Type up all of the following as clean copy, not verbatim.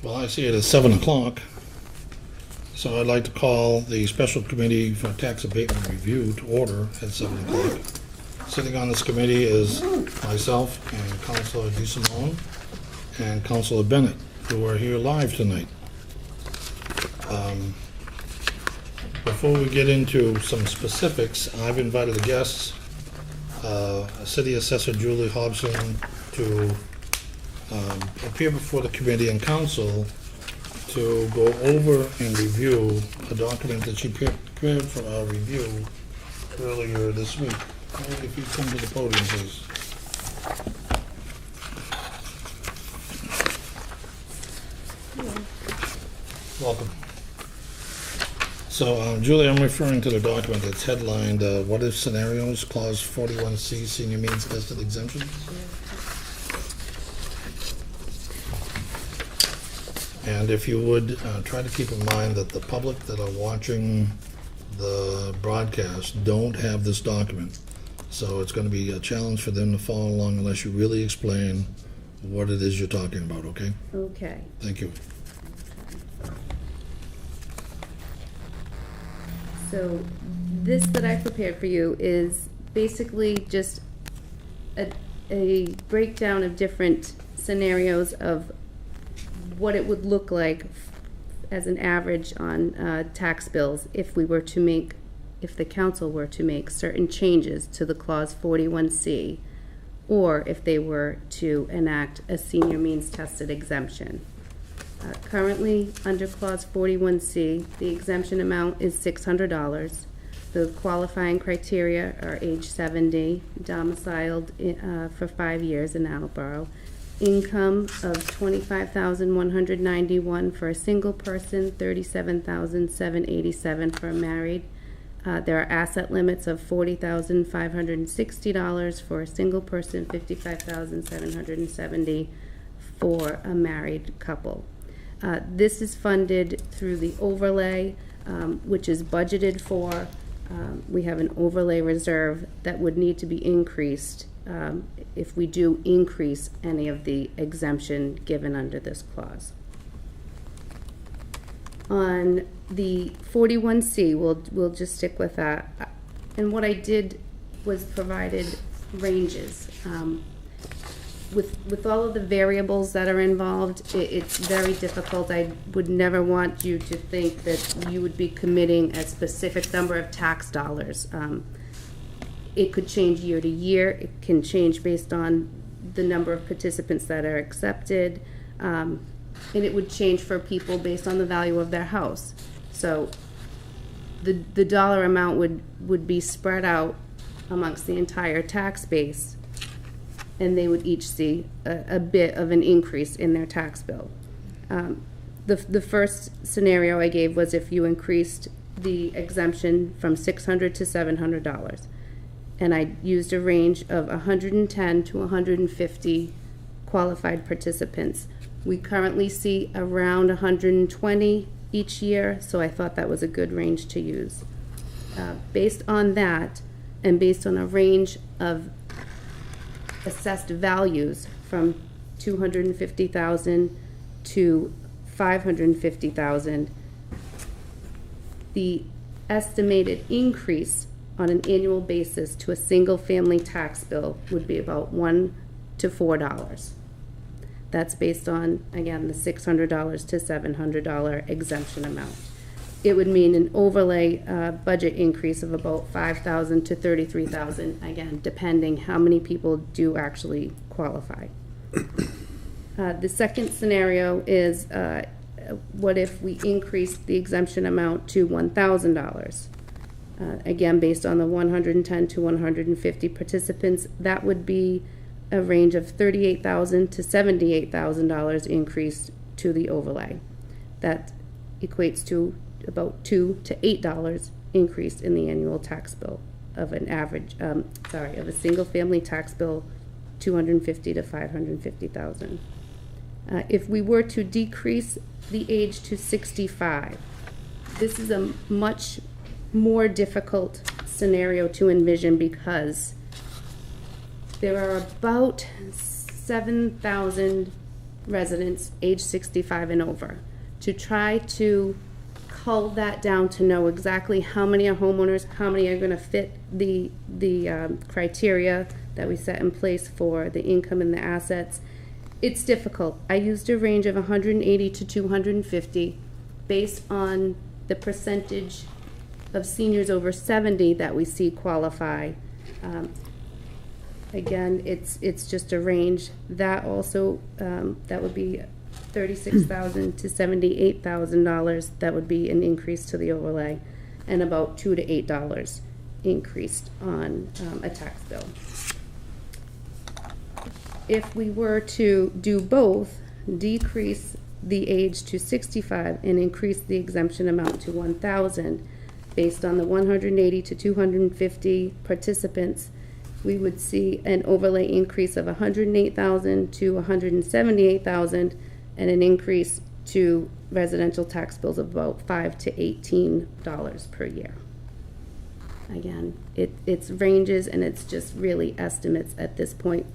Well, I see it as 7 o'clock, so I'd like to call the Special Committee for Tax Abatement Review to order at 7 o'clock. Sitting on this committee is myself and Councilor DeSimone and Councilor Bennett, who are here live tonight. Before we get into some specifics, I've invited the guests, City Assessor Julie Hobson, to appear before the committee and council to go over and review a document that she prepared for our review earlier this week. If you come to the podium, please. Welcome. So, Julie, I'm referring to the document that's headlined, What If Scenarios, Clause 41C, Senior Means Tested Exemptions. And if you would, try to keep in mind that the public that are watching the broadcast don't have this document. So it's going to be a challenge for them to follow along unless you really explain what it is you're talking about, okay? Okay. Thank you. So this that I prepared for you is basically just a breakdown of different scenarios of what it would look like as an average on tax bills if the council were to make certain changes to the clause 41C, or if they were to enact a senior means tested exemption. Currently, under clause 41C, the exemption amount is $600. The qualifying criteria are age 70, domiciled for 5 years in Attleboro, income of $25,191 for a single person, $37,787 for a married. There are asset limits of $40,560 for a single person, $55,770 for a married couple. This is funded through the overlay, which is budgeted for. We have an overlay reserve that would need to be increased if we do increase any of the exemption given under this clause. On the 41C, we'll just stick with that. And what I did was provided ranges. With all of the variables that are involved, it's very difficult. I would never want you to think that you would be committing a specific number of tax dollars. It could change year to year. It can change based on the number of participants that are accepted. And it would change for people based on the value of their house. So the dollar amount would be spread out amongst the entire tax base, and they would each see a bit of an increase in their tax bill. The first scenario I gave was if you increased the exemption from $600 to $700. And I used a range of 110 to 150 qualified participants. We currently see around 120 each year, so I thought that was a good range to use. Based on that, and based on a range of assessed values from $250,000 to $550,000, the estimated increase on an annual basis to a single family tax bill would be about $1 to $4. That's based on, again, the $600 to $700 exemption amount. It would mean an overlay budget increase of about $5,000 to $33,000, again, depending how many people do actually qualify. The second scenario is what if we increase the exemption amount to $1,000? Again, based on the 110 to 150 participants, that would be a range of $38,000 to $78,000 increase to the overlay. That equates to about $2 to $8 increase in the annual tax bill of an average, of a single family tax bill, $250,000 to $550,000. If we were to decrease the age to 65, this is a much more difficult scenario to envision because there are about 7,000 residents age 65 and over, to try to cull that down to know exactly how many are homeowners, how many are going to fit the criteria that we set in place for the income and the assets. It's difficult. I used a range of 180 to 250 based on the percentage of seniors over 70 that we see qualify. Again, it's just a range. That also, that would be $36,000 to $78,000. That would be an increase to the overlay, and about $2 to $8 increased on a tax bill. If we were to do both, decrease the age to 65 and increase the exemption amount to 1,000, based on the 180 to 250 participants, we would see an overlay increase of 108,000 to 178,000, and an increase to residential tax bills of about $5 to $18 per year. Again, it's ranges, and it's just really estimates at this point.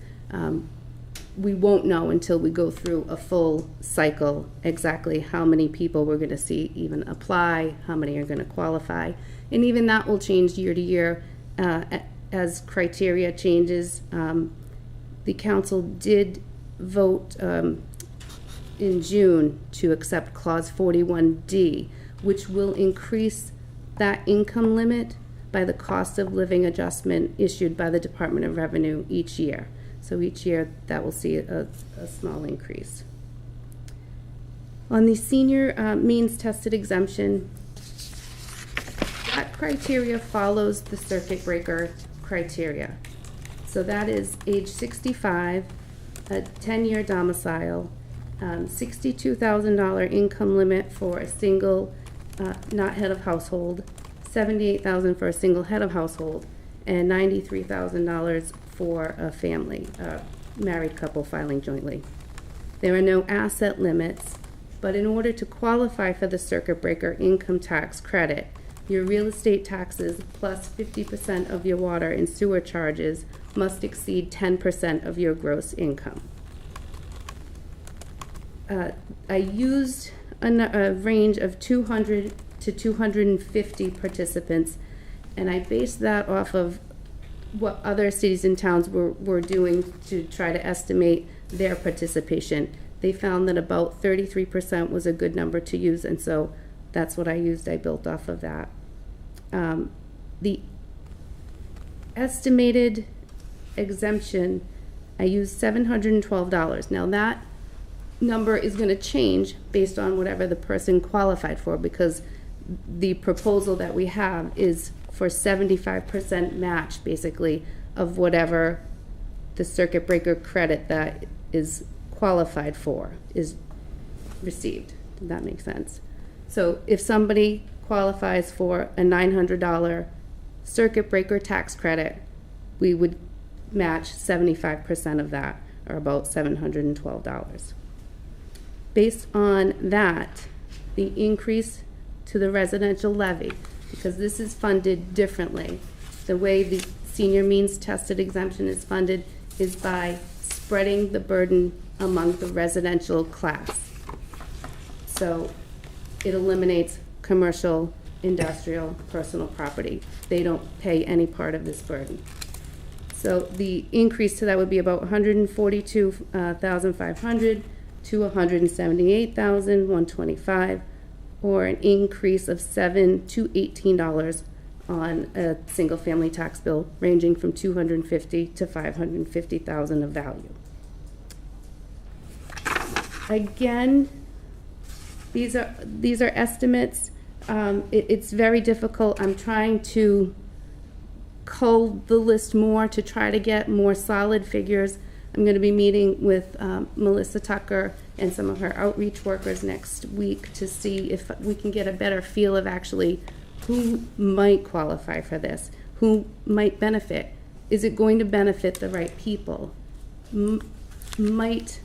We won't know until we go through a full cycle exactly how many people we're going to see even apply, how many are going to qualify, and even that will change year to year as criteria changes. The council did vote in June to accept Clause 41D, which will increase that income limit by the cost of living adjustment issued by the Department of Revenue each year. So each year that will see a small increase. On the senior means tested exemption, that criteria follows the circuit breaker criteria. So that is age 65, a 10-year domicile, $62,000 income limit for a single not head of household, $78,000 for a single head of household, and $93,000 for a family, married couple filing jointly. There are no asset limits, but in order to qualify for the circuit breaker income tax credit, your real estate taxes plus 50% of your water and sewer charges must exceed 10% of your gross income. I used a range of 200 to 250 participants, and I based that off of what other cities and towns were doing to try to estimate their participation. They found that about 33% was a good number to use, and so that's what I used. I built off of that. The estimated exemption, I used $712. Now that number is going to change based on whatever the person qualified for, because the proposal that we have is for 75% match, basically, of whatever the circuit breaker credit that is qualified for is received. Does that make sense? So if somebody qualifies for a $900 circuit breaker tax credit, we would match 75% of that, or about $712. Based on that, the increase to the residential levy, because this is funded differently. The way the senior means tested exemption is funded is by spreading the burden among the residential class. So it eliminates commercial, industrial, personal property. They don't pay any part of this burden. So the increase to that would be about $142,500 to $178,125, or an increase of $7 to $18 on a single-family tax bill, ranging from $250,000 to $550,000 of value. Again, these are estimates. It's very difficult. I'm trying to cull the list more to try to get more solid figures. I'm going to be meeting with Melissa Tucker and some of her outreach workers next week to see if we can get a better feel of actually who might qualify for this, who might benefit. Is it going to benefit the right people? Might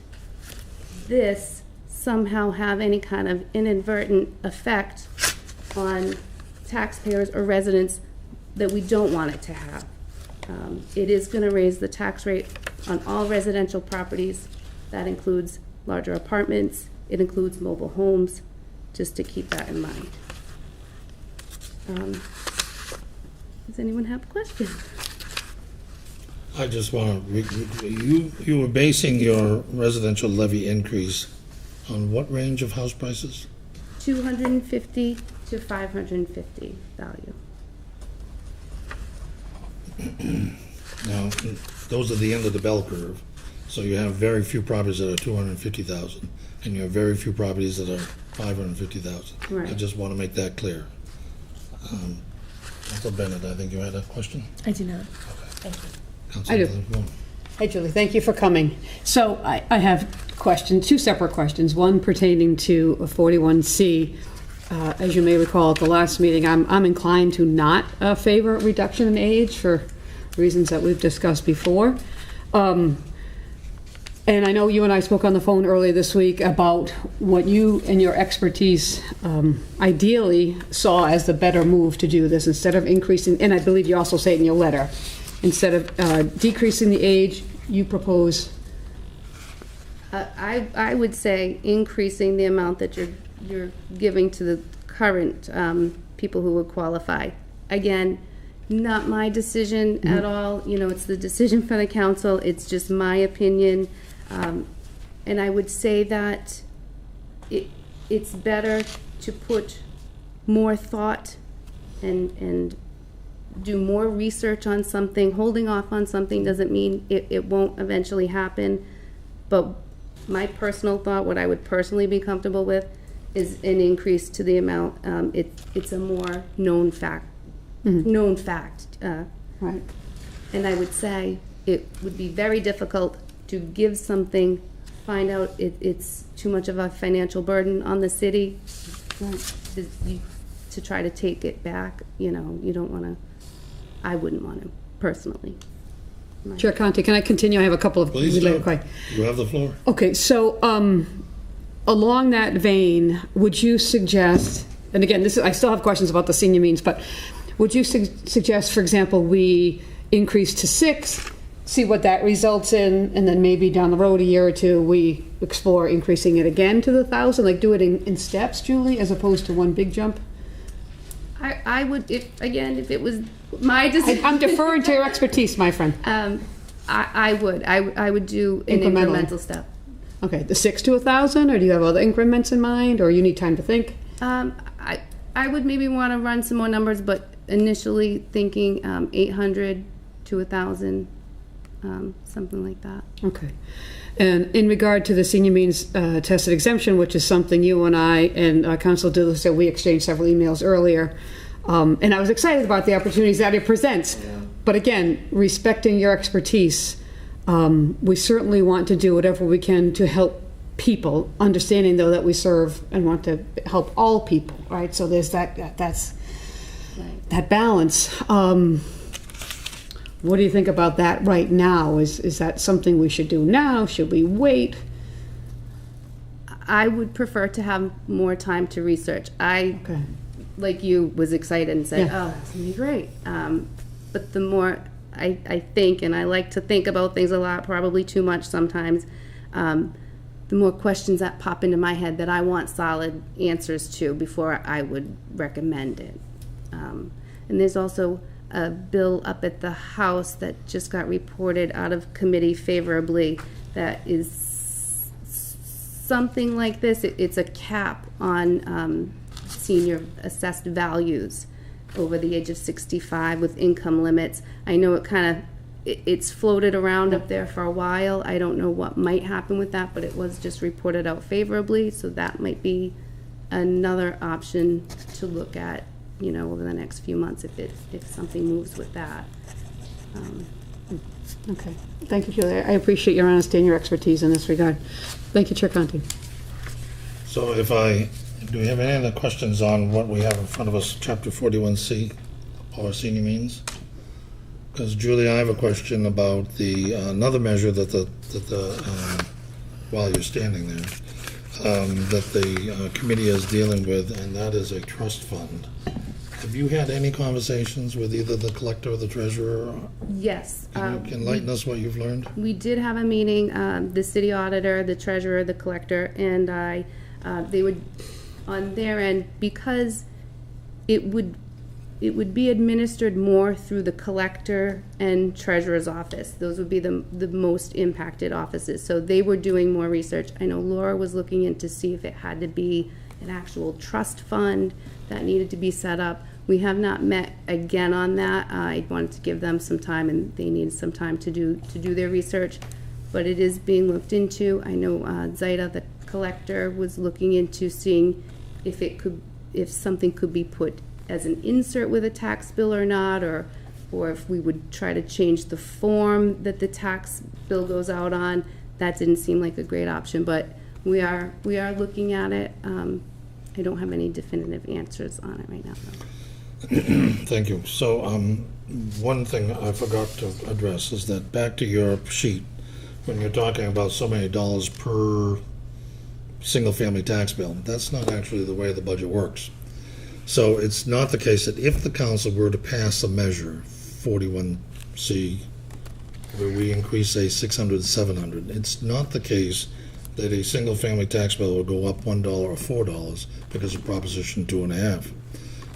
this somehow have any kind of inadvertent effect on taxpayers or residents that we don't want it to have? It is going to raise the tax rate on all residential properties. That includes larger apartments. It includes mobile homes, just to keep that in mind. Does anyone have a question? I just want to, you were basing your residential levy increase on what range of house prices? 250 to 550 value. Now, those are the end of the bell curve. So you have very few properties that are 250,000, and you have very few properties that are 550,000. Right. I just want to make that clear. Councilor Bennett, I think you had a question? I do not. Thank you. I do. Councilor, Hi, Julie. Thank you for coming. So I have questions, two separate questions. One pertaining to 41C. As you may recall at the last meeting, I'm inclined to not favor reduction in age for reasons that we've discussed before. And I know you and I spoke on the phone earlier this week about what you and your expertise ideally saw as the better move to do this instead of increasing, and I believe you also say it in your letter, instead of decreasing the age, you propose. I would say increasing the amount that you're giving to the current people who would qualify. Again, not my decision at all. You know, it's the decision for the council. It's just my opinion. And I would say that it's better to put more thought and do more research on something. Holding off on something doesn't mean it won't eventually happen. But my personal thought, what I would personally be comfortable with, is an increase to the amount. It's a more known fact. Known fact. Right. And I would say it would be very difficult to give something, find out it's too much of a financial burden on the city, to try to take it back. You know, you don't want to, I wouldn't want to, personally. Chair Conte, can I continue? I have a couple of please do. Okay. You have the floor. Okay, so along that vein, would you suggest, and again, I still have questions about the senior means, but would you suggest, for example, we increase to 6, see what that results in, and then maybe down the road a year or two, we explore increasing it again to the 1,000? Like, do it in steps, Julie, as opposed to one big jump? I would, if it was my decision. I'm deferring to your expertise, my friend. I would do an incremental step. Okay, the 6 to 1,000, or do you have other increments in mind, or you need time to think? I would maybe want to run some more numbers, but initially thinking 800 to 1,000, something like that. Okay. And in regard to the senior means tested exemption, which is something you and I and Councilor Dillon said, we exchanged several emails earlier, and I was excited about the opportunities that it presents. Yeah. But again, respecting your expertise, we certainly want to do whatever we can to help people, understanding though that we serve and want to help all people, right? So there's that's right. That balance. What do you think about that right now? Is that something we should do now? Should we wait? I would prefer to have more time to research. Okay. Like you, was excited and said, yeah. Oh, that's going to be great. But the more I think, and I like to think about things a lot, probably too much sometimes, the more questions that pop into my head that I want solid answers to before I would recommend it. And there's also a bill up at the House that just got reported out of committee favorably that is something like this. It's a cap on senior assessed values over the age of 65 with income limits. I know it's floated around up there for a while. I don't know what might happen with that, but it was just reported out favorably, so that might be another option to look at, you know, over the next few months if something moves with that. Okay. Thank you, Julia. I appreciate your honesty and your expertise in this regard. Thank you, Chair Conte. So do we have any other questions on what we have in front of us, Chapter 41C, or senior means? Because Julie, I have a question about the another measure that while you're standing there, that the committee is dealing with, and that is a trust fund. Have you had any conversations with either the collector or the treasurer? Yes. Can you enlighten us what you've learned? We did have a meeting, the city auditor, the treasurer, the collector, and they would, on their end, because it would be administered more through the collector and treasurer's office. Those would be the most impacted offices. So they were doing more research. I know Laura was looking in to see if it had to be an actual trust fund that needed to be set up. We have not met again on that. I wanted to give them some time, and they need some time to do their research. But it is being looked into. I know Zaida, the collector, was looking into seeing if something could be put as an insert with a tax bill or not, or if we would try to change the form that the tax bill goes out on. That didn't seem like a great option, but we are looking at it. I don't have any definitive answers on it right now, though. Thank you. So, one thing I forgot to address is that back to your sheet, when you're talking about so many dollars per single-family tax bill, that's not actually the way the budget works. So it's not the case that if the council were to pass a measure, 41C, where we increase, say, 600 to 700, it's not the case that a single-family tax bill will go up $1 or $4 because of Proposition 2.5.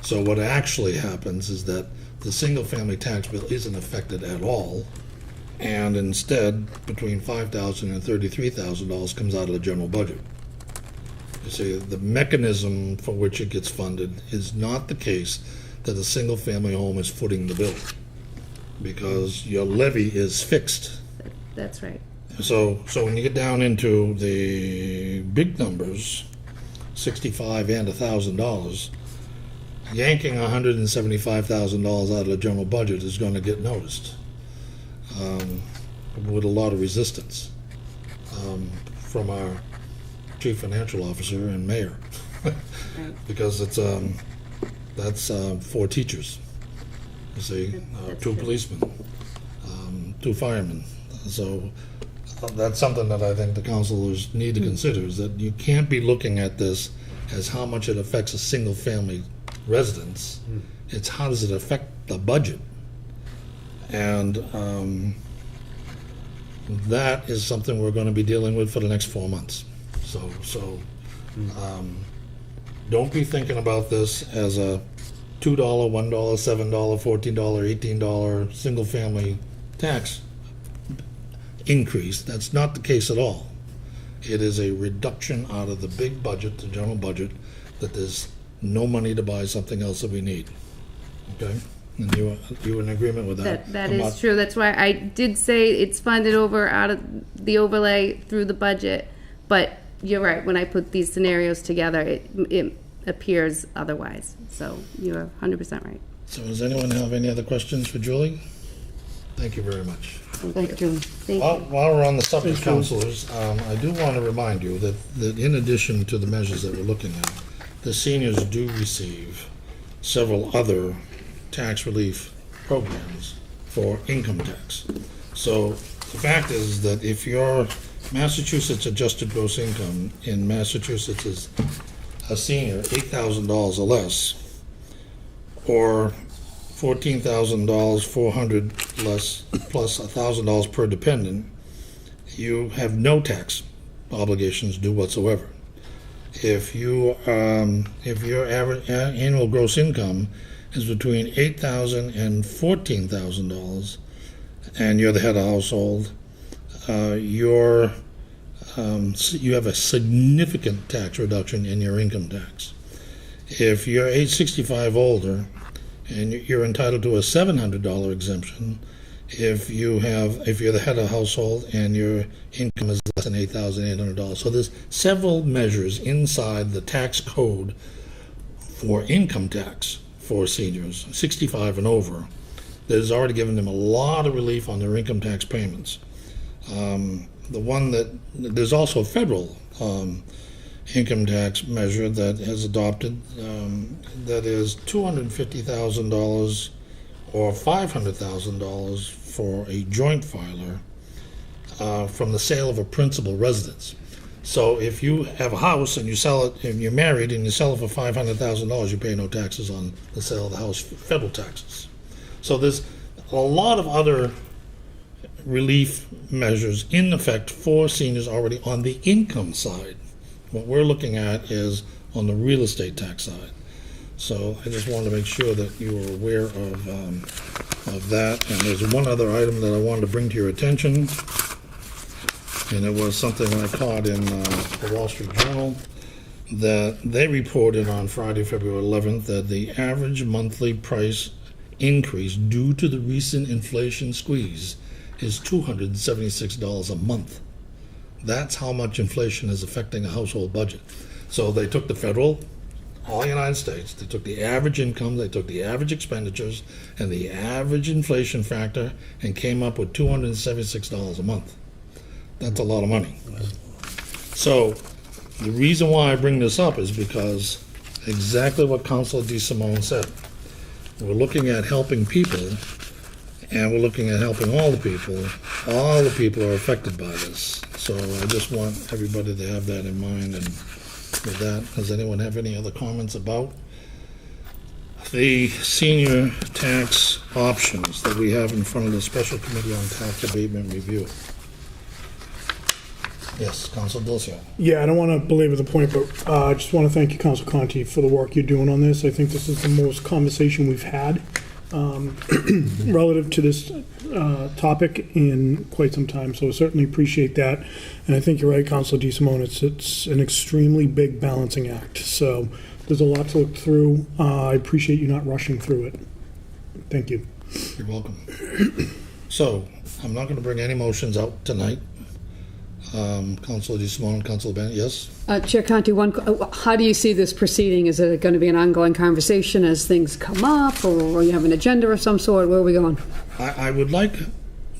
So what actually happens is that the single-family tax bill isn't affected at all, and instead, between $5,000 and $33,000 comes out of the general budget. You see, the mechanism for which it gets funded is not the case that a single-family home is footing the bill, because your levy is fixed. That's right. So when you get down into the big numbers, $65,000 and $1,000, yanking $175,000 out of the general budget is going to get noticed with a lot of resistance from our chief financial officer and mayor, because that's 4 teachers, you see, 2 policemen, 2 firemen. So that's something that I think the councilors need to consider, is that you can't be looking at this as how much it affects a single-family residence. It's how does it affect the budget, and that is something we're going to be dealing with for the next 4 months. So don't be thinking about this as a $2, $1, $7, $14, $18 single-family tax increase. That's not the case at all. It is a reduction out of the big budget, the general budget, that there's no money to buy something else that we need. Okay? And you in agreement with that? That is true. That's why I did say it's funded over out of the overlay through the budget. But you're right. When I put these scenarios together, it appears otherwise. So you're 100% right. So does anyone have any other questions for Julie? Thank you very much. Thank you, Julie. Thank you. While we're on the subject, councilors, I do want to remind you that in addition to the measures that we're looking at, the seniors do receive several other tax relief programs for income tax. So the fact is that if your Massachusetts adjusted gross income in Massachusetts is a senior $8,000 or less, or $14,000, 400 less, plus $1,000 per dependent, you have no tax obligations due whatsoever. If your average annual gross income is between $8,000 and $14,000, and you're the head of household, you have a significant tax reduction in your income tax. If you're age 65 older, and you're entitled to a $700 exemption if you're the head of household and your income is less than $8,800. So there's several measures inside the tax code for income tax for seniors 65 and over that has already given them a lot of relief on their income tax payments. There's also a federal income tax measure that has adopted that is $250,000 or $500,000 for a joint filer from the sale of a principal residence. So if you have a house and you sell it, and you're married and you sell it for $500,000, you pay no taxes on the sale of the house, federal taxes. So there's a lot of other relief measures in effect for seniors already on the income side. What we're looking at is on the real estate tax side. So I just wanted to make sure that you were aware of that. And there's one other item that I wanted to bring to your attention, and it was something I caught in the Wall Street Journal, that they reported on Friday, February 11th, that the average monthly price increase due to the recent inflation squeeze is $276 a month. That's how much inflation is affecting a household budget. So they took the federal, all the United States, they took the average income, they took the average expenditures, and the average inflation factor, and came up with $276 a month. That's a lot of money. So the reason why I bring this up is because exactly what Councilor DeSimone said. We're looking at helping people, and we're looking at helping all the people. All the people are affected by this. So I just want everybody to have that in mind. And with that, does anyone have any other comments about the senior tax options that we have in front of the Special Committee on Tax Abatement Review? Yes, Council Dulcio. Yeah, I don't want to belabor the point, but I just want to thank you, Council Conti, for the work you're doing on this. I think this is the most conversation we've had relative to this topic in quite some time, so I certainly appreciate that. And I think you're right, Councilor DeSimone, it's an extremely big balancing act, so there's a lot to look through. I appreciate you not rushing through it. Thank you. You're welcome. So, I'm not going to bring any motions out tonight. Councilor DeSimone, Councilor Bennett, yes? Chair Conti, how do you see this proceeding? Is it going to be an ongoing conversation as things come up, or you have an agenda of some sort? Where are we going? I would like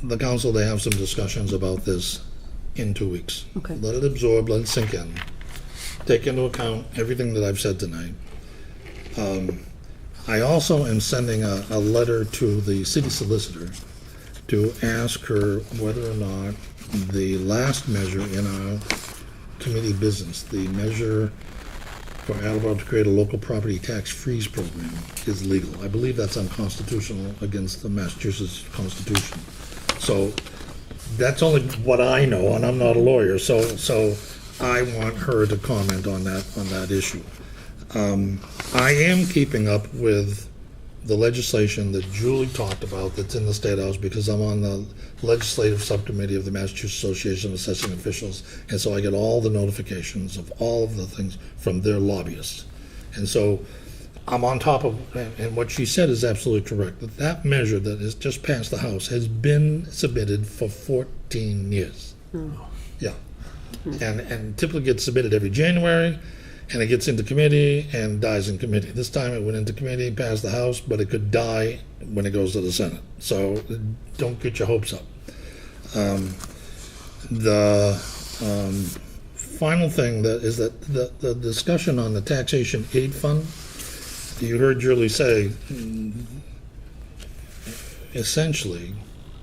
the council to have some discussions about this in 2 weeks. Okay. Let it absorb, let it sink in. Take into account everything that I've said tonight. I also am sending a letter to the city solicitor to ask her whether or not the last measure in our committee business, the measure for Attleboro to create a local property tax freeze program, is legal. I believe that's unconstitutional against the Massachusetts Constitution. So that's only what I know, and I'm not a lawyer, so I want her to comment on that issue. I am keeping up with the legislation that Julie talked about that's in the State House, because I'm on the legislative subcommittee of the Massachusetts Association of Assessing Officials, and so I get all the notifications of all of the things from their lobbyists. And so I'm on top of, and what she said is absolutely correct, that measure that has just passed the House has been submitted for 14 years. Yeah. And typically gets submitted every January, and it gets into committee and dies in committee. This time it went into committee, passed the House, but it could die when it goes to the Senate. So don't get your hopes up. The final thing that is that the discussion on the taxation aid fund, you heard Julie say, essentially,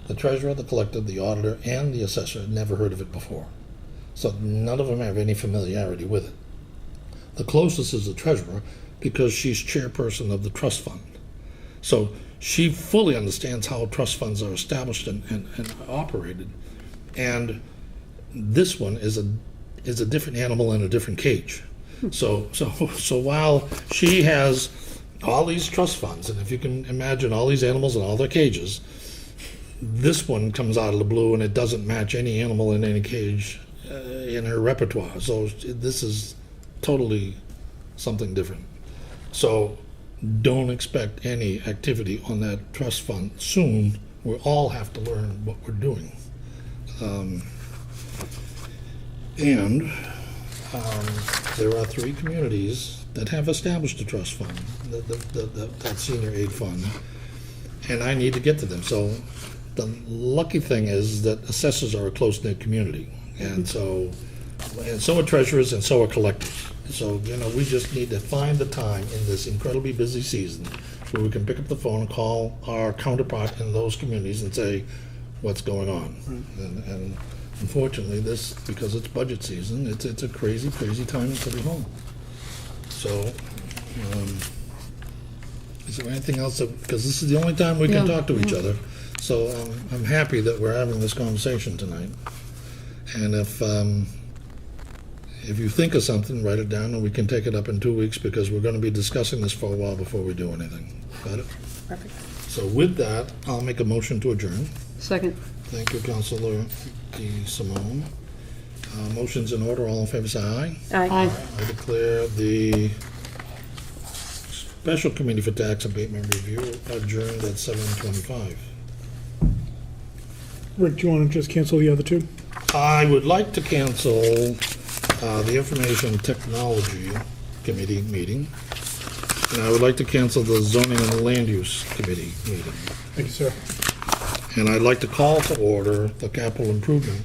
the treasurer, the collector, the auditor, and the assessor had never heard of it before. So none of them have any familiarity with it. The closest is the treasurer, because she's chairperson of the trust fund. So she fully understands how trust funds are established and operated. And this one is a different animal in a different cage. So while she has all these trust funds, and if you can imagine all these animals in all their cages, this one comes out of the blue and it doesn't match any animal in any cage in her repertoire. So this is totally something different. So don't expect any activity on that trust fund soon. We all have to learn what we're doing. There are 3 communities that have established a trust fund, that senior aid fund, and I need to get to them. So the lucky thing is that assessors are a close-knit community, and so are treasurers, and so are collectors. So, we just need to find the time in this incredibly busy season where we can pick up the phone and call our counterpart in those communities and say, what's going on? And unfortunately, because it's budget season, it's a crazy, crazy time in City Hall. So, is there anything else, because this is the only time we can Yeah, talk to each other, so I'm happy that we're having this conversation tonight. And if you think of something, write it down, and we can take it up in 2 weeks, because we're going to be discussing this for a while before we do anything. Got it? Perfect. So with that, I'll make a motion to adjourn. Second. Thank you, Councilor DeSimone. Motion's in order. All in favor, say aye. Aye. I declare the Special Committee for Tax Abatement Review adjourned at 7:25. Rick, do you want to just cancel the other two? I would like to cancel the Information Technology Committee meeting, and I would like to cancel the Zoning and Land Use Committee meeting. Thank you, sir. And I'd like to call to order the Capital Improvement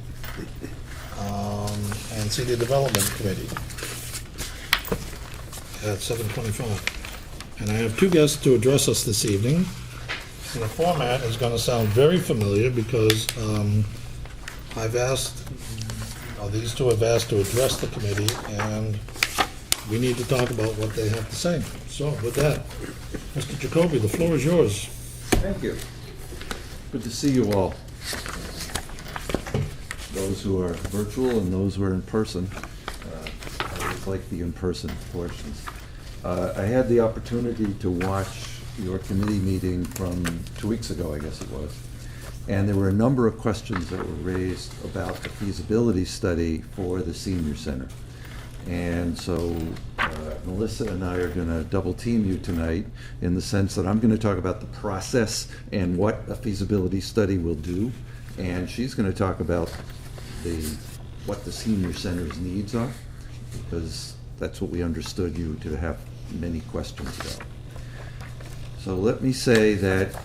and City Development Committee at 7:25. And I have two guests to address us this evening. And the format is going to sound very familiar because these two have asked to address the committee, and we need to talk about what they have to say. So with that, Mr. Jacoby, the floor is yours. Thank you. Good to see you all. Those who are virtual and those who are in person. I always like the in-person portions. I had the opportunity to watch your committee meeting from 2 weeks ago, I guess it was. And there were a number of questions that were raised about the feasibility study for the senior center. And so Melissa and I are going to double team you tonight in the sense that I'm going to talk about the process and what a feasibility study will do. And she's going to talk about what the senior center's needs are, because that's what we understood you to have many questions about. So let me say that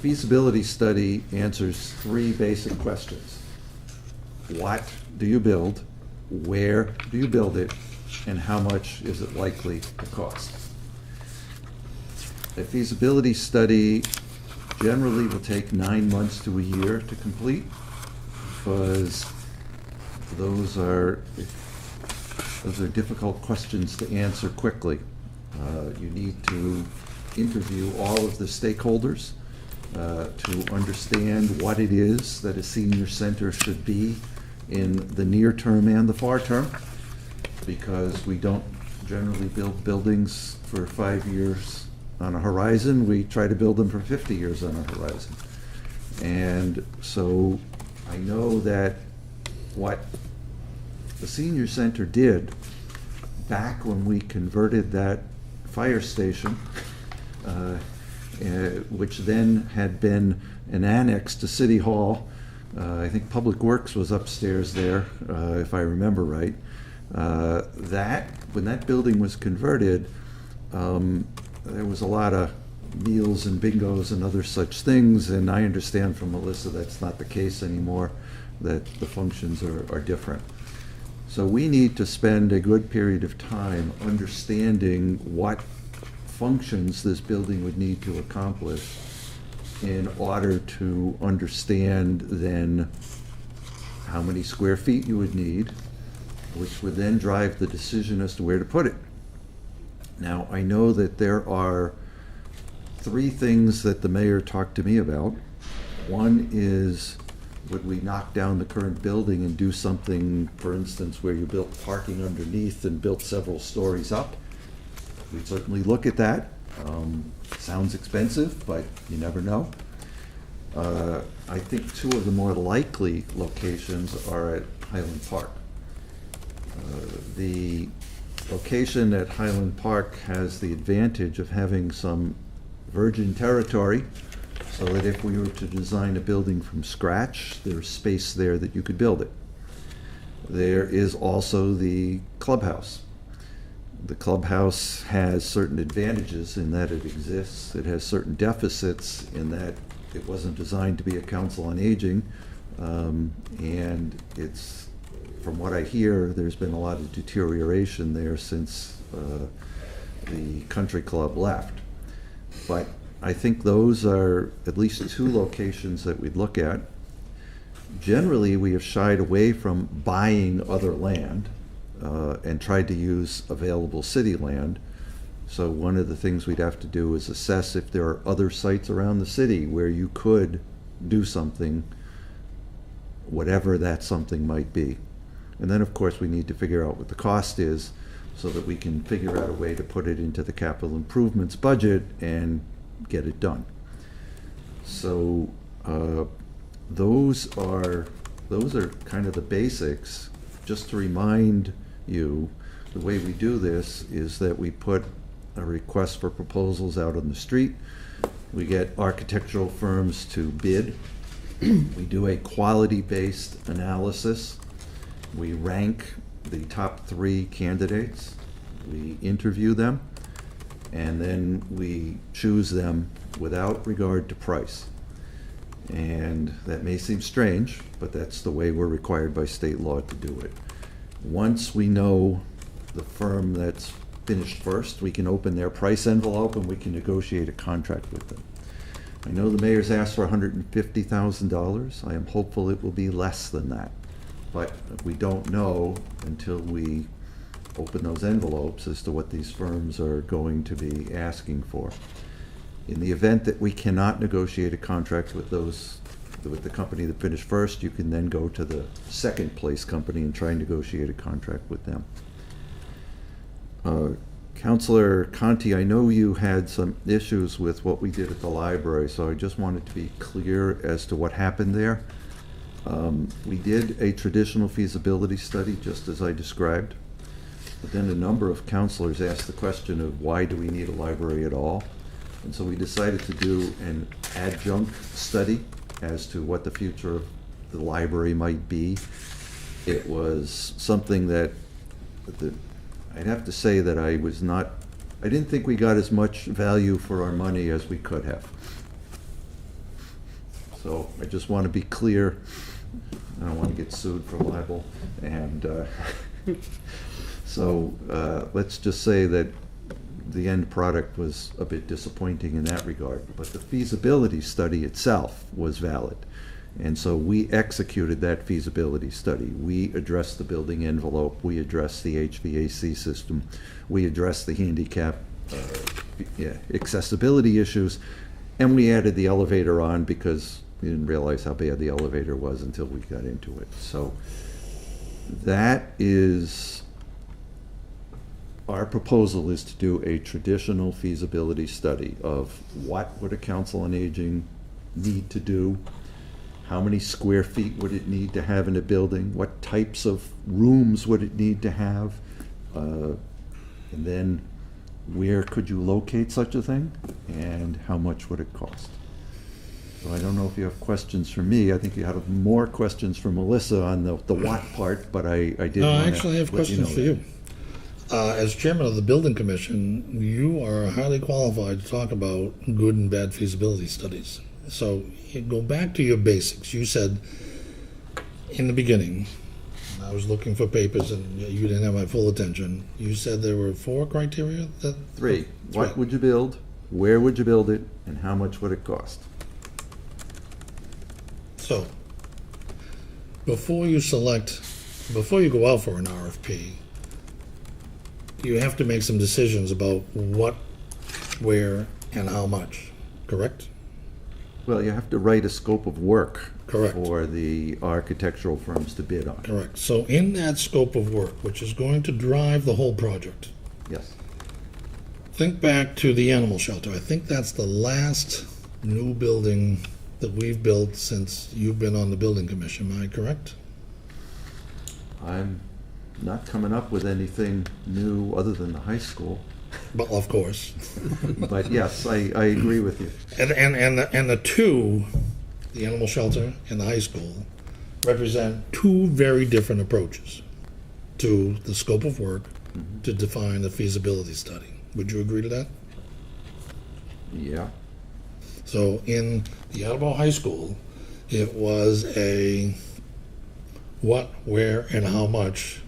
feasibility study answers three basic questions. What do you build? Where do you build it? And how much is it likely to cost? A feasibility study generally will take 9 months to a year to complete, because those are difficult questions to answer quickly. You need to interview all of the stakeholders to understand what it is that a senior center should be in the near term and the far term, because we don't generally build buildings for 5 years on a horizon. We try to build them for 50 years on a horizon. And so I know that what the senior center did back when we converted that fire station, which then had been an annex to City Hall. I think Public Works was upstairs there, if I remember right. When that building was converted, there was a lot of meals and bingos and other such things, and I understand from Melissa that's not the case anymore, that the functions are different. So we need to spend a good period of time understanding what functions this building would need to accomplish in order to understand then how many square feet you would need, which would then drive the decision as to where to put it. Now, I know that there are three things that the mayor talked to me about. One is, would we knock down the current building and do something, for instance, where you built parking underneath and built several stories up? We'd certainly look at that. Sounds expensive, but you never know. I think two of the more likely locations are at Highland Park. The location at Highland Park has the advantage of having some virgin territory, so that if we were to design a building from scratch, there's space there that you could build it. There is also the clubhouse. The clubhouse has certain advantages in that it exists. It has certain deficits in that it wasn't designed to be a council on aging, and it's, from what I hear, there's been a lot of deterioration there since the country club left. But I think those are at least two locations that we'd look at. Generally, we have shied away from buying other land and tried to use available city land. So one of the things we'd have to do is assess if there are other sites around the city where you could do something, whatever that something might be. And then, of course, we need to figure out what the cost is so that we can figure out a way to put it into the capital improvements budget and get it done. So those are kind of the basics. Just to remind you, the way we do this is that we put a request for proposals out on the street. We get architectural firms to bid. We do a quality-based analysis. We rank the top 3 candidates. We interview them, and then we choose them without regard to price. And that may seem strange, but that's the way we're required by state law to do it. Once we know the firm that's finished first, we can open their price envelope and we can negotiate a contract with them. I know the mayor's asked for $150,000. I am hopeful it will be less than that. But we don't know until we open those envelopes as to what these firms are going to be asking for. In the event that we cannot negotiate a contract with the company that finished first, you can then go to the second place company and try and negotiate a contract with them. Councilor Conti, I know you had some issues with what we did at the library, so I just wanted to be clear as to what happened there. We did a traditional feasibility study, just as I described, but then a number of councilors asked the question of why do we need a library at all? And so we decided to do an adjunct study as to what the future of the library might be. It was something that I'd have to say that I didn't think we got as much value for our money as we could have. So I just want to be clear. I don't want to get sued for libel. And so let's just say that the end product was a bit disappointing in that regard. But the feasibility study itself was valid. And so we executed that feasibility study. We addressed the building envelope. We addressed the HVAC system. We addressed the handicap accessibility issues. And we added the elevator on because we didn't realize how bad the elevator was until we got into it. So that is, our proposal is to do a traditional feasibility study of what would a council on aging need to do. How many square feet would it need to have in a building? What types of rooms would it need to have? And then where could you locate such a thing? And how much would it cost? So I don't know if you have questions for me. I think you have more questions for Melissa on the what part, but I did No, want to actually, I have let you questions know for you. that. As chairman of the building commission, you are highly qualified to talk about good and bad feasibility studies. So you go back to your basics. You said in the beginning, I was looking for papers and you didn't have my full attention. You said there were 4 criteria? Three. What would you build? Where would you build it? And how much would it cost? So, before you go out for an RFP, you have to make some decisions about what, where, and how much, correct? Well, you have to write a scope of work Correct. for the architectural firms to bid on. Correct. So in that scope of work, which is going to drive the whole project, Yes. think back to the animal shelter. I think that's the last new building that we've built since you've been on the building commission. Am I correct? I'm not coming up with anything new other than the high school. But of course. But yes, I agree with you. And the two, the animal shelter and the high school, represent 2 very different approaches to the scope of work to define the feasibility study. Would you agree to that? Yeah. So in the Attleboro High School, it was a what, where, and how much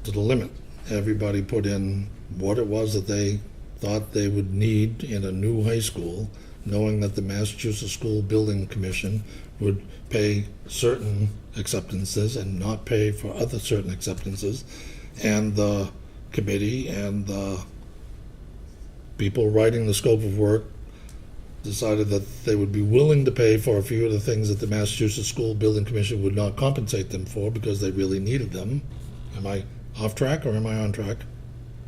to the limit. Everybody put in what it was that they thought they would need in a new high school knowing that the Massachusetts School Building Commission would pay certain acceptances and not pay for other certain acceptances, and the committee and the people writing the scope of work decided that they would be willing to pay for a few of the things that the Massachusetts School Building Commission would not compensate them for because they really needed them. Am I off track or am I on track?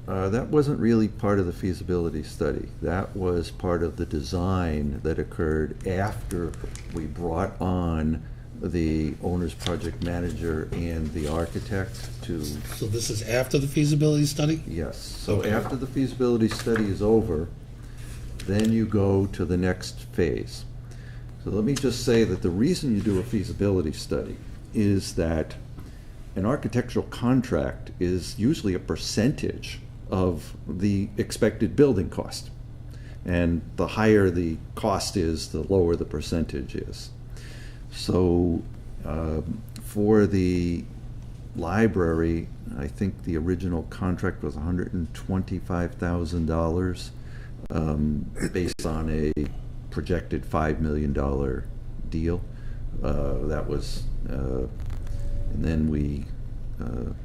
That wasn't really part of the feasibility study. That was part of the design that occurred after we brought on the owner's project manager and the architect to, So this is after the feasibility study? yes. So Okay. after the feasibility study is over, then you go to the next phase. So let me just say that the reason you do a feasibility study is that an architectural contract is usually a percentage of the expected building cost. And the higher the cost is, the lower the percentage is. So for the library, I think the original contract was $125,000 based on a projected $5 million deal. That was, and then we,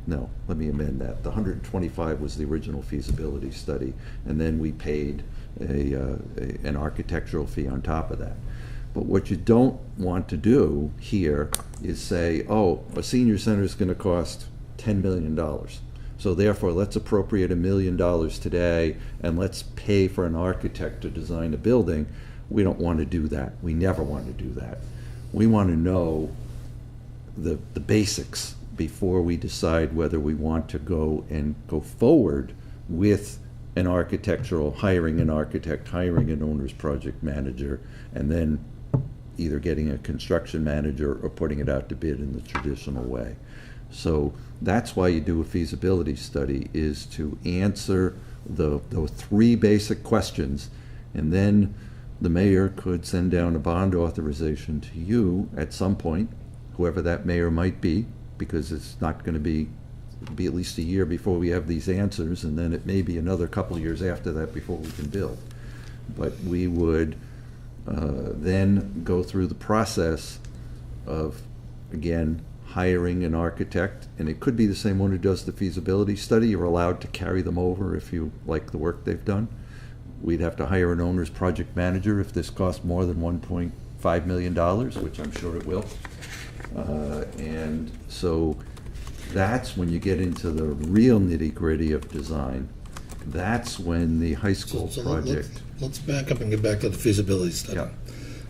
no, let me amend that. The 125 was the original feasibility study, and then we paid an architectural fee on top of that. But what you don't want to do here is say, oh, a senior center is going to cost $10 million. So therefore, let's appropriate $1 million today and let's pay for an architect to design a building. We don't want to do that. We never want to do that. We want to know the basics before we decide whether we want to go forward with an architectural, hiring an architect, hiring an owner's project manager, and then either getting a construction manager or putting it out to bid in the traditional way. So that's why you do a feasibility study, is to answer the three basic questions, and then the mayor could send down a bond authorization to you at some point, whoever that mayor might be, because it's not going to be at least a year before we have these answers, and then it may be another couple of years after that before we can build. But we would then go through the process of, again, hiring an architect, and it could be the same one who does the feasibility study. You're allowed to carry them over if you like the work they've done. We'd have to hire an owner's project manager if this costs more than $1.5 million, which I'm sure it will. And so that's when you get into the real nitty-gritty of design. That's when the high school project. Let's back up and get back to the feasibility study. Yeah.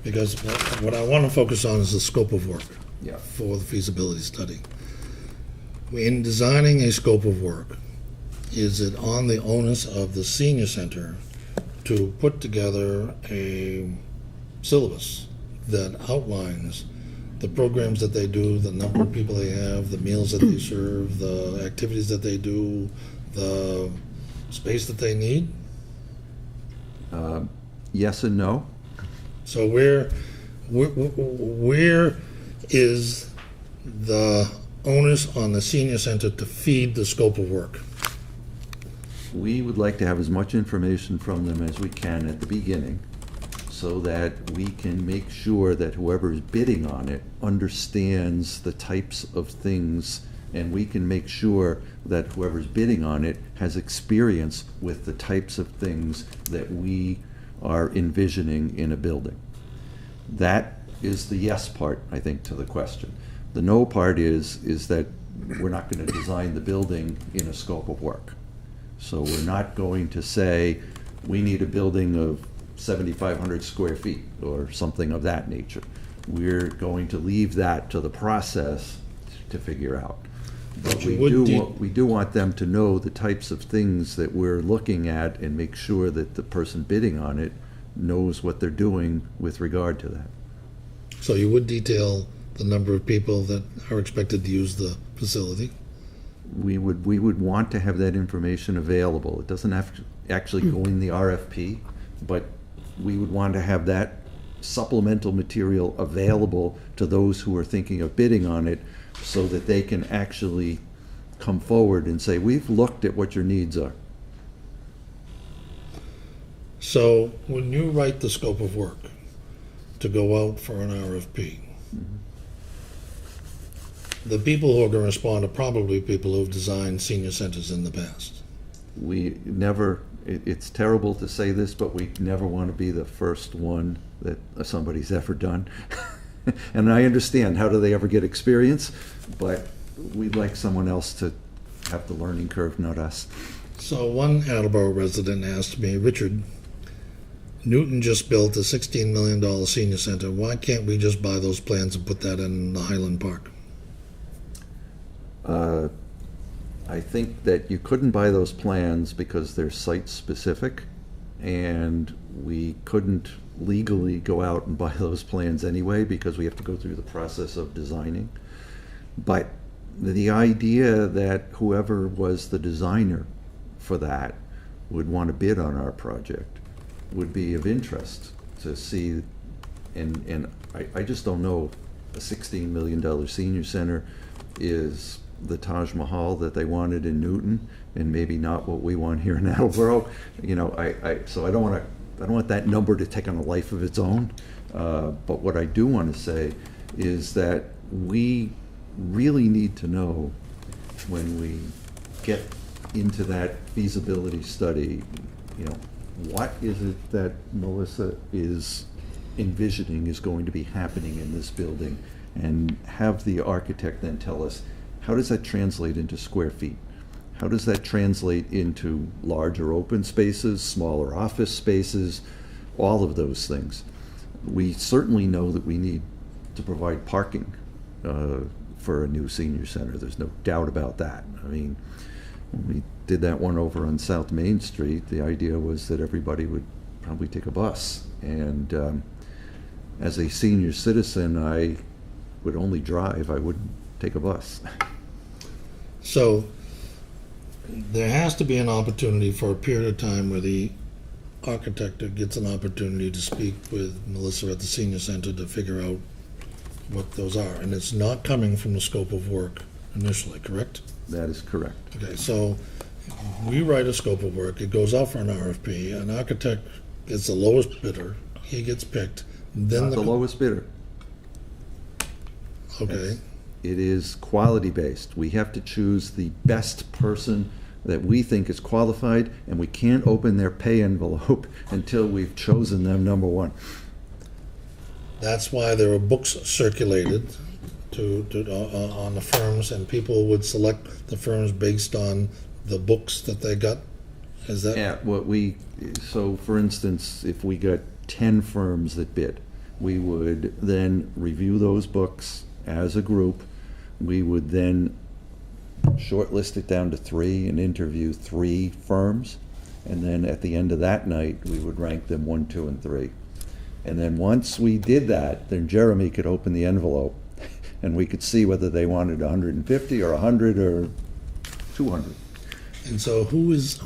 Because what I want to focus on is the scope of work. Yeah. For the feasibility study. In designing a scope of work, is it on the onus of the senior center to put together a syllabus that outlines the programs that they do, the number of people they have, the meals that they serve, the activities that they do, the space that they need? Yes and no. So where is the onus on the senior center to feed the scope of work? We would like to have as much information from them as we can at the beginning, so that we can make sure that whoever is bidding on it understands the types of things, and we can make sure that whoever's bidding on it has experience with the types of things that we are envisioning in a building. That is the yes part, I think, to the question. The no part is that we're not going to design the building in a scope of work. So we're not going to say, we need a building of 7,500 square feet or something of that nature. We're going to leave that to the process to figure out. But we do want them to know the types of things that we're looking at and make sure that the person bidding on it knows what they're doing with regard to that. So you would detail the number of people that are expected to use the facility? We would want to have that information available. It doesn't have to actually go in the RFP, but we would want to have that supplemental material available to those who are thinking of bidding on it, so that they can actually come forward and say, we've looked at what your needs are. So when you write the scope of work to go out for an RFP, the people who are going to respond are probably people who've designed senior centers in the past. We never, it's terrible to say this, but we never want to be the first one that somebody's ever done. And I understand, how do they ever get experience? But we'd like someone else to have the learning curve, not us. So one Attleboro resident asked me, Richard, Newton just built a $16 million senior center. Why can't we just buy those plans and put that in the Highland Park? I think that you couldn't buy those plans because they're site-specific, and we couldn't legally go out and buy those plans anyway because we have to go through the process of designing. But the idea that whoever was the designer for that would want to bid on our project would be of interest to see, and I just don't know if a $16 million senior center is the Taj Mahal that they wanted in Newton, and maybe not what we want here in Attleboro. You know, so I don't want that number to take on a life of its own. But what I do want to say is that we really need to know, when we get into that feasibility study, you know, what is it that Melissa is envisioning is going to be happening in this building, and have the architect then tell us, how does that translate into square feet? How does that translate into larger open spaces, smaller office spaces, all of those things? We certainly know that we need to provide parking for a new senior center. There's no doubt about that. I mean, when we did that one over on South Main Street, the idea was that everybody would probably take a bus. And as a senior citizen, I would only drive, I wouldn't take a bus. So there has to be an opportunity for a period of time where the architect gets an opportunity to speak with Melissa at the senior center to figure out what those are. And it's not coming from the scope of work initially, correct? That is correct. Okay, so we write a scope of work, it goes out for an RFP, an architect is the lowest bidder, he gets picked, then Not the lowest bidder. Okay, It is quality-based. We have to choose the best person that we think is qualified, and we can't open their pay envelope until we've chosen them, number one. that's why there are books circulated on the firms, and people would select the firms based on the books that they got. Is that? Yeah, so for instance, if we got 10 firms that bid, we would then review those books as a group. We would then shortlist it down to 3 and interview 3 firms. And then at the end of that night, we would rank them 1, 2, and 3. And then once we did that, then Jeremy could open the envelope and we could see whether they wanted 150 or 100 or 200. And so who is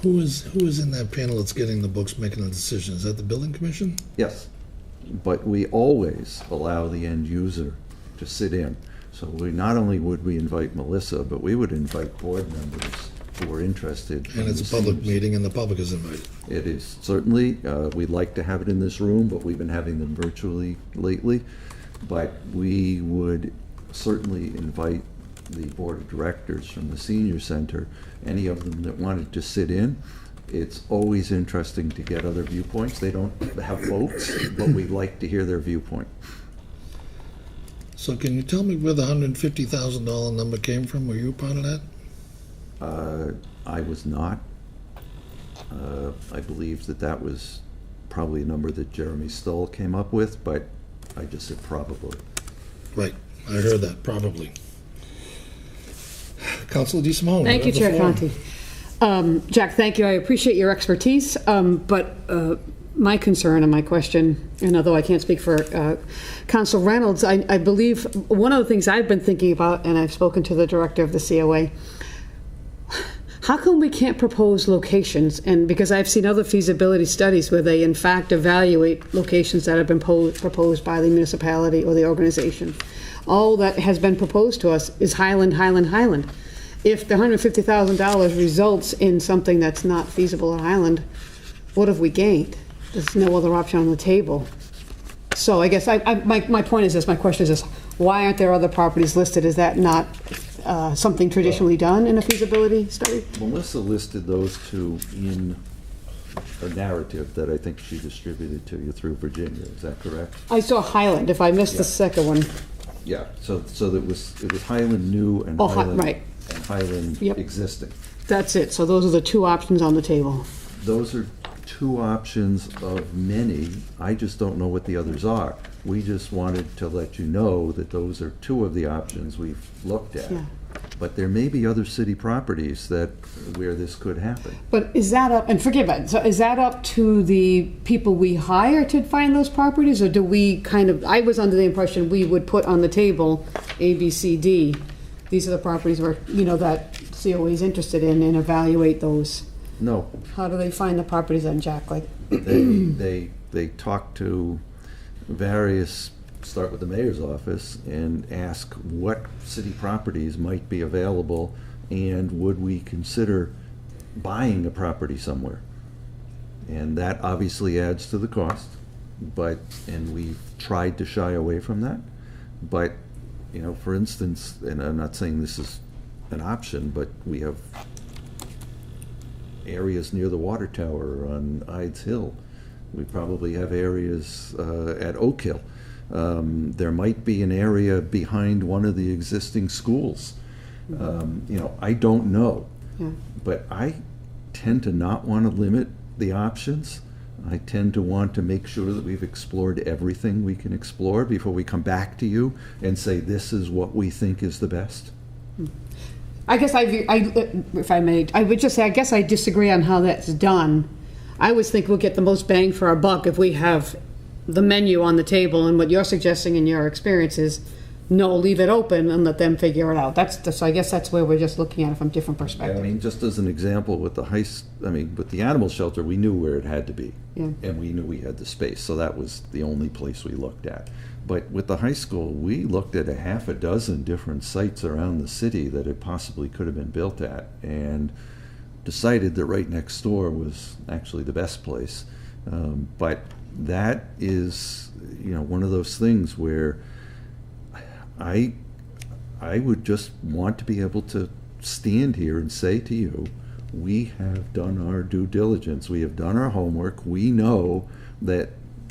in that panel that's getting the books, making the decision? Is that the building commission? Yes, but we always allow the end user to sit in. So we not only would we invite Melissa, but we would invite board members who are interested. And it's a public meeting and the public is invited. It is, certainly. We'd like to have it in this room, but we've been having them virtually lately. But we would certainly invite the board of directors from the senior center, any of them that wanted to sit in. It's always interesting to get other viewpoints. They don't have votes, but we like to hear their viewpoint. So can you tell me where the $150,000 number came from? Were you a part of that? I was not. I believe that was probably a number that Jeremy Stoll came up with, but I just said probably. Right, I heard that, probably. Councilor DeSimone. Thank you, have the Chair floor. Conti. Jack, thank you. I appreciate your expertise, but my concern and my question, and although I can't speak for Council Reynolds, I believe one of the things I've been thinking about, and I've spoken to the director of the COA, how come we can't propose locations? And because I've seen other feasibility studies where they in fact evaluate locations that have been proposed by the municipality or the organization. All that has been proposed to us is Highland, Highland, Highland. If the $150,000 results in something that's not feasible at Highland, what have we gained? there's no other option on the table. So I guess my point is this, my question is this, why aren't there other properties listed? Is that not something traditionally done in a feasibility study? Melissa listed those two in a narrative that I think she distributed to you through Virginia, is that correct? I saw Highland, if I missed the second one. Yeah, so it was Highland new and Oh, Highland, right. and Highland Yep. existing. That's it, so those are the two options on the table. Those are two options of many. I just don't know what the others are. We just wanted to let you know that those are two of the options we've looked at. Yeah. But there may be other city properties where this could happen. But is that up, and forgive me, so is that up to the people we hire to find those properties, or do we kind of, I was under the impression we would put on the table A, B, C, D. These are the properties where, that COA is interested in, and evaluate those. No, How do they find the properties then, Jack? Like, they talk to various, start with the mayor's office and ask what city properties might be available and would we consider buying a property somewhere. And that obviously adds to the cost, and we've tried to shy away from that. But, for instance, and I'm not saying this is an option, but we have areas near the water tower on Ides Hill. We probably have areas at Oak Hill. There might be an area behind one of the existing schools. I don't know. yeah. But I tend to not want to limit the options. I tend to want to make sure that we've explored everything we can explore before we come back to you and say, this is what we think is the best. I guess if I may, I would just say, I guess I disagree on how that's done. I always think we'll get the most bang for our buck if we have the menu on the table, and what you're suggesting in your experience is, no, leave it open and let them figure it out. So I guess that's where we're just looking at it from different I perspectives. mean, just as an example, with the animal shelter, we knew where it had to be. Yeah. And we knew we had the space, so that was the only place we looked at. But with the high school, we looked at a half a dozen different sites around the city that it possibly could have been built at, and decided that right next door was actually the best place. But that is, one of those things where I would just want to be able to stand here and say to you, we have done our due diligence, we have done our homework, we know that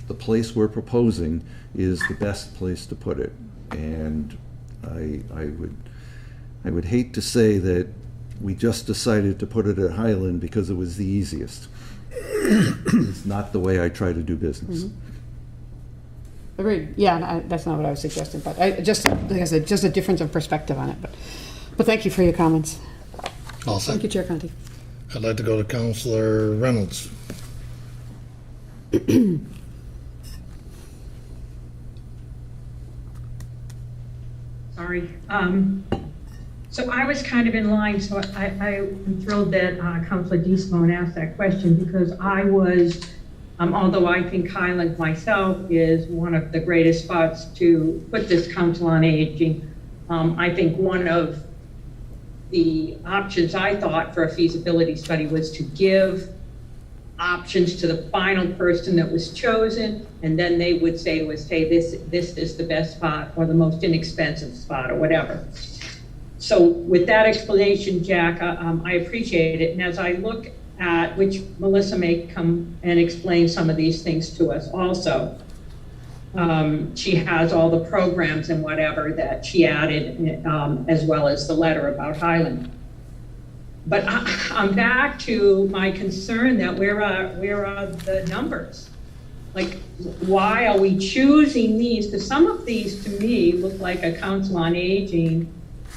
the place we're proposing is the best place to put it. And I would hate to say that we just decided to put it at Highland because it was the easiest. It's not the way I try to do business. Mm-hmm. Agreed. Yeah, that's not what I was suggesting, but like I said, just a difference of perspective on it. But thank you for your comments. All set. Thank you, Chair Conti. I'd like to go to Councilor Reynolds. Sorry. So I was kind of in line, so I am thrilled that Councilor DeSimone asked that question, because I was, although I think Highland myself is one of the greatest spots to put this Council on Aging, I think one of the options I thought for a feasibility study was to give options to the final person that was chosen, and then they would say to us, hey, this is the best spot or the most inexpensive spot or whatever. So with that explanation, Jack, I appreciate it. And as I look at, which Melissa may come and explain some of these things to us also, she has all the programs and whatever that she added, as well as the letter about Highland. But I'm back to my concern that where are the numbers? Like, why are we choosing these? Because some of these, to me, look like a Council on Aging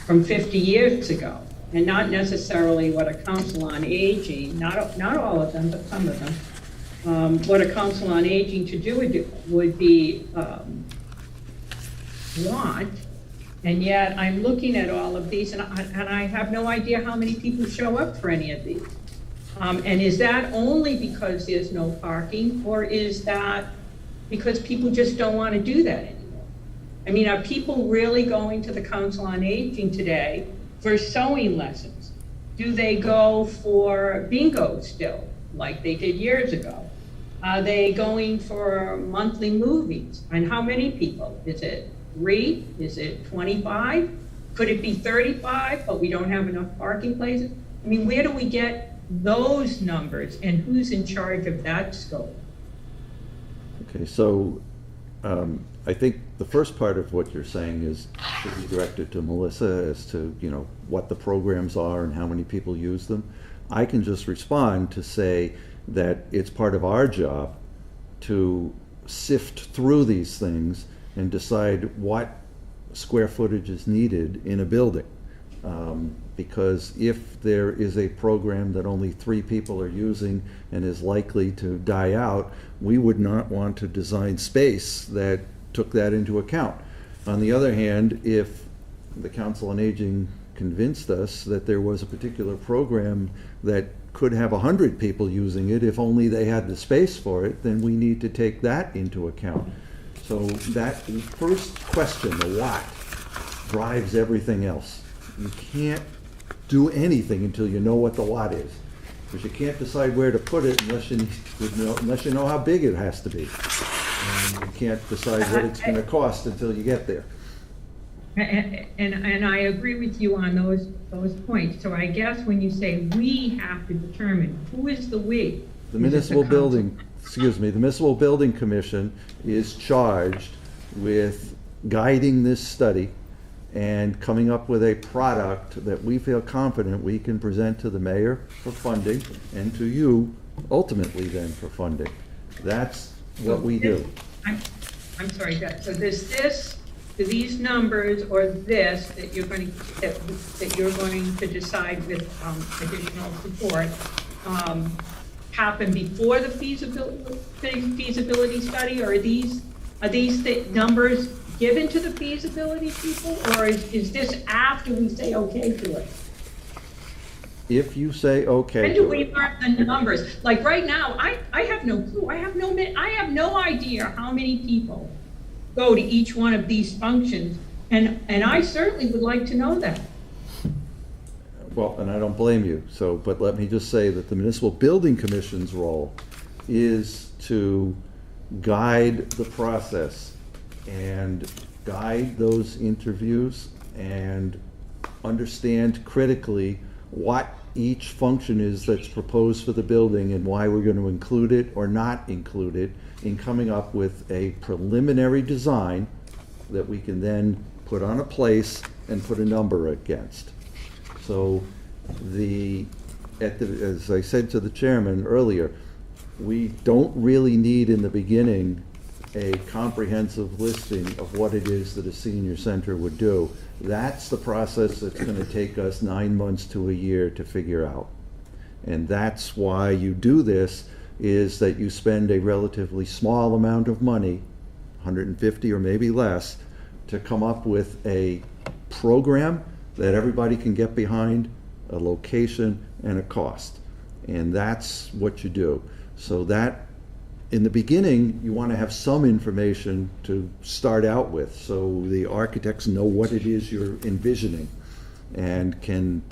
from 50 years ago, and not necessarily what a Council on Aging, not all of them, but some of them, what a Council on Aging to do would be want. And yet I'm looking at all of these, and I have no idea how many people show up for any of these. And is that only because there's no parking, or is that because people just don't want to do that anymore? I mean, are people really going to the Council on Aging today for sewing lessons? Do they go for bingo still, like they did years ago? Are they going for monthly movies? And how many people? Is it 3? Is it 25? Could it be 35, but we don't have enough parking places? I mean, where do we get those numbers, and who's in charge of that scope? Okay, so I think the first part of what you're saying is should be directed to Melissa as to, you know, what the programs are and how many people use them. I can just respond to say that it's part of our job to sift through these things and decide what square footage is needed in a building. Because if there is a program that only 3 people are using and is likely to die out, we would not want to design space that took that into account. On the other hand, if the Council on Aging convinced us that there was a particular program that could have 100 people using it if only they had the space for it, then we need to take that into account. So that first question, the what, drives everything else. You can't do anything until you know what the what is, because you can't decide where to put it unless you know how big it has to be. And you can't decide what it's going to cost until you get there. And I agree with you on those points. So I guess when you say we have to determine, who is the we? The Municipal Building Commission is charged with guiding this study and coming up with a product that we feel confident we can present to the mayor for funding and to you ultimately then for funding. That's what we do. I'm sorry, Jeff. So does this, do these numbers or this that you're going to decide with additional support happen before the feasibility study, or are these the numbers given to the feasibility people, or is this after we say okay to it? If you say okay. When do we learn the numbers? Like right now, I have no clue. I have no idea how many people go to each one of these functions, and I certainly would like to know that. Well, and I don't blame you. So, but let me just say that the Municipal Building Commission's role is to guide the process and guide those interviews and understand critically what each function is that's proposed for the building and why we're going to include it or not include it in coming up with a preliminary design that we can then put on a place and put a number against. So as I said to the chairman earlier, we don't really need in the beginning a comprehensive listing of what it is that a senior center would do. That's the process that's going to take us 9 months to a year to figure out. And that's why you do this, is that you spend a relatively small amount of money, 150 or maybe less, to come up with a program that everybody can get behind, a location, and a cost. And that's what you do. So that, in the beginning, you want to have some information to start out with, so the architects know what it is you're envisioning and can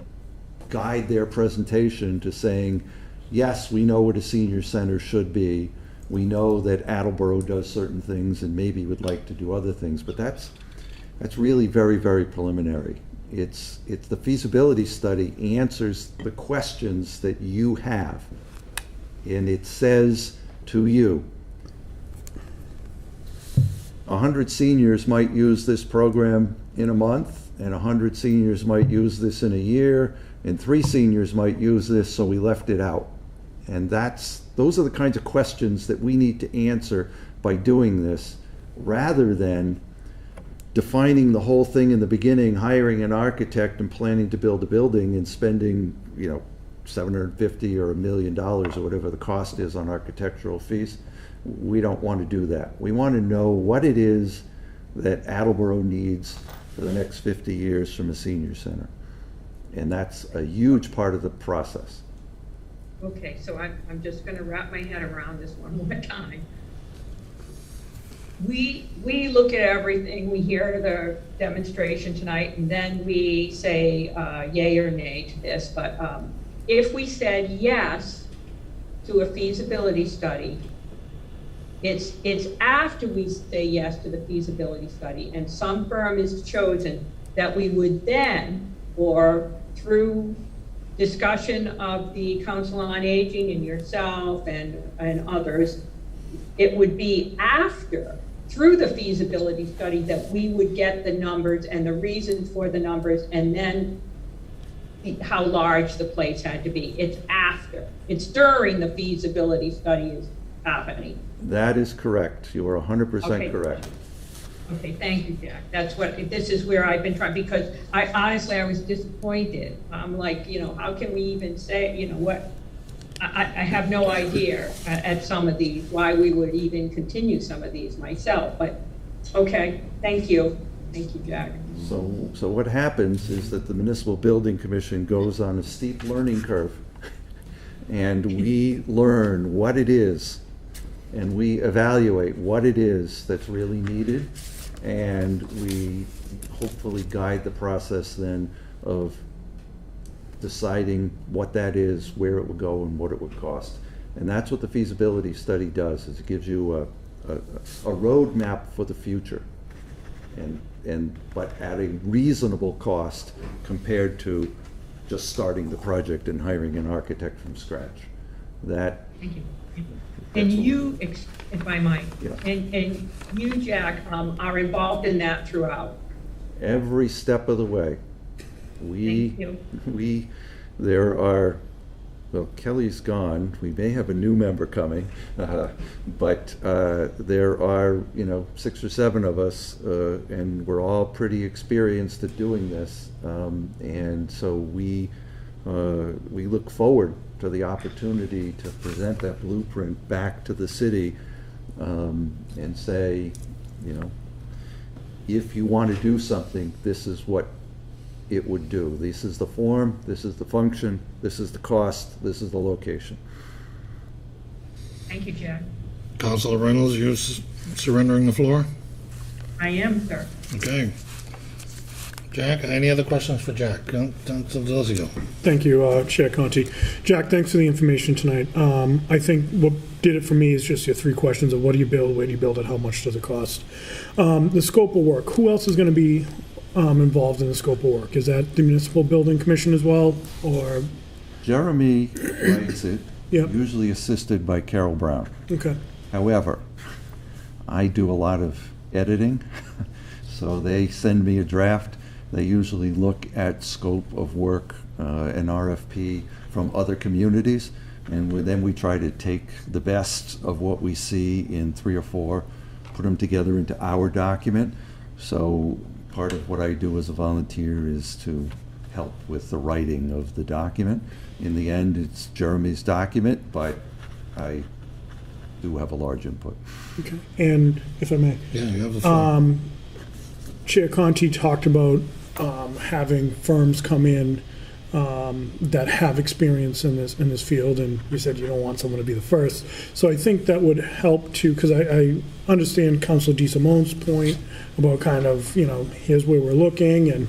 guide their presentation to saying, yes, we know what a senior center should be. We know that Attleboro does certain things and maybe would like to do other things, but that's really very, very preliminary. It's the feasibility study answers the questions that you have, and it says to you, 100 seniors might use this program in a month, and 100 seniors might use this in a year, and 3 seniors might use this, so we left it out. And those are the kinds of questions that we need to answer by doing this, rather than defining the whole thing in the beginning, hiring an architect and planning to build a building and spending, $750 or $1 million or whatever the cost is on architectural fees. We don't want to do that. We want to know what it is that Attleboro needs for the next 50 years from a senior center. And that's a huge part of the process. Okay, so I'm just going to wrap my head around this one more time. We look at everything, we hear the demonstration tonight, and then we say yay or nay to this. But if we said yes to a feasibility study, It's after we say yes to the feasibility study and some firm is chosen that we would then, or through discussion of the Council on Aging and yourself and others, it would be after, through the feasibility study, that we would get the numbers and the reasons for the numbers, and then how large the place had to be. It's after. It's during the feasibility study is happening. That is correct. You are 100% Okay. correct. Okay, thank you, Jack. That's what, this is where I've been trying, because I honestly, I was disappointed. I'm like, how can we even say, what? I have no idea at some of these, why we would even continue some of these myself, but, okay, thank you. Thank you, Jack. So what happens is that the Municipal Building Commission goes on a steep learning curve, and we learn what it is, and we evaluate what it is that's really needed, and we hopefully guide the process then of deciding what that is, where it would go, and what it would cost. And that's what the feasibility study does, is it gives you a roadmap for the future, but at a reasonable cost compared to just starting the project and hiring an architect from scratch. That. Thank you. And you, if I might, Yeah. and you, Jack, are involved in that throughout. Every step of the way. Thank you. There are, well, Kelly's gone. We may have a new member coming, but there are, 6 or 7 of us, and we're all pretty experienced at doing this. And so we look forward to the opportunity to present that blueprint back to the city and say, if you want to do something, this is what it would do. This is the form, this is the function, this is the cost, this is the location. Thank you, Jack. Councilor Reynolds, you surrendering the floor? I am, sir. Okay. Jack, any other questions for Jack? Councilor Delizio. Thank you, Chair Conti. Jack, thanks for the information tonight. I think what did it for me is just your 3 questions of what do you build, where do you build it, how much does it cost? The scope of work, who else is going to be involved in the scope of work? Is that the Municipal Building Commission as well, or? Jeremy writes it, Yep. usually assisted by Carol Brown. Okay, However, I do a lot of editing, so they send me a draft. They usually look at scope of work, an RFP from other communities, and then we try to take the best of what we see in 3 or 4, put them together into our document. So part of what I do as a volunteer is to help with the writing of the document. In the end, it's Jeremy's document, but I do have a large input. okay. And if I may, Yeah, you have the floor. Chair Conti talked about having firms come in that have experience in this field, and you said you don't want someone to be the first. So I think that would help too, because I understand Councilor DeSimone's point about kind of, here's where we're looking, and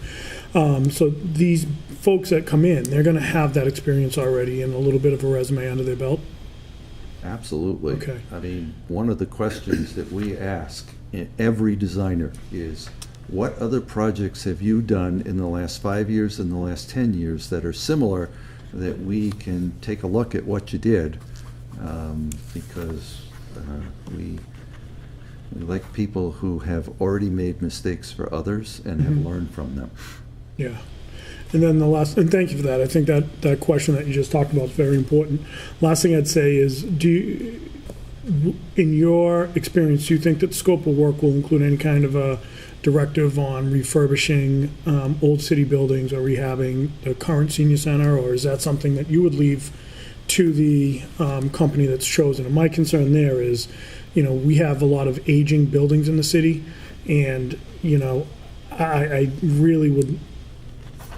so these folks that come in, they're going to have that experience already and a little bit of a resume under their belt. Absolutely. Okay. I mean, one of the questions that we ask every designer is, what other projects have you done in the last 5 years and the last 10 years that are similar, that we can take a look at what you did? Because we like people who have already made mistakes for others and have learned from them. Yeah. And then the last, and thank you for that. I think that question that you just talked about is very important. Last thing I'd say is, in your experience, do you think that the scope of work will include any kind of a directive on refurbishing old city buildings or rehabbing the current senior center, or is that something that you would leave to the company that's chosen? And my concern there is, we have a lot of aging buildings in the city, and I really would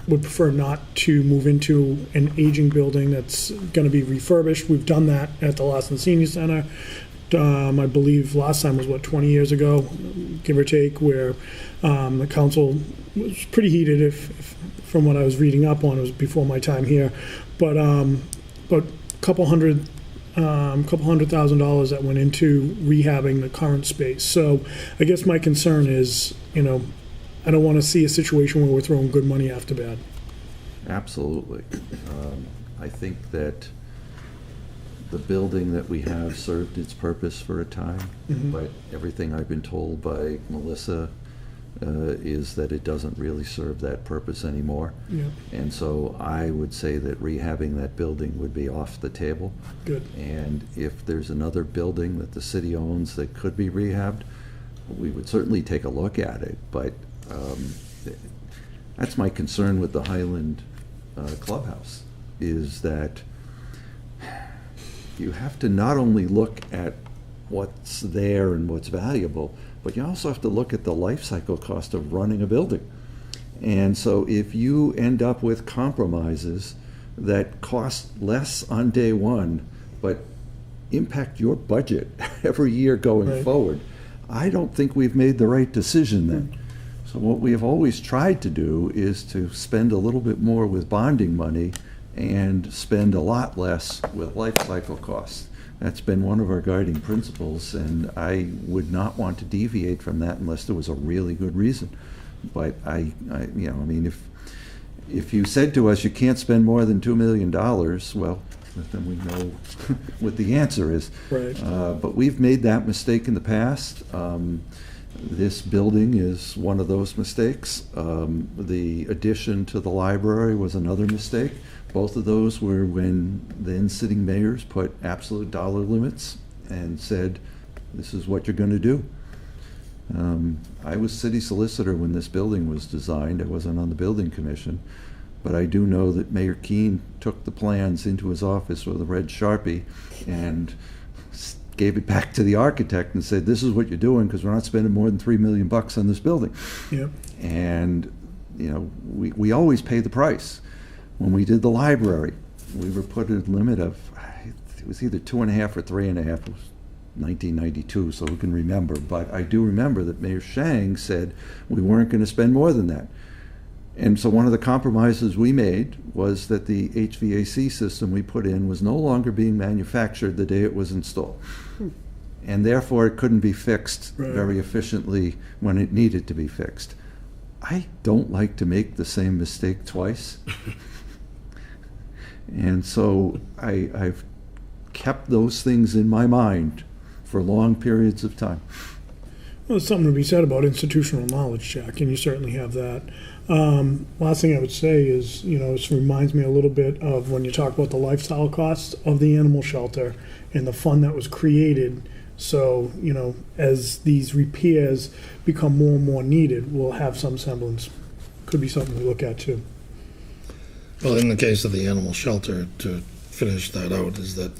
prefer not to move into an aging building that's going to be refurbished. We've done that at the Lawson Senior Center. I believe last time was 20 years ago, give or take, where the council was pretty heated. If from what I was reading up on, it was before my time here, but a couple hundred couple $100,000 that went into rehabbing the current space. So I guess my concern is, I don't want to see a situation where we're throwing good money after bad. Absolutely. I think that the building that we have served its purpose for a time, but everything I've been told by Melissa is that it doesn't really serve that purpose anymore. Yeah. And so I would say that rehabbing that building would be off the table. Good. And if there's another building that the city owns that could be rehabbed, we would certainly take a look at it. But that's my concern with the Highland Clubhouse, is that you have to not only look at what's there and what's valuable, but you also have to look at the life cycle cost of running a building. And so if you end up with compromises that cost less on day one, but impact your budget every year going forward, I don't think we've made the right decision then. So what we have always tried to do is to spend a little bit more with bonding money and spend a lot less with life cycle costs. That's been one of our guiding principles, and I would not want to deviate from that unless there was a really good reason. But if you said to us you can't spend more than $2 million, well, then we know what the answer is. Right. But we've made that mistake in the past. This building is one of those mistakes. The addition to the library was another mistake. Both of those were when then sitting mayors put absolute dollar limits and said, this is what you're going to do. I was city solicitor when this building was designed. I wasn't on the building commission, but I do know that Mayor Keene took the plans into his office with a red Sharpie and gave it back to the architect and said, this is what you're doing because we're not spending more than $3 million on this building. Yep. And we always pay the price. When we did the library, we were put a limit of, it was either 2.5 or 3.5. It was 1992, so who can remember? But I do remember that Mayor Shang said we weren't going to spend more than that. And so one of the compromises we made was that the HVAC system we put in was no longer being manufactured the day it was installed. And therefore it couldn't be fixed very efficiently when it needed to be fixed. I don't like to make the same mistake twice. And so I've kept those things in my mind for long periods of time. Well, there's something to be said about institutional knowledge, Jack, and you certainly have that. Last thing I would say is, this reminds me a little bit of when you talk about the lifestyle costs of the animal shelter and the fund that was created. So, as these repairs become more and more needed, we'll have some semblance. Could be something we look at too. Well, in the case of the animal shelter, to finish that out, is that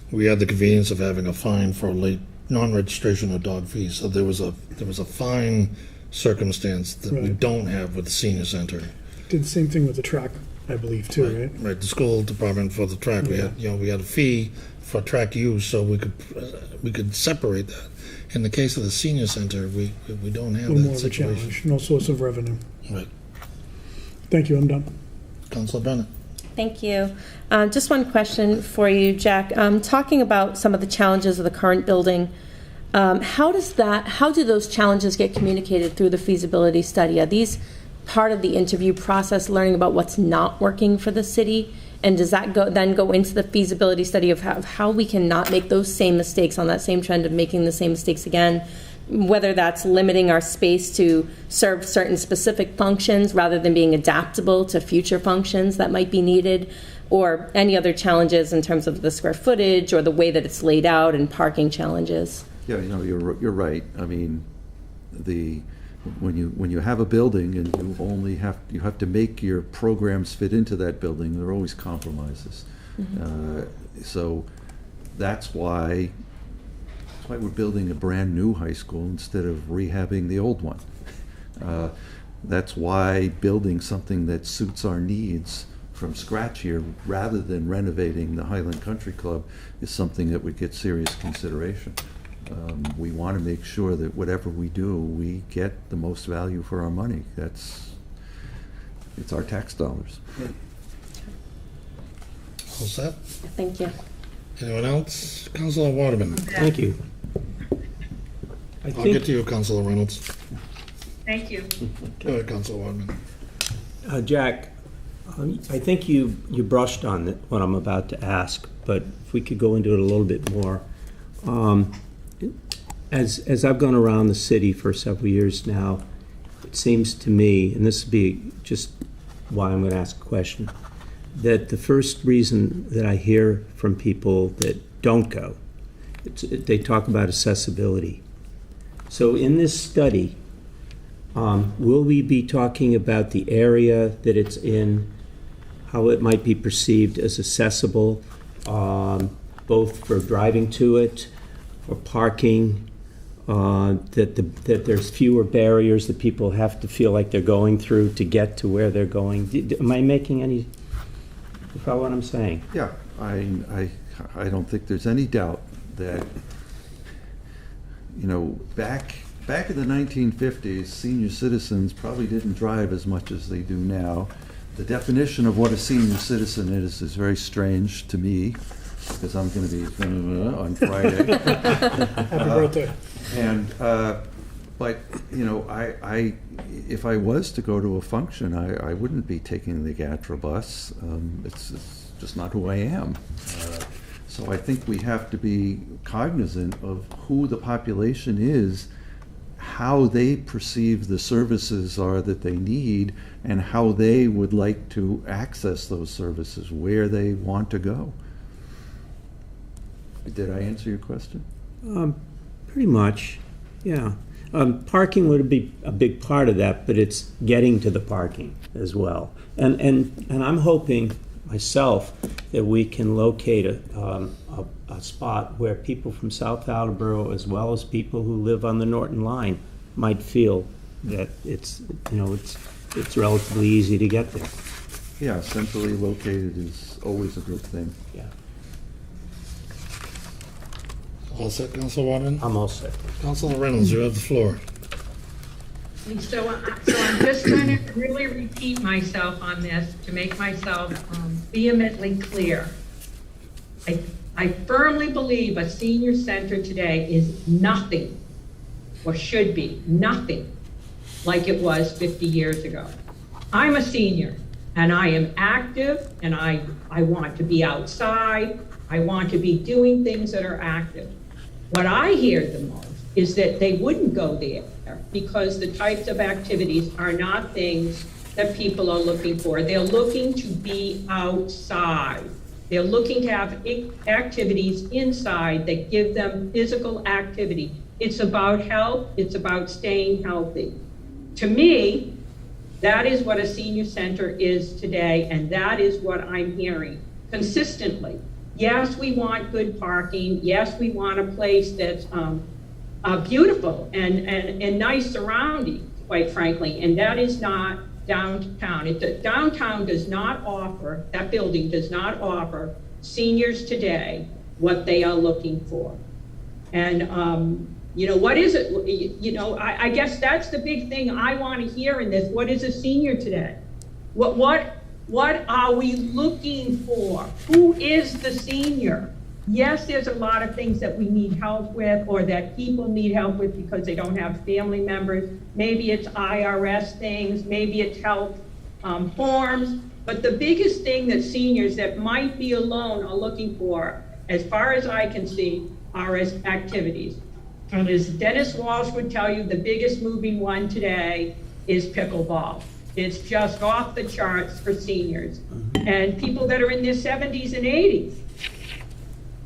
we had the convenience of having a fine for late non-registration of dog fees. So there was a fine circumstance that we don't have with the senior center. Did the same thing with the track, I believe, too, right? Right. The school department for the track, we had a fee for track use, so we could separate that. In the case of the senior center, we don't have A little more that of a situation. challenge, no source of revenue. Right. Thank you, I'm done. Councilor Bennett. Thank you. Just one question for you, Jack. Talking about some of the challenges of the current building, how do those challenges get communicated through the feasibility study? Are these part of the interview process, learning about what's not working for the city? And does that then go into the feasibility study of how we can not make those same mistakes, on that same trend of making the same mistakes again? Whether that's limiting our space to serve certain specific functions rather than being adaptable to future functions that might be needed, or any other challenges in terms of the square footage or the way that it's laid out and parking challenges. Yeah, you're right. I mean, when you have a building and you have to make your programs fit into that building, there are always compromises. So that's why we're building a brand new high school instead of rehabbing the old one. That's why building something that suits our needs from scratch here, rather than renovating the Highland Country Club, is something that would get serious consideration. We want to make sure that whatever we do, we get the most value for our money. It's our tax dollars. All set? Thank you. Anyone else? Councilor Waterman. Thank you. I I'll get think, to you, Councilor Reynolds. Thank you. Go ahead, Councilor Waterman. Jack, I think you brushed on what I'm about to ask, but if we could go into it a little bit more. As I've gone around the city for several years now, it seems to me, and this would be just why I'm going to ask a question, that the first reason that I hear from people that don't go, they talk about accessibility. So in this study, will we be talking about the area that it's in, how it might be perceived as accessible, both for driving to it, for parking, that there's fewer barriers that people have to feel like they're going through to get to where they're going? Am I making any, you follow what I'm saying? Yeah, I don't think there's any doubt that, back in the 1950s, senior citizens probably didn't drive as much as they do now. The definition of what a senior citizen is very strange to me, because I'm going to be on Friday. Happy birthday. But if I was to go to a function, I wouldn't be taking the GATRA bus. It's just not who I am. So I think we have to be cognizant of who the population is, how they perceive the services are that they need, and how they would like to access those services, where they want to go. Did I answer your question? Pretty much, yeah. Parking would be a big part of that, but it's getting to the parking as well. And I'm hoping myself that we can locate a spot where people from South Attleboro, as well as people who live on the Norton line, might feel that it's relatively easy to get there. Yeah, centrally located is always a good thing. Yeah, All set, Councilor Waterman? I'm all set. Councilor Reynolds, you have the floor. And so I'm just going to really repeat myself on this to make myself vehemently clear. I firmly believe a senior center today is nothing, or should be nothing, like it was 50 years ago. I'm a senior, and I am active, and I want to be outside. I want to be doing things that are active. What I hear the most is that they wouldn't go there because the types of activities are not things that people are looking for. They're looking to be outside. They're looking to have activities inside that give them physical activity. It's about health. It's about staying healthy. To me, that is what a senior center is today, and that is what I'm hearing consistently. Yes, we want good parking. Yes, we want a place that's beautiful and nice surroundings, quite frankly, and that is not downtown. Downtown does not offer, that building does not offer seniors today what they are looking for. And, what is it? I guess that's the big thing I want to hear in this. What is a senior today? What are we looking for? Who is the senior? Yes, there's a lot of things that we need help with, or that people need help with because they don't have family members. Maybe it's IRS things, maybe it's health forms. But the biggest thing that seniors that might be alone are looking for, as far as I can see, are as activities. And as Dennis Walsh would tell you, the biggest moving one today is pickleball. It's just off the charts for seniors and people that are in their 70s and 80s.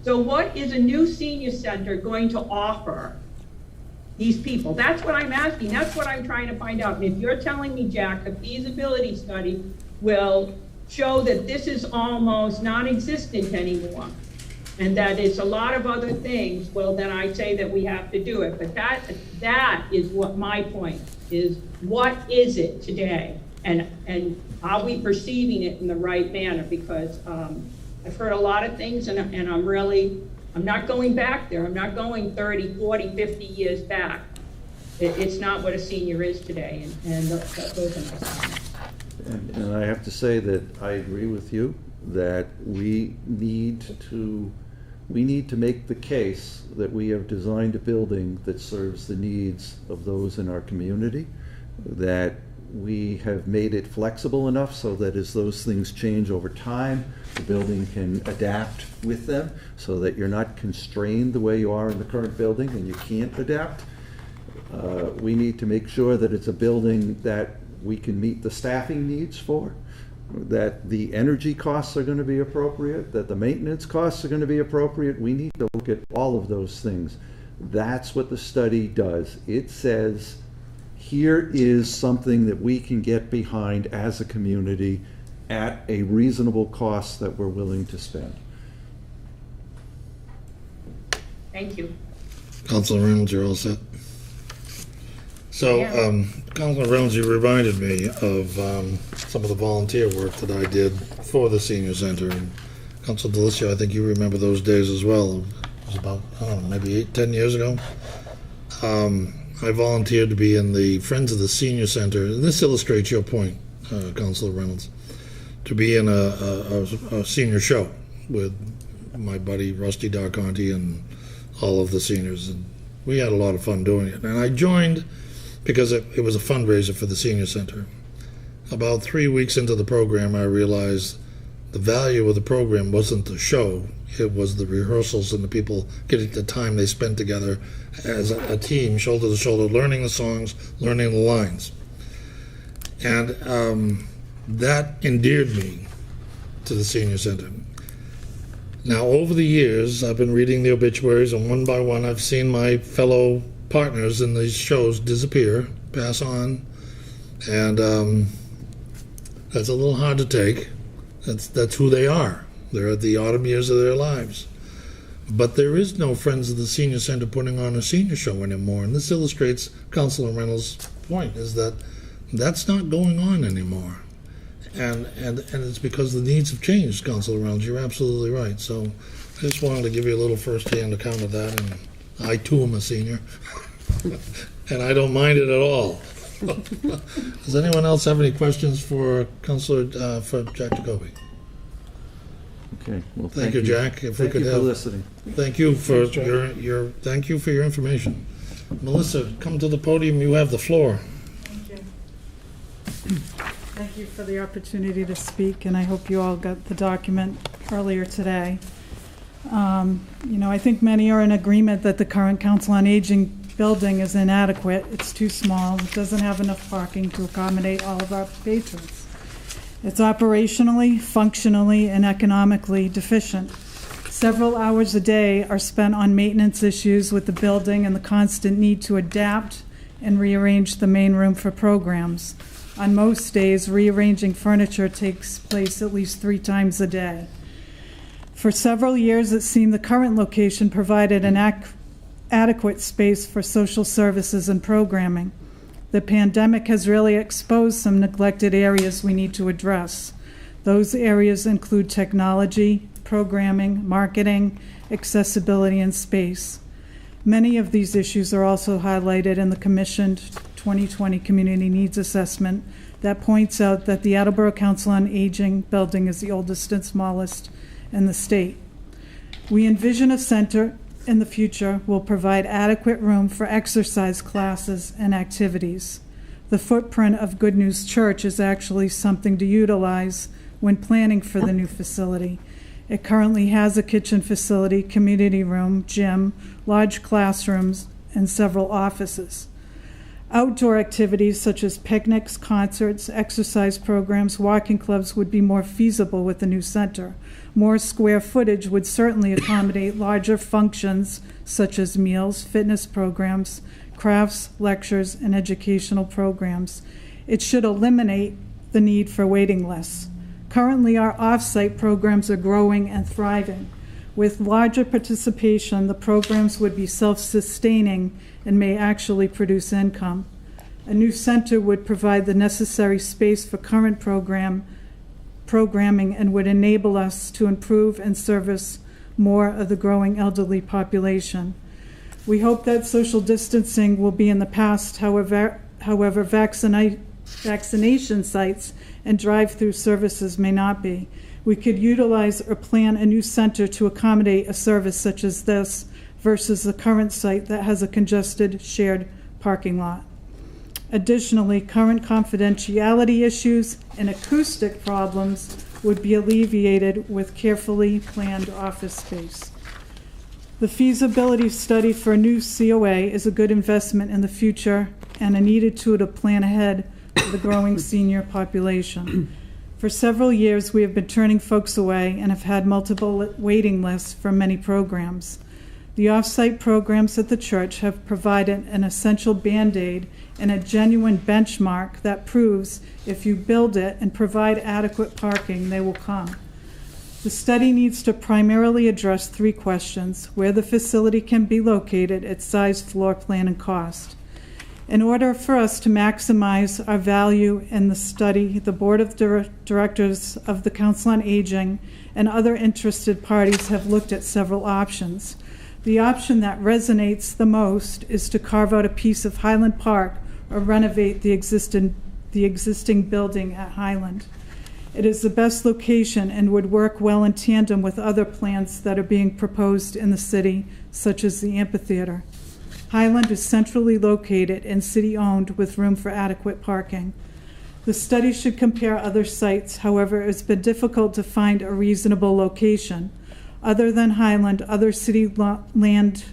So what is a new senior center going to offer these people? That's what I'm asking. That's what I'm trying to find out. And if you're telling me, Jack, a feasibility study will show that this is almost non-existent anymore and that it's a lot of other things, well, then I say that we have to do it. But that is what my point is. What is it today? And are we perceiving it in the right manner? Because I've heard a lot of things, and I'm not going back there. I'm not going 30, 40, 50 years back. It's not what a senior is today, and those are my comments. And I have to say that I agree with you that we need to we need to make the case that we have designed a building that serves the needs of those in our community, that we have made it flexible enough so that as those things change over time, the building can adapt with them, so that you're not constrained the way you are in the current building and you can't adapt. We need to make sure that it's a building that we can meet the staffing needs for, that the energy costs are going to be appropriate, that the maintenance costs are going to be appropriate. We need to look at all of those things. That's what the study does. It says, here is something that we can get behind as a community at a reasonable cost that we're willing to spend. Thank you. Councilor Reynolds, you're all set. So, Yeah. Councilor Reynolds, you reminded me of some of the volunteer work that I did for the senior center. And Councilor Delicio, I think you remember those days as well. It was about, I don't know, maybe 8-10 years ago. I volunteered to be in the Friends of the Senior Center, and this illustrates your point, Councilor Reynolds, to be in a senior show with my buddy Rusty Darconti and all of the seniors. And we had a lot of fun doing it. And I joined because it was a fundraiser for the senior center. About 3 weeks into the program, I realized the value of the program wasn't the show, it was the rehearsals and the people getting the time they spent together as a team, shoulder to shoulder, learning the songs, learning the lines. And that endeared me to the senior center. Now, over the years, I've been reading the obituaries, and one by one, I've seen my fellow partners in these shows disappear, pass on, and that's a little hard to take. That's who they are. They're at the autumn years of their lives. But there is no Friends of the Senior Center putting on a senior show anymore, and this illustrates Councilor Reynolds' point, is that that's not going on anymore. And it's because the needs have changed, Councilor Reynolds. You're absolutely right. So I just wanted to give you a little first-hand account of that, and I too am a senior, and I don't mind it at all. Does anyone else have any questions for Councilor, for Jack Jacoby? Okay, well, Thank you, Jack. If we Thank could you for have, listening. thank you for Thanks, Jack. thank you for your information. Melissa, come to the podium. You have the floor. Thank you. Thank you for the opportunity to speak, and I hope you all got the document earlier today. I think many are in agreement that the current Council on Aging building is inadequate. It's too small. It doesn't have enough parking to accommodate all of our patrons. It's operationally, functionally, and economically deficient. Several hours a day are spent on maintenance issues with the building and the constant need to adapt and rearrange the main room for programs. On most days, rearranging furniture takes place at least 3 times a day. For several years, it seemed the current location provided an adequate space for social services and programming. The pandemic has really exposed some neglected areas we need to address. Those areas include technology, programming, marketing, accessibility, and space. Many of these issues are also highlighted in the commissioned 2020 Community Needs Assessment that points out that the Attleboro Council on Aging building is the oldest and smallest in the state. We envision a center in the future will provide adequate room for exercise classes and activities. The footprint of Good News Church is actually something to utilize when planning for the new facility. It currently has a kitchen facility, community room, gym, large classrooms, and several offices. Outdoor activities such as picnics, concerts, exercise programs, walking clubs would be more feasible with the new center. More square footage would certainly accommodate larger functions such as meals, fitness programs, crafts, lectures, and educational programs. It should eliminate the need for waiting lists. Currently, our off-site programs are growing and thriving. With larger participation, the programs would be self-sustaining and may actually produce income. A new center would provide the necessary space for current programming and would enable us to improve and service more of the growing elderly population. We hope that social distancing will be in the past. However, vaccination sites and drive-through services may not be. We could utilize or plan a new center to accommodate a service such as this versus the current site that has a congested shared parking lot. Additionally, current confidentiality issues and acoustic problems would be alleviated with carefully planned office space. The feasibility study for a new COA is a good investment in the future and a needed tool to plan ahead for the growing senior population. For several years, we have been turning folks away and have had multiple waiting lists for many programs. The off-site programs at the church have provided an essential Band-Aid and a genuine benchmark that proves if you build it and provide adequate parking, they will come. The study needs to primarily address 3 questions: where the facility can be located, its size, floor plan, and cost. In order for us to maximize our value in the study, the Board of Directors of the Council on Aging and other interested parties have looked at several options. The option that resonates the most is to carve out a piece of Highland Park or renovate the existing building at Highland. It is the best location and would work well in tandem with other plans that are being proposed in the city, such as the amphitheater. Highland is centrally located and city-owned with room for adequate parking. The study should compare other sites, however, it's been difficult to find a reasonable location. Other than Highland, other city-owned land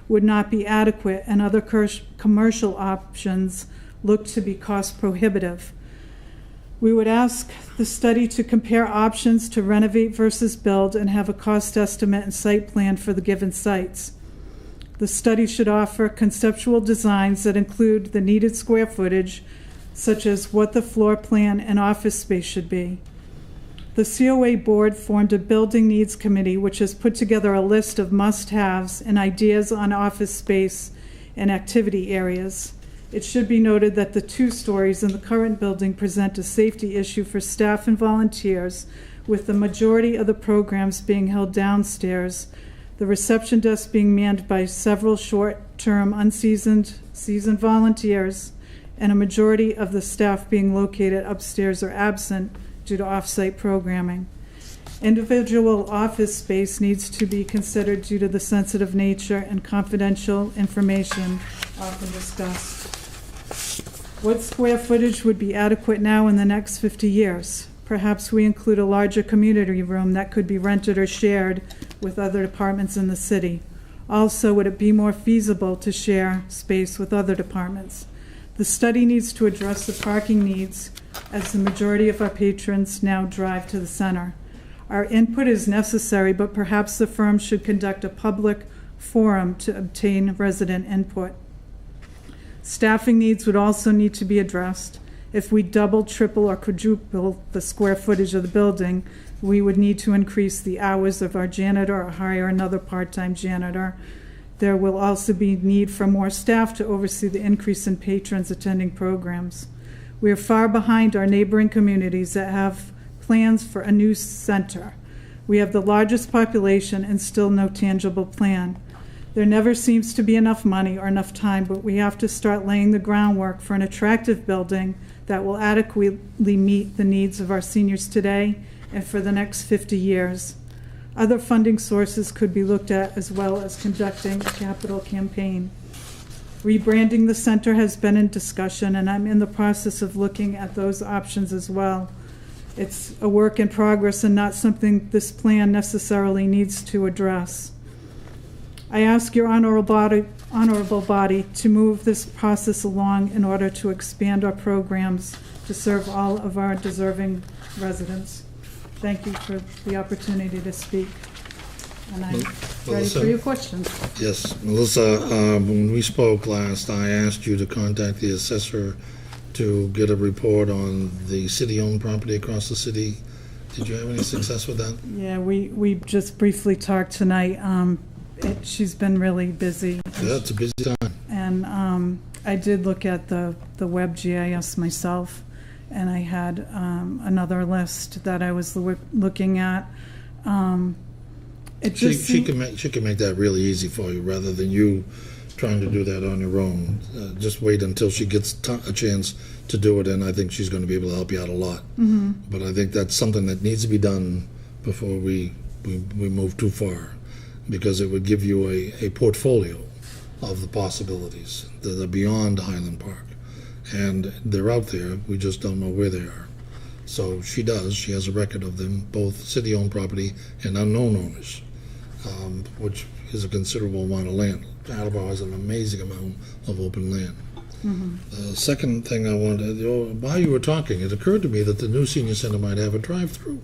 would not be adequate, and other commercial options look to be cost prohibitive. We would ask the study to compare options to renovate versus build and have a cost estimate and site plan for the given sites. The study should offer conceptual designs that include the needed square footage, such as what the floor plan and office space should be. The COA board formed a building needs committee, which has put together a list of must-haves and ideas on office space and activity areas. It should be noted that the 2 stories in the current building present a safety issue for staff and volunteers, with the majority of the programs being held downstairs, the reception desk being manned by several short-term, seasoned volunteers, and a majority of the staff being located upstairs or absent due to off-site programming. Individual office space needs to be considered due to the sensitive nature and confidential information often discussed. What square footage would be adequate now in the next 50 years? Perhaps we include a larger community room that could be rented or shared with other departments in the city. Also, would it be more feasible to share space with other departments? The study needs to address the parking needs, as the majority of our patrons now drive to the center. Our input is necessary, but perhaps the firm should conduct a public forum to obtain resident input. Staffing needs would also need to be addressed. If we double, triple, or quadruple the square footage of the building, we would need to increase the hours of our janitor or hire another part-time janitor. There will also be need for more staff to oversee the increase in patrons attending programs. We are far behind our neighboring communities that have plans for a new center. We have the largest population and still no tangible plan. There never seems to be enough money or enough time, but we have to start laying the groundwork for an attractive building that will adequately meet the needs of our seniors today and for the next 50 years. Other funding sources could be looked at, as well as conducting a capital campaign. Rebranding the center has been in discussion, and I'm in the process of looking at those options as well. It's a work in progress and not something this plan necessarily needs to address. I ask your honorable body to move this process along in order to expand our programs to serve all of our deserving residents. Thank you for the opportunity to speak. And I'm ready for your questions. Yes, Melissa, when we spoke last, I asked you to contact the assessor to get a report on the city-owned property across the city. Did you have any success with that? Yeah, we just briefly talked tonight. She's been really busy. Yeah, it's a busy time. And I did look at the web GIS myself, and I had another list that I was looking at. She can make that really easy for you, rather than you trying to do that on your own. Just wait until she gets a chance to do it, and I think she's going to be able to help you out a lot. But I think that's something that needs to be done before we move too far, because it would give you a portfolio of the possibilities that are beyond Highland Park. And they're out there, we just don't know where they are. So she has a record of them, both city-owned property and unknown owners, which is a considerable amount of land. Attleboro has an amazing amount of open land. The second thing I wanted, while you were talking, it occurred to me that the new senior center might have a drive-through.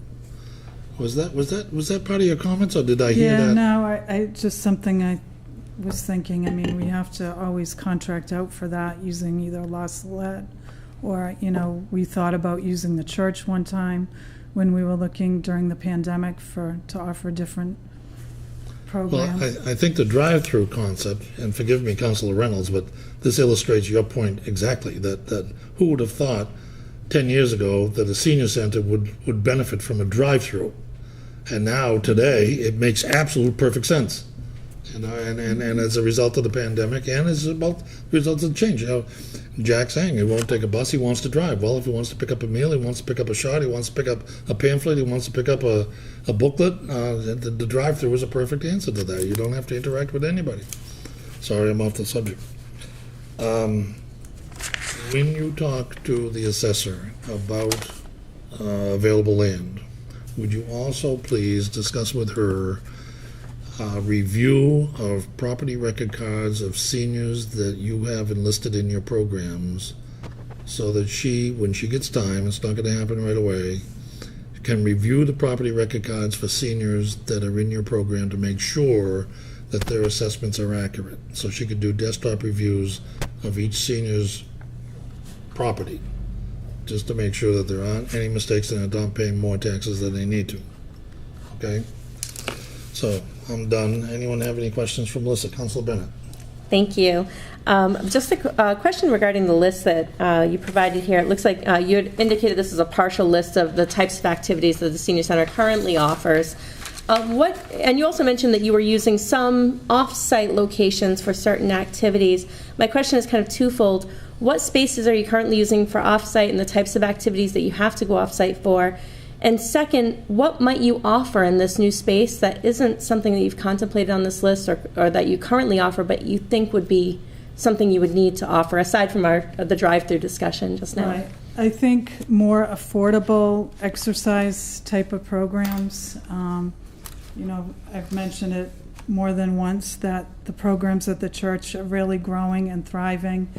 Was that part of your comments, or did I hear that? Yeah, no, I just something I was thinking. I mean, we have to always contract out for that using either La Salette or, we thought about using the church one time when we were looking during the pandemic to offer different programs. Well, I think the drive-through concept, and forgive me, Councilor Reynolds, but this illustrates your point exactly, that who would have thought 10 years ago that a senior center would benefit from a drive-through? And now, today, it makes absolute perfect sense. And as a result of the pandemic, and as a result of the change. Jack's saying he won't take a bus, he wants to drive. Well, if he wants to pick up a meal, he wants to pick up a shot, he wants to pick up a pamphlet, he wants to pick up a booklet, the drive-through is a perfect answer to that. You don't have to interact with anybody. Sorry, I'm off the subject. When you talk to the assessor about available land, would you also please discuss with her review of property record cards of seniors that you have enlisted in your programs, so that she, when she gets time, it's not going to happen right away, can review the property record cards for seniors that are in your program to make sure that their assessments are accurate. So she could do desktop reviews of each senior's property, just to make sure that there aren't any mistakes and they're not paying more taxes than they need to. Okay? So, I'm done. Anyone have any questions for Melissa? Councilor Bennett. Thank you. Just a question regarding the list that you provided here. It looks like you had indicated this is a partial list of the types of activities that the Senior Center currently offers. And you also mentioned that you were using some off-site locations for certain activities. My question is kind of twofold. What spaces are you currently using for off-site and the types of activities that you have to go off-site for? And second, what might you offer in this new space that isn't something that you've contemplated on this list or that you currently offer, but you think would be something you would need to offer, aside from the drive-through discussion just now? Right. I think more affordable exercise type of programs. I've mentioned it more than once that the programs at the church are really growing and thriving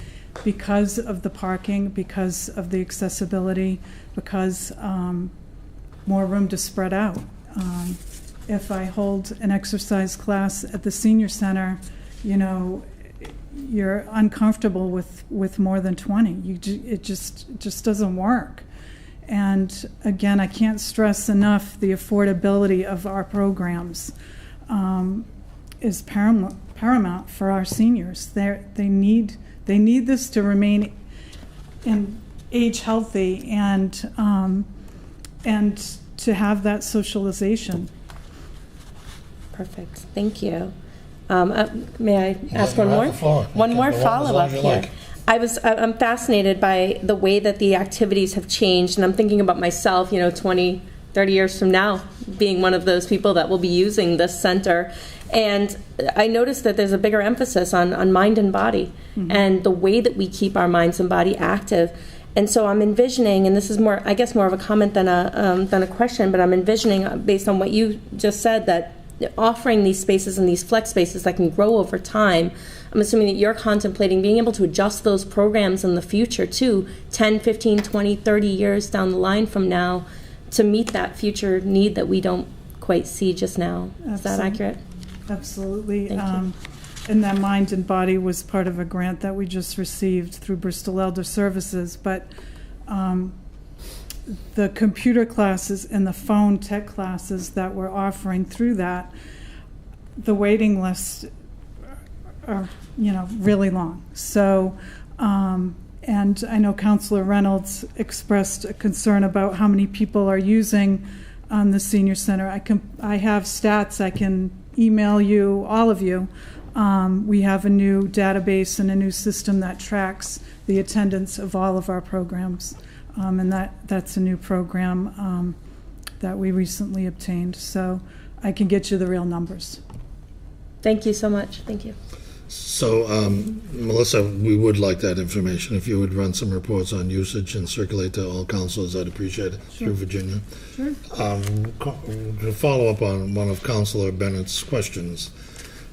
because of the parking, because of the accessibility, because more room to spread out. If I hold an exercise class at the senior center, you're uncomfortable with more than 20. It just doesn't work. And again, I can't stress enough the affordability of our programs is paramount for our seniors. They need this to remain in age healthy and to have that socialization. Perfect. Thank you. May I ask one more? One more follow-up here. I'm fascinated by the way that the activities have changed, and I'm thinking about myself, 20, 30 years from now, being one of those people that will be using this center. And I noticed that there's a bigger emphasis on mind and body, and the way that we keep our minds and body active. And so I'm envisioning, and this is more of a comment than a question, but I'm envisioning, based on what you just said, that offering these spaces and these flex spaces that can grow over time, I'm assuming that you're contemplating being able to adjust those programs in the future too, 10, 15, 20, 30 years down the line from now, to meet that future need that we don't quite see just now. Is that accurate? Absolutely. Thank you. And that mind and body was part of a grant that we just received through Bristol Elder Services. But the computer classes and the phone tech classes that we're offering through that, the waiting lists are, really long. So, and I know Councilor Reynolds expressed a concern about how many people are using the senior center. I have stats I can email you, all of you, We have a new database and a new system that tracks the attendance of all of our programs. And that's a new program that we recently obtained. So I can get you the real numbers. Thank you so much. Thank you. So, Melissa, we would like that information. If you would run some reports on usage and circulate to all councilors, I'd appreciate it, through Virginia. Sure. To follow up on one of Councilor Bennett's questions,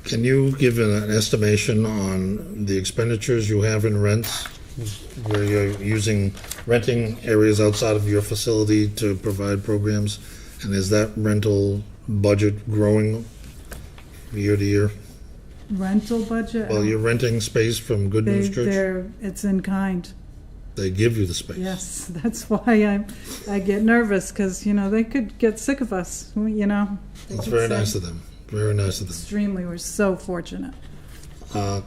can you give an estimation on the expenditures you have in rents, where you're renting areas outside of your facility to provide programs? And is that rental budget growing year to year? Rental budget? Well, you're renting space from Good News Church? It's in kind. They give you the space. Yes, that's why I get nervous, because, they could get sick of us, It's very nice of them. Very nice of them. Extremely, we're so fortunate.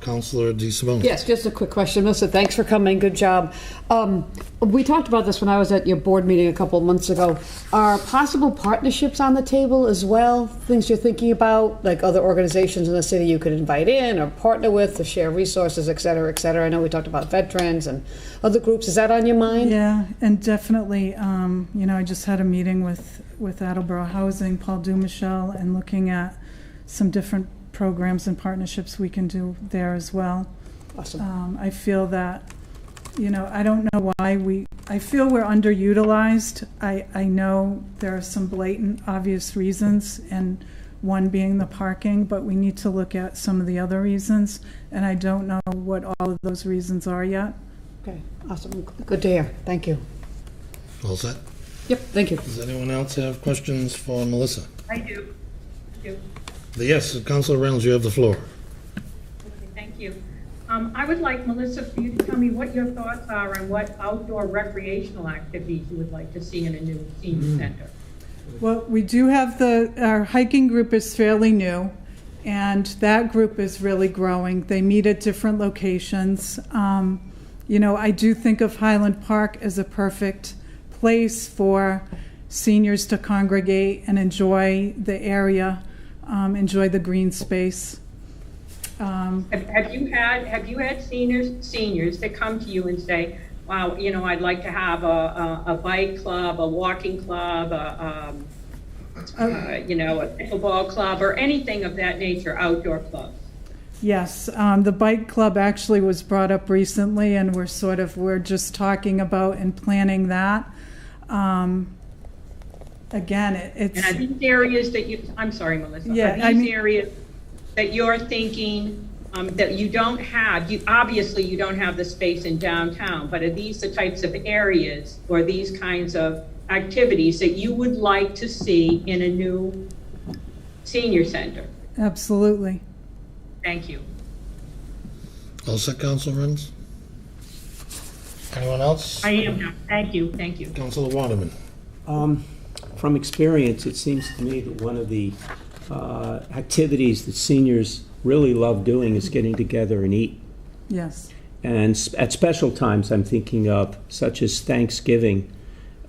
Councilor DeSimone. Yes, just a quick question. Melissa, thanks for coming. Good job. We talked about this when I was at your board meeting a couple of months ago. Are possible partnerships on the table as well? Things you're thinking about, like other organizations in the city you could invite in or partner with to share resources, et cetera, et cetera? I know we talked about veterans and other groups. Is that on your mind? Yeah, and definitely, I just had a meeting with Attleboro Housing, Paul Dumichel, and looking at some different programs and partnerships we can do there as well. Awesome. I feel that, I don't know why I feel we're underutilized. I know there are some blatant, obvious reasons, and one being the parking, but we need to look at some of the other reasons, and I don't know what all of those reasons are yet. Okay, awesome. Good to hear. Thank you. All set? Yep, thank you. Does anyone else have questions for Melissa? I do. Yes, Councilor Reynolds, you have the floor. Okay, thank you. I would like, Melissa, for you to tell me what your thoughts are on what outdoor recreational activities you would like to see in a new senior center. Well, we do have our hiking group is fairly new, and that group is really growing. They meet at different locations. I do think of Highland Park as a perfect place for seniors to congregate and enjoy the area, enjoy the green space. Have you had seniors that come to you and say, wow, I'd like to have a bike club, a walking club, a pickleball club, or anything of that nature, outdoor clubs? Yes, the bike club actually was brought up recently, and we're just talking about and planning that. Again, it's... And are these areas that I'm sorry, Melissa. Yeah, are these areas that you're thinking that you don't have, obviously you don't have the space in downtown, but are these the types of areas or these kinds of activities that you would like to see in a new senior center? Absolutely. Thank you. All set, Councilor Reynolds? Anyone else? I am now. Thank you. Councilor Waterman. From experience, it seems to me that one of the activities that seniors really love doing is getting together and eat. Yes. And at special times I'm thinking of, such as Thanksgiving.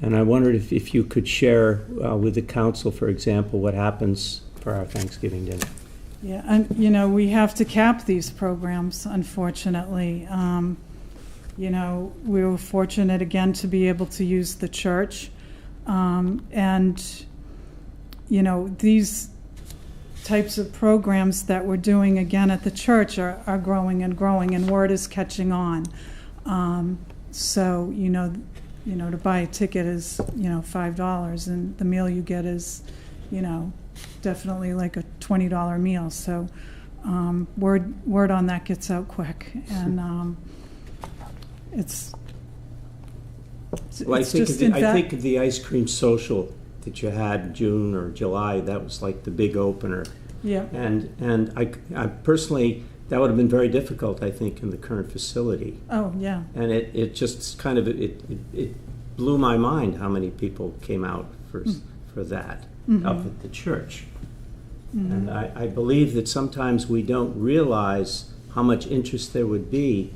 And I wondered if you could share with the council, for example, what happens for our Thanksgiving dinner. Yeah, and we have to cap these programs, unfortunately. We were fortunate again to be able to use the church. These types of programs that we're doing again at the church are growing and growing, and word is catching on. To buy a ticket is, $5, and the meal you get is, definitely like a $20 meal. So word on that gets out quick, and Well, I think of the ice cream social that you had in June or July. That was like the big opener. Yeah. And I personally, that would have been very difficult, I think, in the current facility. Oh, yeah. And it just kind of, it blew my mind how many people came out for that up at the church. Mm-hmm. And I believe that sometimes we don't realize how much interest there would be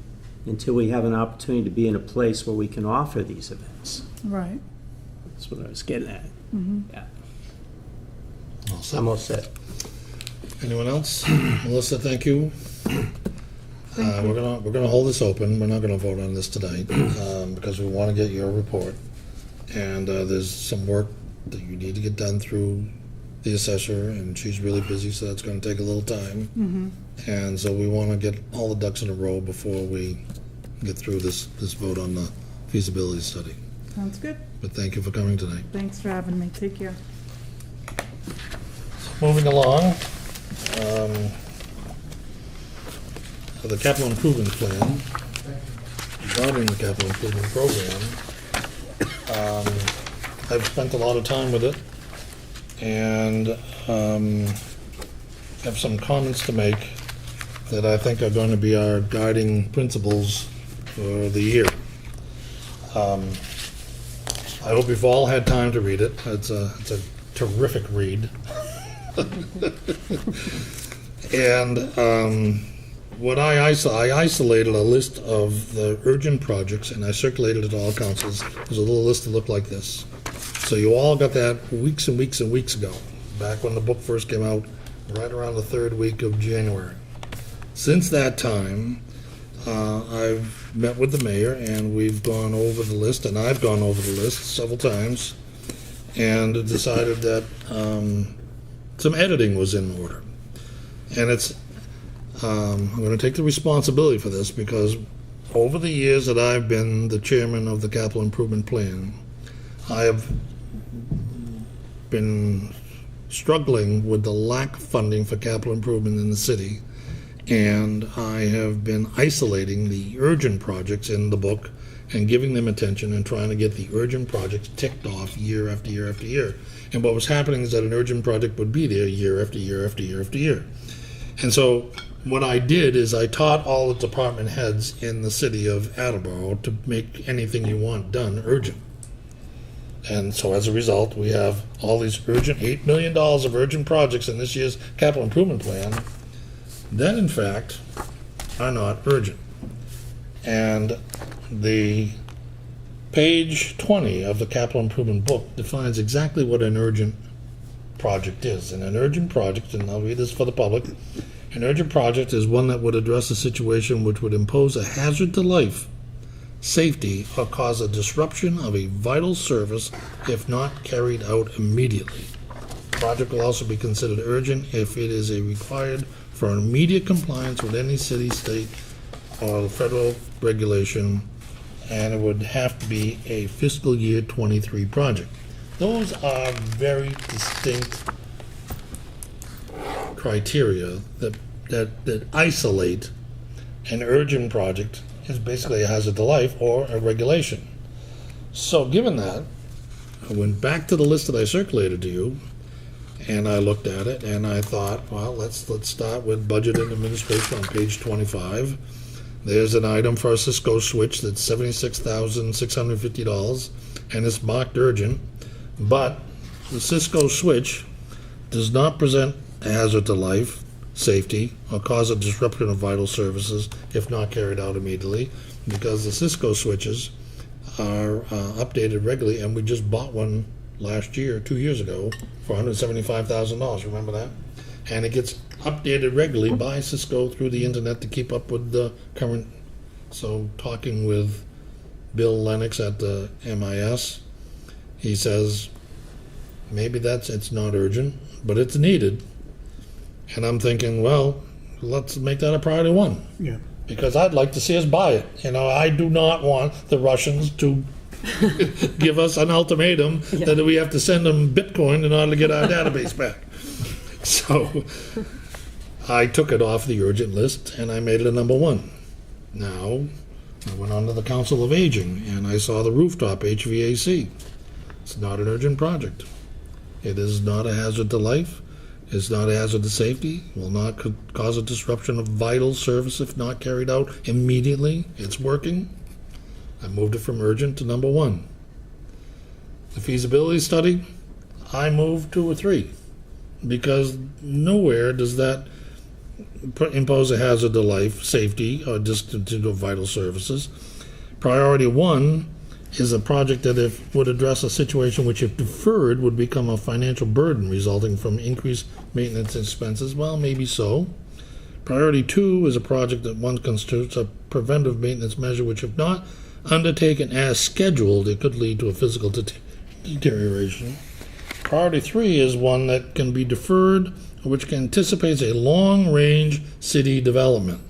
until we have an opportunity to be in a place where we can offer these events. Right. That's what I was getting at. Mm-hmm. Yeah. All set. I'm all set. Anyone else? Melissa, thank you. We're gonna hold this open. We're not gonna vote on this tonight, because we want to get your report. And there's some work that you need to get done through the assessor, and she's really busy, so that's gonna take a little time. And so we want to get all the ducks in a row before we get through this vote on the feasibility study. Sounds good. But thank you for coming tonight. Thanks for having me. Take care. Moving along, the capital improvement plan, regarding the capital improvement program, I've spent a lot of time with it, and have some comments to make that I think are going to be our guiding principles for the year. I hope you've all had time to read it. It's a terrific read. And what I isolated a list of the urgent projects, and I circulated it to all councils. There's a little list that looked like this. So you all got that weeks and weeks and weeks ago, back when the book first came out, right around the third week of January. Since that time, I've met with the mayor, and we've gone over the list, and I've gone over the list several times, and decided that some editing was in order. And I'm going to take the responsibility for this, because over the years that I've been the chairman of the capital improvement plan, I have been struggling with the lack of funding for capital improvement in the city, and I have been isolating the urgent projects in the book and giving them attention and trying to get the urgent projects ticked off year after year after year. And what was happening is that an urgent project would be there year after year after year after year. And so what I did is I taught all the department heads in the city of Attleboro to make anything you want done urgent. And so as a result, we have all these urgent, $8 million of urgent projects in this year's capital improvement plan that in fact are not urgent. And the page 20 of the capital improvement book defines exactly what an urgent project is. And an urgent project, and I'll read this for the public, an urgent project is one that would address a situation which would impose a hazard to life, safety, or cause a disruption of a vital service if not carried out immediately. The project will also be considered urgent if it is required for immediate compliance with any city, state, or federal regulation, and it would have to be a fiscal year 23 project. Those are very distinct criteria that isolate an urgent project as basically a hazard to life or a regulation. So given that, I went back to the list that I circulated to you, and I looked at it, and I thought, well, let's start with budget and administration on page 25. There's an item for a Cisco switch that's $76,650, and it's marked urgent, but the Cisco switch does not present a hazard to life, safety, or cause a disruption of vital services if not carried out immediately, because the Cisco switches are updated regularly, and we just bought one last year, 2 years ago, for $175,000. Remember that? And it gets updated regularly by Cisco through the internet to keep up with the current. So talking with Bill Lennox at the MIS, he says maybe it's not urgent, but it's needed. And I'm thinking, well, let's make that a priority one. Yeah. Because I'd like to see us buy it. You know, I do not want the Russians to give us an ultimatum that we have to send them Bitcoin in order to get our database back. So I took it off the urgent list and I made it a number one. Now, I went on to the Council of Aging and I saw the rooftop HVAC. It's not an urgent project. It is not a hazard to life. It's not a hazard to safety. Will not cause a disruption of vital service if not carried out immediately. It's working. I moved it from urgent to number one. The feasibility study, I moved to a 3, because nowhere does that impose a hazard to life, safety, or discontinuity of vital services. Priority 1 is a project that if would address a situation which, if deferred, would become a financial burden resulting from increased maintenance expenses. Well, maybe so. Priority 2 is a project that one constitutes a preventive maintenance measure which, if not undertaken as scheduled, it could lead to a physical deterioration. Priority 3 is one that can be deferred, which anticipates a long-range city development.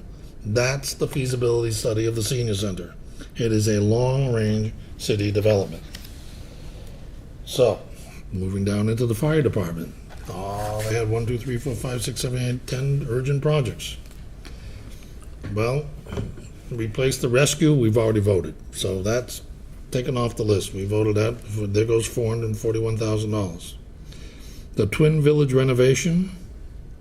That's the feasibility study of the senior center. It is a long-range city development. So, moving down into the fire department. They had 1, 2, 3, 4, 5, 6, 7, 8, 10 urgent projects. Well, replace the rescue, we've already voted. So that's taken off the list. We voted that. There goes $441,000. The Twin Village renovation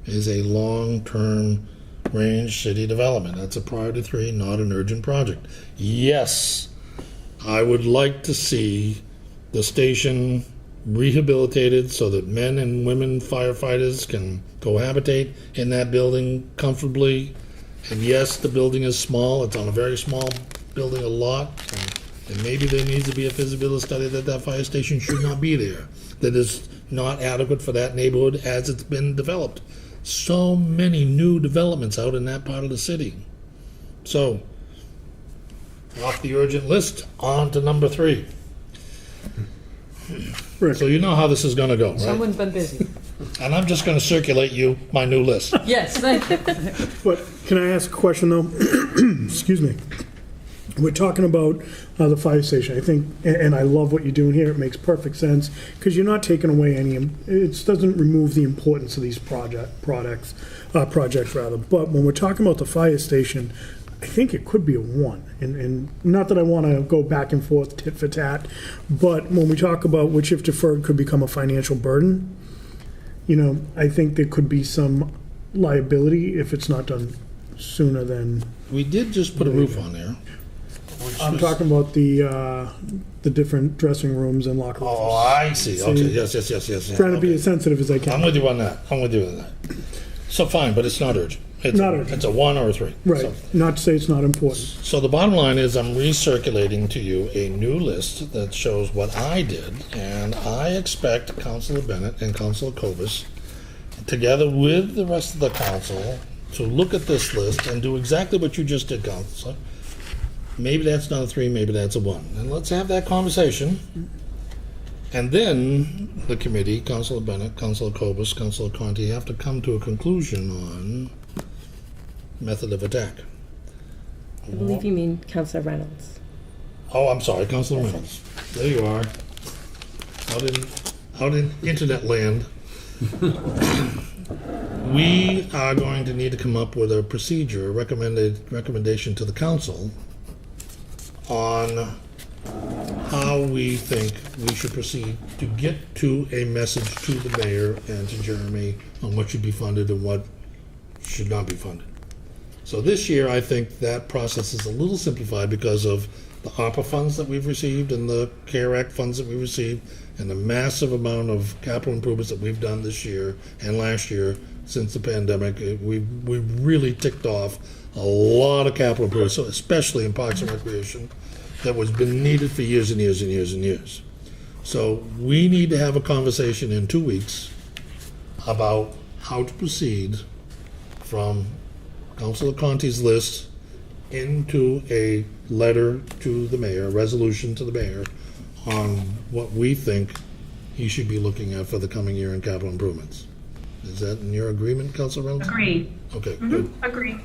is a long-term range city development. That's a priority 3, not an urgent project. Yes, I would like to see the station rehabilitated so that men and women firefighters can cohabitate in that building comfortably. And yes, the building is small. It's on a very small building, a lot. And maybe there needs to be a feasibility study that fire station should not be there, that is not adequate for that neighborhood as it's been developed. So many new developments out in that part of the city. So, off the urgent list, on to number 3. Rick. So you know how this is going to go, right? Someone's been busy. And I'm just going to circulate you my new list. Yes, thank you. But can I ask a question, though? Excuse me. We're talking about the fire station. I think, and I love what you're doing here. It makes perfect sense because you're not taking away any. It doesn't remove the importance of these projects. But when we're talking about the fire station, I think it could be a 1. And not that I want to go back and forth tit for tat, but when we talk about which, if deferred, could become a financial burden, I think there could be some liability if it's not done sooner than. We did just put a roof on there. I'm talking about the different dressing rooms and locker rooms. Oh, I see. Okay, yes. Trying to be Okay. as sensitive as I can. I'm with you on that. So fine, but it's not urgent. It's Not urgent. It's a 1 or a 3. Right, So, not to say it's not important. so the bottom line is I'm recirculating to you a new list that shows what I did, and I expect Councilor Bennett and Councilor Kovas, together with the rest of the council, to look at this list and do exactly what you just did, Councilor. Maybe that's not a 3, maybe that's a 1. And let's have that conversation. And then the committee, Councilor Bennett, Councilor Kovas, Councilor Conti, have to come to a conclusion on method of attack. I believe you mean Councilor Reynolds. Oh, I'm sorry, Councilor Reynolds. There you are. Out in internet land. We are going to need to come up with a procedure, a recommendation to the council on how we think we should proceed to get to a message to the mayor and to Jeremy on what should be funded and what should not be funded. So this year, I think that process is a little simplified because of the ARPA funds that we've received and the CARE Act funds that we received and the massive amount of capital improvements that we've done this year and last year since the pandemic. We really ticked off a lot of capital improvements, so especially in Parks and Recreation, that was been needed for years and years and years and years. So we need to have a conversation in 2 weeks about how to proceed from Councilor Conti's list into a letter to the mayor, a resolution to the mayor on what we think he should be looking at for the coming year in capital improvements. Is that in your agreement, Councilor Reynolds? Agreed. Okay, good. Agreed.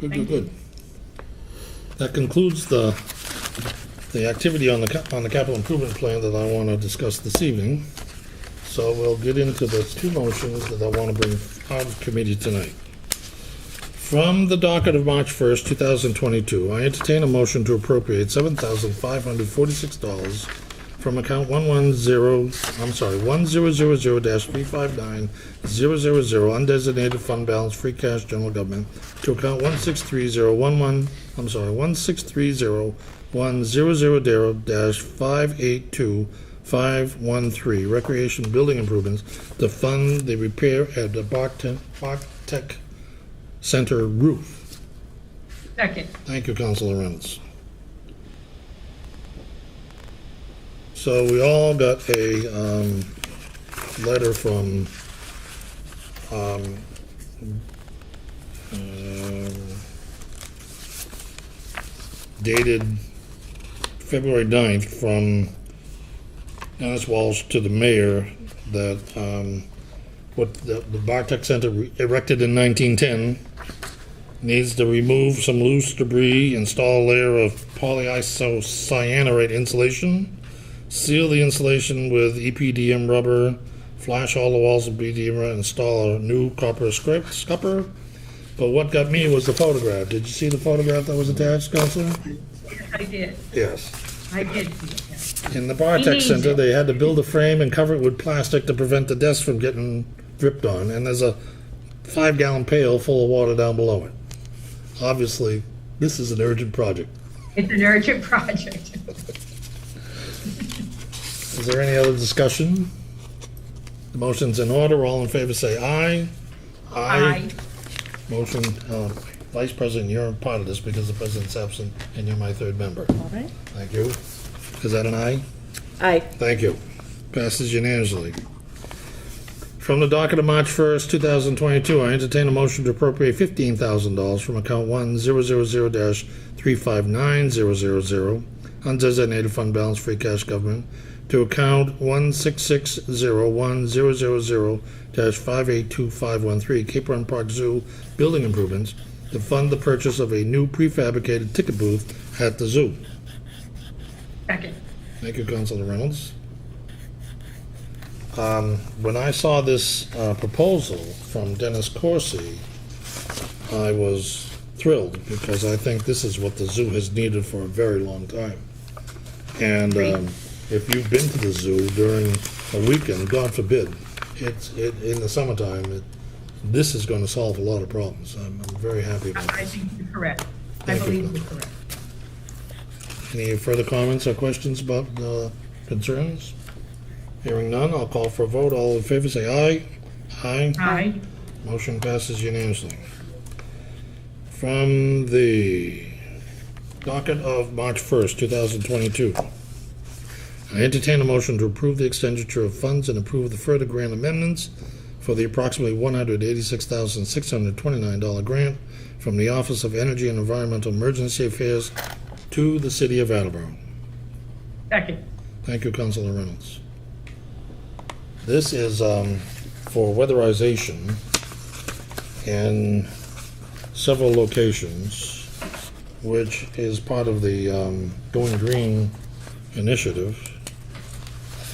Good. That concludes the activity on the capital improvement plan that I want to discuss this evening. So we'll get into the 2 motions that I want to bring out of committee tonight. From the docket of March 1st, 2022, I entertain a motion to appropriate $7,546 from account 1000-359-000 undesignated fund balance free cash general government to account 163011000-582-513 recreation building improvements to fund the repair at the Bartek Center roof. Second. Thank you, Councilor Reynolds. So we all got a letter from dated February 9th from Dennis Walsh to the mayor that what the Bartek Center erected in 1910 needs to remove some loose debris, install a layer of polyisocyanurate insulation, seal the insulation with EPDM rubber, flash all the walls with EPDM rubber, install a new copper scupper. But what got me was the photograph. Did you see the photograph that was attached, Counselor? Yes, I did. Yes. I did see it, yes. In the Bartek Center, they had to build a frame and cover it with plastic to prevent the desk from getting dripped on. And there's a 5-gallon pail full of water down below it. Obviously, this is an urgent project. It's an urgent project. Is there any other discussion? The motion's in order. All in favor say aye. Aye. Motion, Vice President, you're part of this because the President's absent and you're my third member. All right. Thank you. Is that an aye? Aye. Thank you. Passes unanimously. From the docket of March 1st, 2022, I entertain a motion to appropriate $15,000 from account 1000-359000, undesignated fund balance free cash government, to account 1660100-582513, Cape Run Park Zoo building improvements, to fund the purchase of a new prefabricated ticket booth at the zoo. Second. Thank you, Councilor Reynolds. When I saw this proposal from Dennis Corsi, I was thrilled because I think this is what the zoo has needed for a very long time. And if you've been to the zoo during a weekend, God forbid, in the summertime, this is going to solve a lot of problems. I'm very happy about I this. think you're correct. I Thank you. believe you're correct. Any further comments or questions about concerns? Hearing none, I'll call for a vote. All in favor say aye. Aye. Aye. Motion passes unanimously. From the docket of March 1st, 2022, I entertain a motion to approve the expenditure of funds and approve the further grant amendments for the approximately $186,629 grant from the Office of Energy and Environmental Emergency Affairs to the City of Attleboro. Second. Thank you, Councilor Reynolds. This is for weatherization in several locations, which is part of the Going Green initiative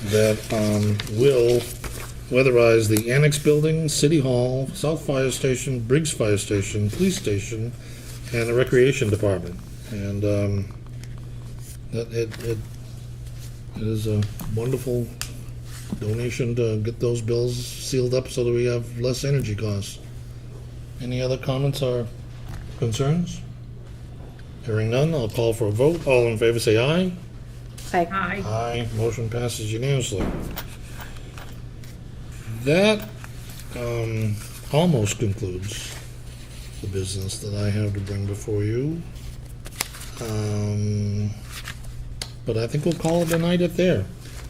that will weatherize the Annex Building, City Hall, South Fire Station, Briggs Fire Station, Police Station, and the Recreation Department. And it is a wonderful donation to get those bills sealed up so that we have less energy costs. Any other comments or concerns? Hearing none, I'll call for a vote. All in favor say aye. Aye. Aye. Aye. Motion passes unanimously. That almost concludes the business that I have to bring before you. But I think we'll call it a night at there.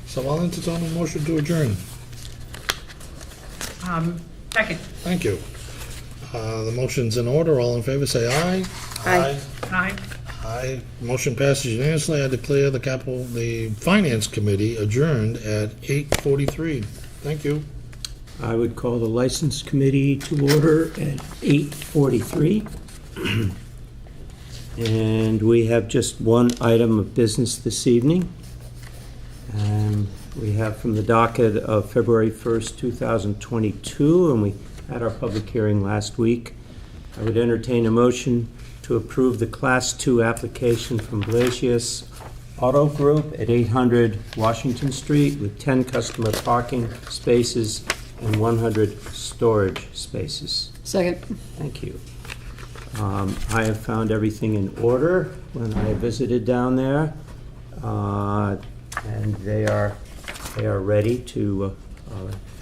So I'll entertain a motion to adjourn. Second. Thank you. The motion's in order. All in favor say aye. Aye. Aye. Aye. Motion passes unanimously. I declare the Finance Committee adjourned at 8:43. Thank you. I would call the License Committee to order at 8:43. And we have just one item of business this evening. And we have from the docket of February 1st, 2022, and we had our public hearing last week. I would entertain a motion to approve the Class 2 application from Blasius Auto Group at 800 Washington Street with 10 customer parking spaces and 100 storage spaces. Second. Thank you. I have found everything in order when I visited down there, and they are ready to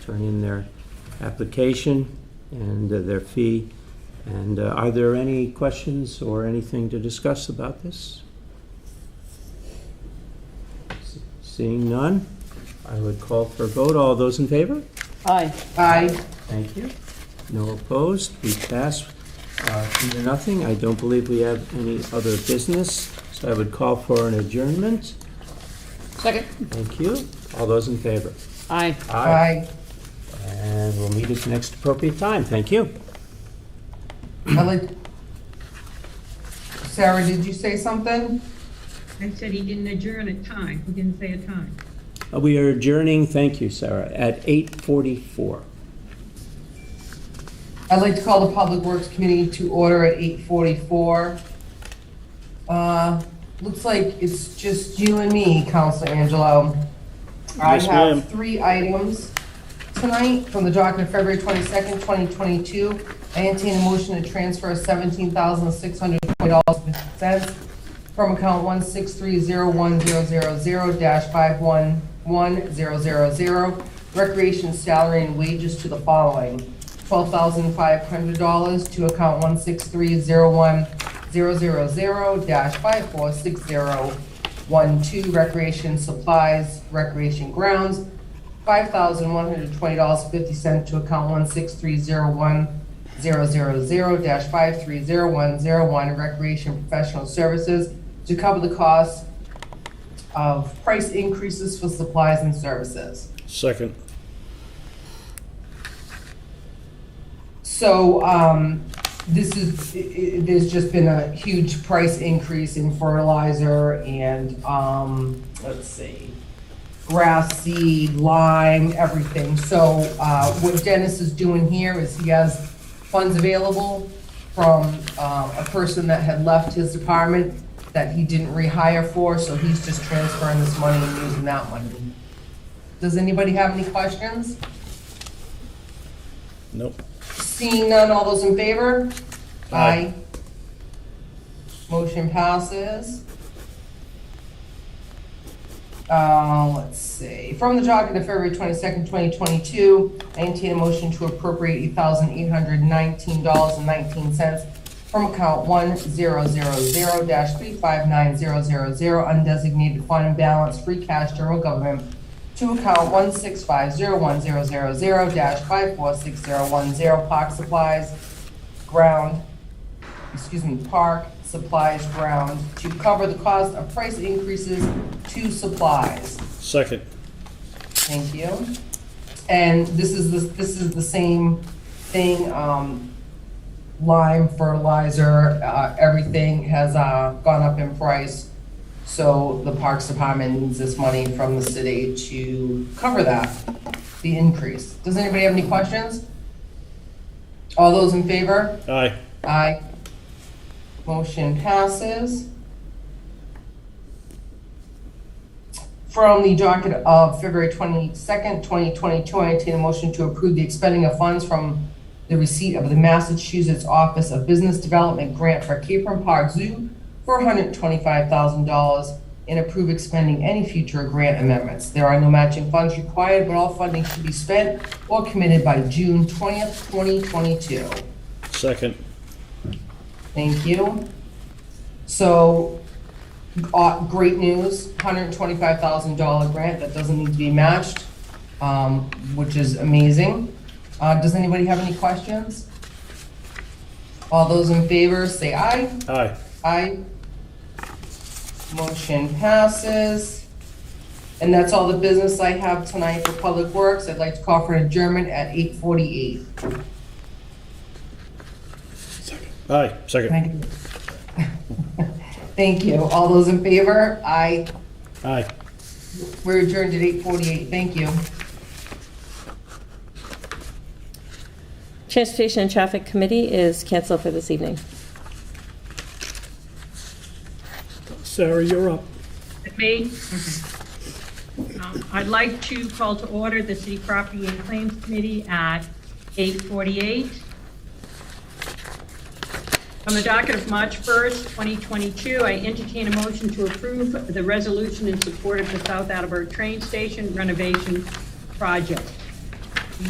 turn in their application and their fee. And are there any questions or anything to discuss about this? Seeing none, I would call for a vote. All those in favor? Aye. Aye. Thank you. No opposed. We pass 3-0. I don't believe we have any other business, so I would call for an adjournment. Second. Thank you. All those in favor? Aye. Aye. And we'll meet at the next appropriate time. Thank you. I'd like, Sarah, did you say something? I said he didn't adjourn a time. He didn't say a time. We are adjourning, thank you, Sarah, at 8:44. I'd like to call the Public Works Committee to order at 8:44. Looks like it's just you and me, Councilor Angelo. I Yes, ma'am. have 3 items tonight from the docket of February 22nd, 2022. I entertain a motion to transfer $17,620.50 from account 1630100-51100 recreation salary and wages to the following: $12,500 to account 1630100-546012 recreation supplies, recreation grounds; $5,120.50 to account 1630100-5301001 recreation professional services to cover the cost of price increases for supplies and services. Second. So, this is, there's just been a huge price increase in fertilizer and, let's see, grass seed, lime, everything. So, what Dennis is doing here is he has funds available from, a person that had left his department that he didn't rehire for, so he's just transferring this money and using that money. Does anybody have any questions? Nope. Seeing none, all those in favor? Aye. Motion passes. Let's see, from the docket of February 22nd, 2022, I entertain a motion to appropriate $8,819.19 from account 1000-359000 undesignated fund balance free cash general government to account 1650100-546010 park supplies ground to cover the cost of price increases to supplies. Second. Thank you. And this is the same thing, lime, fertilizer, everything has gone up in price. So the Parks Department needs this money from the city to cover that, the increase. Does anybody have any questions? All those in favor? Aye. Aye. Motion passes. From the docket of February 22nd, 2022, I entertain a motion to approve the expending of funds from the receipt of the Massachusetts Office of Business Development grant for Capron Park Zoo for $125,000 and approve expending any future grant amendments. There are no matching funds required, but all funding should be spent or committed by June 20th, 2022. Second. Thank you. So, great news, $125,000 grant that doesn't need to be matched, which is amazing. Does anybody have any questions? All those in favor, say aye. Aye. Aye. Motion passes. And that's all the business I have tonight for Public Works. I'd like to call for an adjournment at 8:48. Aye. Second. Thank you. Thank you. All those in favor? Aye. Aye. We're adjourned at 8:48. Thank you. Transportation and Traffic Committee is canceled for this evening. Sarah, you're up. Me? Okay. I'd like to call to order the City Property and Claims Committee at 8:48. On the docket of March 1st, 2022, I entertain a motion to approve the resolution in support of the South Attleboro train station renovation project.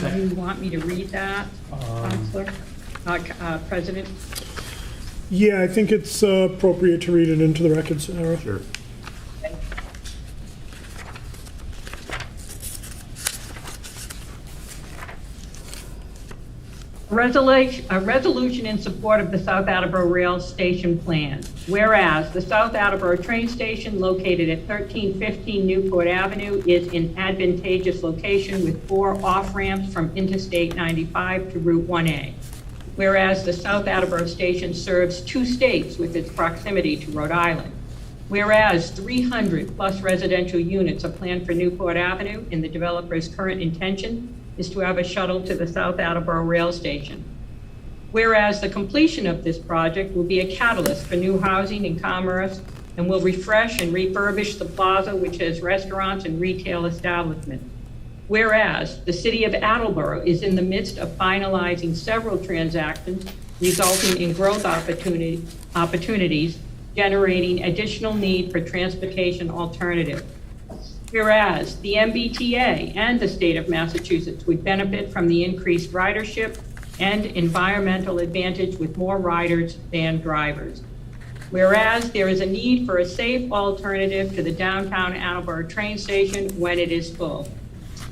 Do you want me to read that, Counselor? President? Yeah, I think it's appropriate to read it into the record, Sarah. Sure. A resolution in support of the South Attleboro Rail Station plan. Whereas the South Attleboro train station located at 1315 Newport Avenue is in advantageous location with 4 off-ramps from Interstate 95 to Route 1A. Whereas the South Attleboro station serves 2 states with its proximity to Rhode Island. Whereas 300-plus residential units are planned for Newport Avenue, and the developer's current intention is to have a shuttle to the South Attleboro rail station. Whereas the completion of this project will be a catalyst for new housing and commerce and will refresh and refurbish the plaza, which has restaurants and retail establishments. Whereas the city of Attleboro is in the midst of finalizing several transactions resulting in growth opportunities, generating additional need for transportation alternatives. Whereas the MBTA and the state of Massachusetts would benefit from the increased ridership and environmental advantage with more riders than drivers. Whereas there is a need for a safe alternative to the downtown Attleboro train station when it is full.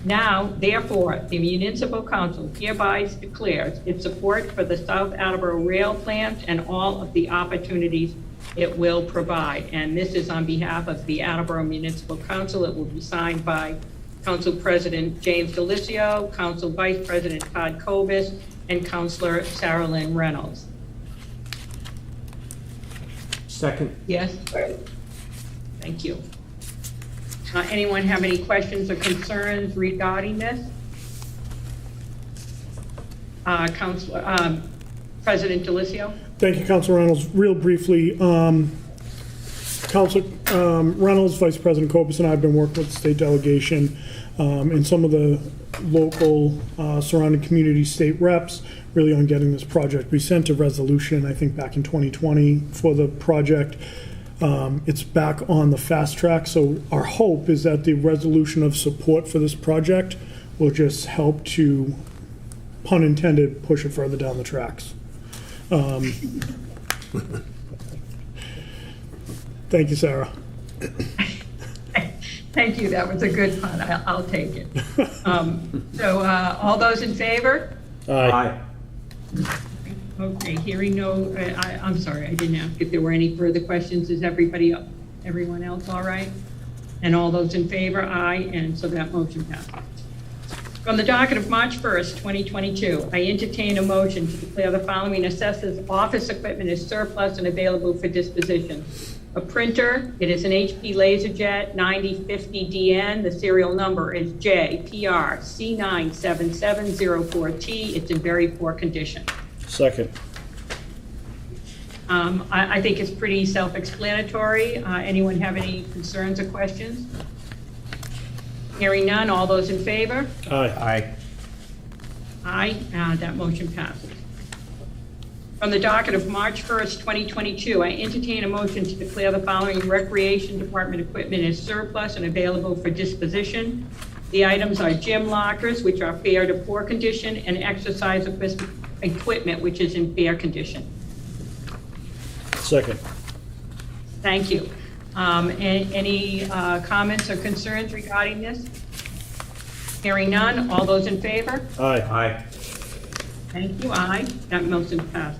Now, therefore, the Municipal Council hereby declares its support for the South Attleboro rail plans and all of the opportunities it will provide. And this is on behalf of the Attleboro Municipal Council. It will be signed by Council President James DeLisio, Council Vice President Todd Kobus, and Councilor Sarah Lynn Reynolds. Second. Yes? Thank you. Anyone have any questions or concerns regarding this? President DeLisio? Thank you, Councilor Reynolds. Real briefly, Councilor Reynolds, Vice President Copus, and I have been working with the state delegation and some of the local surrounding community state reps really on getting this project. We sent a resolution, I think, back in 2020 for the project. It's back on the fast track, so our hope is that the resolution of support for this project will just help to, pun intended, push it further down the tracks. Thank you, Sarah. Thank you, that was a good pun, I'll take it. So all those in favor? Aye. Okay, hearing no, I'm sorry, I didn't ask if there were any further questions. Is everyone else all right? And all those in favor, aye, and so that motion passes. From the docket of March 1st, 2022, I entertain a motion to declare the following assessors' office equipment as surplus and available for disposition. A printer, it is an HP LaserJet 9050DN. The serial number is JPR C97704T. It's in very poor condition. Second. I think it's pretty self-explanatory. Anyone have any concerns or questions? Hearing none, all those in favor? Aye. Aye, that motion passes. From the docket of March 1st, 2022, I entertain a motion to declare the following Recreation Department equipment as surplus and available for disposition. The items are gym lockers, which are fair to poor condition, and exercise equipment, which is in fair condition. Second. Thank you. Any comments or concerns regarding this? Hearing none, all those in favor? Aye. Aye. Thank you, aye. That motion passed.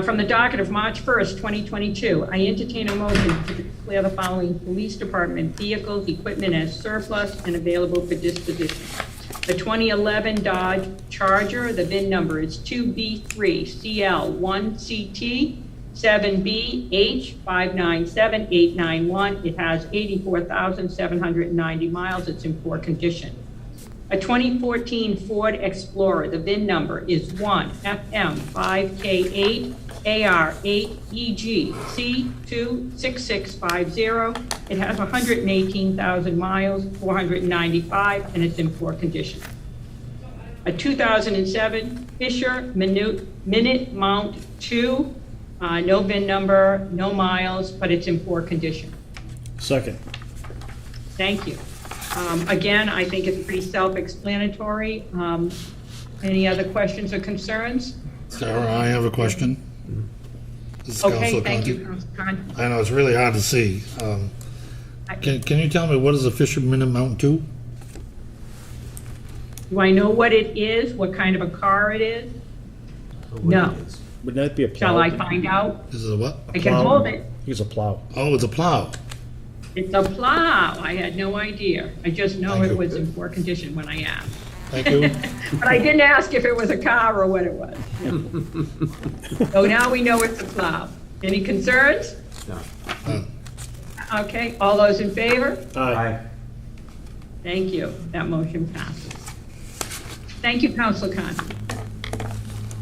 From the docket of March 1st, 2022, I entertain a motion to declare the following police department vehicles, equipment as surplus and available for disposition. The 2011 Dodge Charger, the VIN number is 2B3CL1CT 7BH597891. It has 84,790 miles. It's in poor condition. A 2014 Ford Explorer, the VIN number is 1FM5K8AR8EGC26650. It has 118,000 miles, 495, and it's in poor condition. A 2007 Fisher Minute Mount 2, no VIN number, no miles, but it's in poor condition. Second. Thank you. Again, I think it's pretty self-explanatory. Any other questions or concerns? Sarah, I have a question. This is Okay, Councilor thank you, Conti. Councilor Khan. I know, it's really hard to see. Can you tell me what is a Fisher Minute Mount 2? Do I know what it is, what kind of a car it is? No. Wouldn't that be a plow? Shall I find out? Is it a what? I can hold it. It's a plow. Oh, it's a plow. It's a plow. I had no idea. I just know Thank it you. was in poor condition when I asked. Thank you. But I didn't ask if it was a car or what it was. So now we know it's a plow. Any concerns? None. Okay, all those in favor? Aye. Thank you. That motion passes. Thank you, Councilor Conti.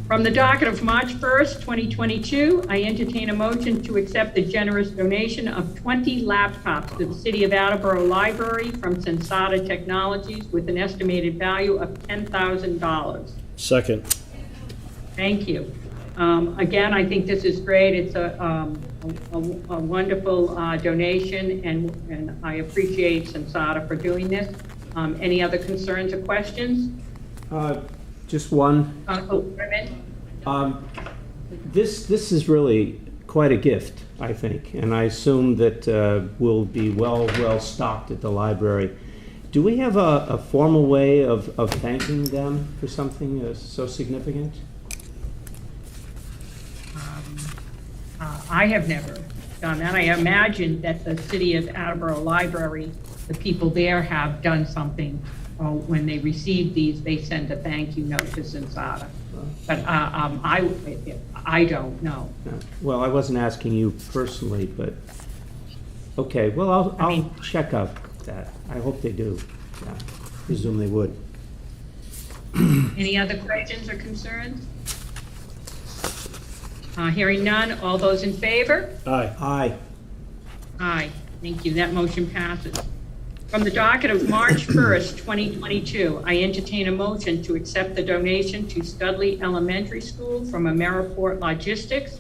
From the docket of March 1st, 2022, I entertain a motion to accept the generous donation of 20 laptops to the City of Attleboro Library from Sensata Technologies with an estimated value of $10,000. Second. Thank you. Again, I think this is great. It's a wonderful donation, and I appreciate Sensata for doing this. Any other concerns or questions? Just one. This is really quite a gift, I think, and I assume that we'll be well stocked at the library. Do we have a formal way of thanking them for something so significant? I have never done that. I imagine that the City of Attleboro Library, the people there have done something. When they receive these, they send a thank you note to Sensata. But I don't know. No. Well, I wasn't asking you personally, but okay. Well, I'll check out that. I hope they do. Yeah, presume they would. Any other questions or concerns? Hearing none, all those in favor? Aye. Aye. Aye, thank you, that motion passes. From the docket of March 1st, 2022, I entertain a motion to accept the donation to Studley Elementary School from Ameriport Logistics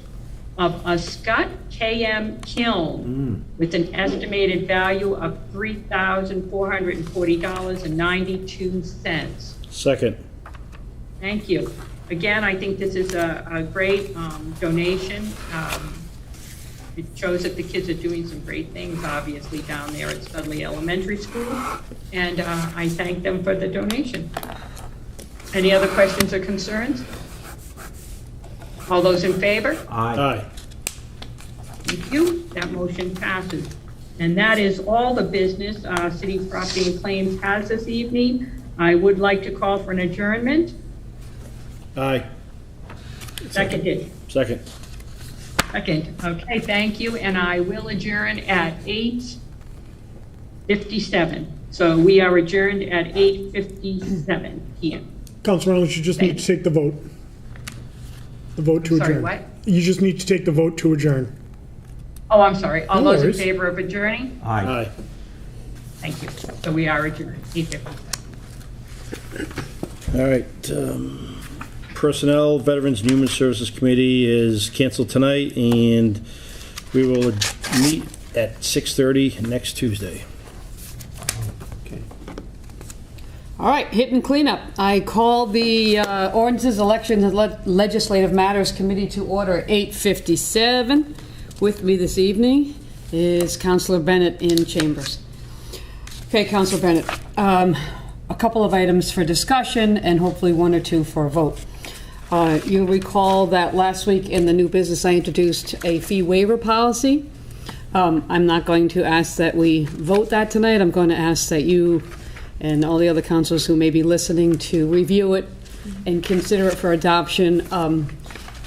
of a Scott KM kiln with an estimated value of $3,440.92. Second. Thank you. Again, I think this is a great donation. It shows that the kids are doing some great things, obviously, down there at Studley Elementary School, and I thank them for the donation. Any other questions or concerns? All those in favor? Aye. Thank you. That motion passes. And that is all the business City Property and Claims has this evening. I would like to call for an adjournment. Aye. Seconded. Second. Second. Okay, thank you. And I will adjourn at 8:57. So we are adjourned at 8:57 p.m. Councilor Reynolds, you just need to take the vote. The vote to adjourn. Sorry, what? You just need to take the vote to adjourn. Oh, I'm sorry. All No those in worries. favor of adjourning? Aye. Aye. Thank you. So we are adjourned, 8:57. All right. Personnel, Veterans and Human Services Committee is canceled tonight, and we will meet at 6:30 next Tuesday. Okay. All right, hit and cleanup. I call the Ordinances, Elections, and Legislative Matters Committee to order at 8:57. With me this evening is Councilor Bennett in chambers. Okay, Councilor Bennett, a couple of items for discussion and hopefully one or two for a vote. You'll recall that last week in the new business, I introduced a fee waiver policy. I'm not going to ask that we vote that tonight. I'm going to ask that you and all the other councilors who may be listening to review it and consider it for adoption.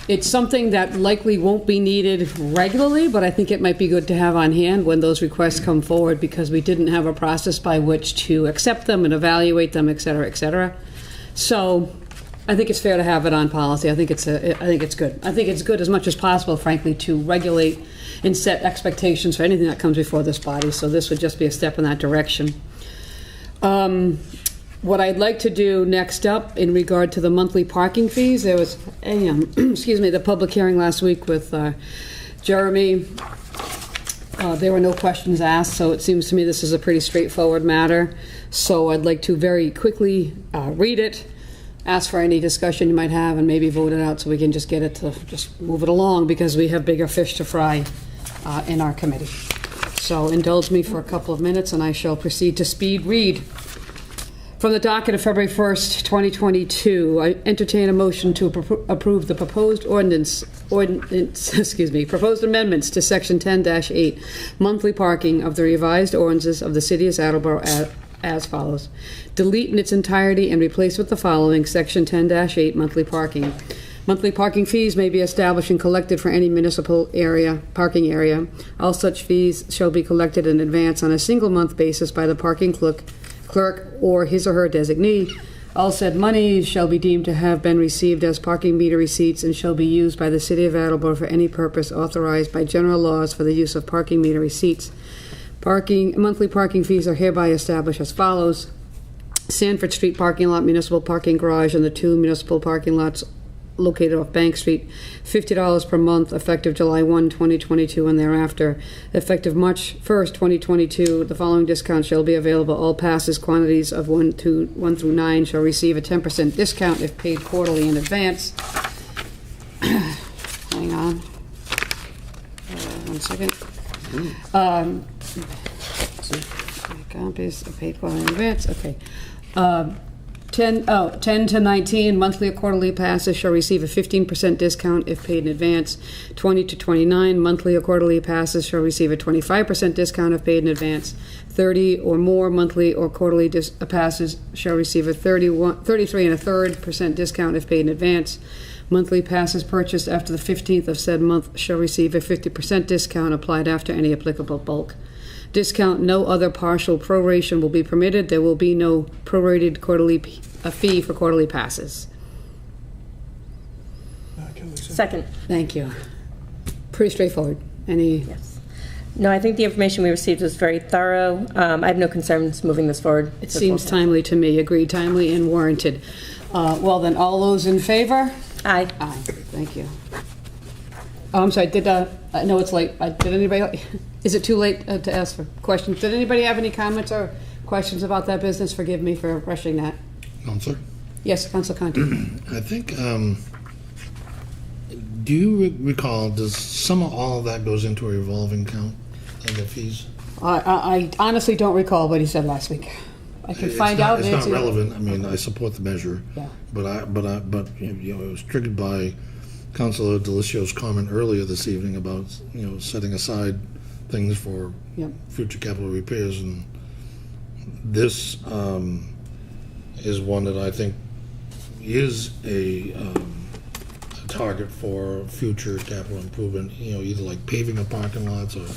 It's something that likely won't be needed regularly, but I think it might be good to have on hand when those requests come forward, because we didn't have a process by which to accept them and evaluate them, et cetera, et cetera. So I think it's fair to have it on policy. I think it's good. I think it's good as much as possible, frankly, to regulate and set expectations for anything that comes before this body. So this would just be a step in that direction. What I'd like to do next up in regard to the monthly parking fees, there was a, excuse me, the public hearing last week with Jeremy. There were no questions asked, so it seems to me this is a pretty straightforward matter. So I'd like to very quickly read it, ask for any discussion you might have, and maybe vote it out so we can just get it to just move it along, because we have bigger fish to fry in our committee. So indulge me for a couple of minutes and I shall proceed to speed read. From the docket of February 1st, 2022, I entertain a motion to approve the proposed proposed amendments to Section 10-8, monthly parking of the revised ordinances of the City of Attleboro as follows. Delete in its entirety and replace with the following: Section 10-8, monthly parking. Monthly parking fees may be established and collected for any municipal parking area. All such fees shall be collected in advance on a single month basis by the parking clerk or his or her designee. All said monies shall be deemed to have been received as parking meter receipts and shall be used by the City of Attleboro for any purpose authorized by general laws for the use of parking meter receipts. Monthly parking fees are hereby established as follows. Sanford Street parking lot, municipal parking garage, and the 2 municipal parking lots located off Bank Street, $50 per month, effective July 1, 2022 and thereafter. Effective March 1st, 2022, the following discounts shall be available. All passes quantities of 1 through 9 shall receive a 10% discount if paid quarterly in advance. Hang on. 1 second. Copies of paid quarterly in advance. Okay. 10 to 19 monthly or quarterly passes shall receive a 15% discount if paid in advance. 20 to 29 monthly or quarterly passes shall receive a 25% discount if paid in advance. 30 or more monthly or quarterly passes shall receive a 33.33% discount if paid in advance. Monthly passes purchased after the 15th of said month shall receive a 50% discount applied after any applicable bulk discount. No other partial proration will be permitted. There will be no prorated quarterly fee for quarterly passes. Second. Thank you. Pretty straightforward. Any? Yes. No, I think the information we received was very thorough. I have no concerns moving this forward. It seems timely to me. Agreed, timely and warranted. Well then, all those in favor? Aye. Aye. Thank you. Oh, I'm sorry. I know it's late. Did anybody? Is it too late to ask for questions? Did anybody have any comments or questions about that business? Forgive me for rushing that. Counselor? Yes, Councilor Conti. I think, do you recall, does some of all of that goes into a revolving account and the fees? I honestly don't recall what he said last week. I can find out. It's not relevant. I mean, I support the measure. Yeah. But it was triggered by Councilor Delicio's comment earlier this evening about, setting aside things for future capital repairs, and this is one that I think is a target for future capital improvement, either like paving of parking lots or,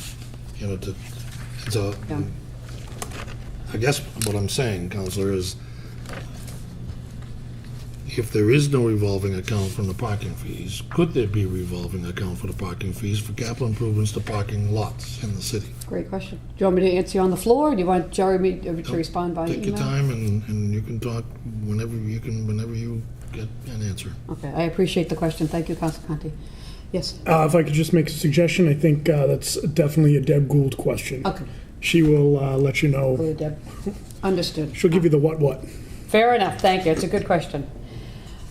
I guess what I'm saying, Councilor, is if there is no revolving account from the parking fees, could there be a revolving account for the parking fees for capital improvements to parking lots in the city? Great question. Do you want me to answer you on the floor, or do you want Jeremy to respond by email? Take your time, and you can talk whenever you get an answer. Okay, I appreciate the question. Thank you, Councilor Conti. Yes? If I could just make a suggestion, I think that's definitely a Deb Gould question. Okay. She will let you know. Hello, Deb. Understood. She'll give you the what. Fair enough. Thank you. It's a good question.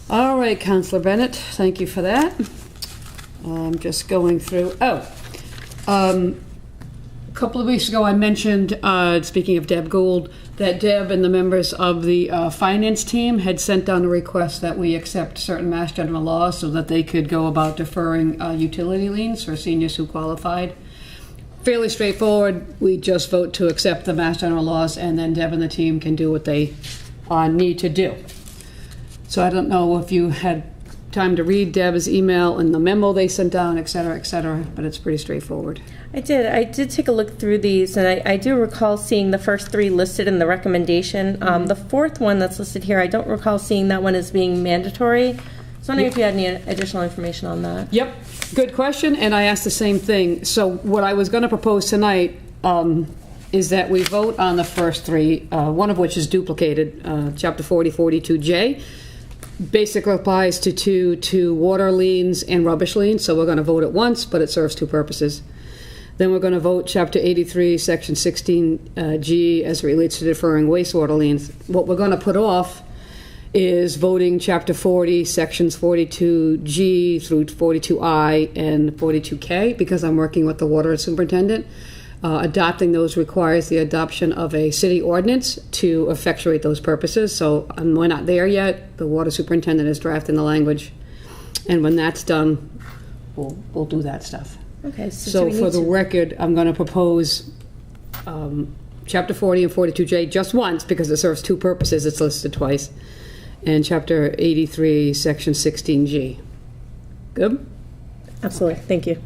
All right, Councilor Bennett, thank you for that. I'm just going through. A couple of weeks ago I mentioned, speaking of Deb Gould, that Deb and the members of the finance team had sent down a request that we accept certain Mass General laws so that they could go about deferring utility liens for seniors who qualified. Fairly straightforward. We just vote to accept the Mass General laws, and then Deb and the team can do what they need to do. So I don't know if you had time to read Deb's email and the memo they sent down, et cetera, but it's pretty straightforward. I did take a look through these, and I do recall seeing the first 3 listed in the recommendation. The 4th one that's listed here, I don't recall seeing that one as being mandatory. So I was wondering if you had any additional information on that. Yep, good question, and I asked the same thing. So what I was going to propose tonight is that we vote on the first 3, one of which is duplicated, Chapter 40, 42J. Basically applies to water liens and rubbish liens, so we're going to vote it once, but it serves 2 purposes. Then we're going to vote Chapter 83, Section 16G as it relates to deferring wastewater liens. What we're going to put off is voting Chapter 40, Sections 42G through 42I and 42K, because I'm working with the water superintendent. Adopting those requires the adoption of a city ordinance to effectuate those purposes. So we're not there yet. The water superintendent is drafting the language. And when that's done, we'll do that stuff. Okay, so do So we for need the to- record, I'm going to propose Chapter 40 and 42J just once because it serves two purposes. It's listed twice. And Chapter 83, Section 16G. Good? Absolutely, thank you.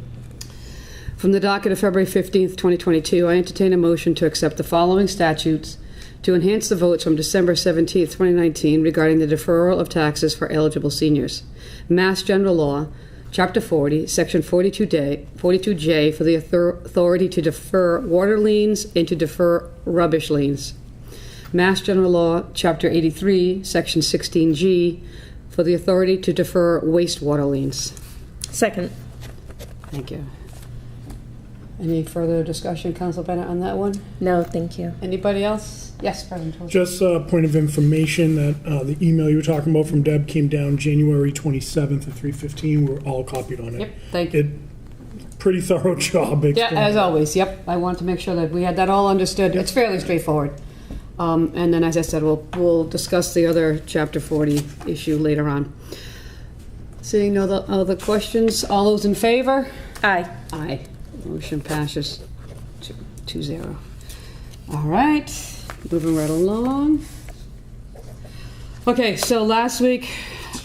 From the docket of February 15th, 2022, I entertain a motion to accept the following statutes to enhance the votes from December 17th, 2019 regarding the deferral of taxes for eligible seniors. Mass General Law, Chapter 40, Section 42J for the authority to defer water liens and to defer rubbish liens. Mass General Law, Chapter 83, Section 16G for the authority to defer wastewater liens. Second. Thank you. Any further discussion, Council Bennett, on that one? No, thank you. Anybody else? Yes, President Torres. Just a point of information that the email you were talking about from Deb came down January 27th at 3:15. We're all copied on it. Yep, thank you. Pretty thorough job. Yeah, explaining. as always, yep. I want to make sure that we had that all understood. It's fairly straightforward. And then, as I said, we'll discuss the other Chapter 40 issue later on. Seeing no other questions, all those in favor? Aye. Aye. Motion passes 2-0. All right, moving right along. Okay, so last week,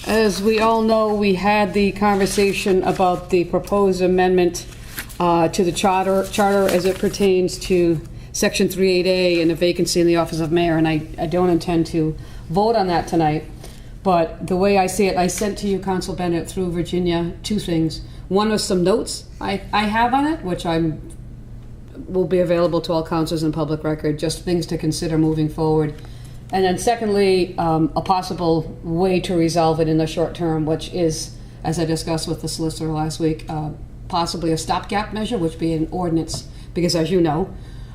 as we all know, we had the conversation about the proposed amendment to the charter as it pertains to Section 38A and a vacancy in the office of mayor, and I don't intend to vote on that tonight. But the way I see it, I sent to you, Council Bennett, through Virginia, two things. One was some notes I have on it, which will be available to all councils and public record, just things to consider moving forward. And then secondly, a possible way to resolve it in the short term, which is, as I discussed with the solicitor last week, possibly a stopgap measure, which would be an ordinance, because as you know,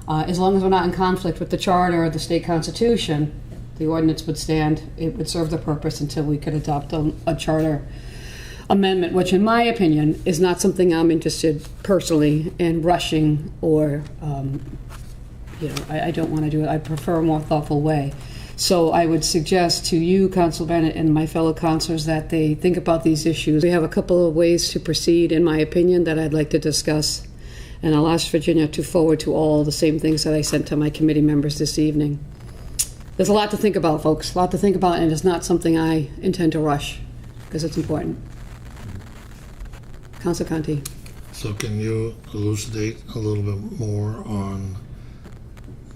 as long as we're not in conflict with the charter or the state constitution, the ordinance would stand. It would serve the purpose until we could adopt a charter amendment, which in my opinion is not something I'm interested personally in rushing or, I don't want to do it. I prefer a more thoughtful way. So I would suggest to you, Council Bennett, and my fellow councilors that they think about these issues. We have a couple of ways to proceed, in my opinion, that I'd like to discuss. And I'll ask Virginia to forward to all the same things that I sent to my committee members this evening. There's a lot to think about, folks, a lot to think about, and it's not something I intend to rush, because it's important. Council Conti. So can you elucidate a little bit more on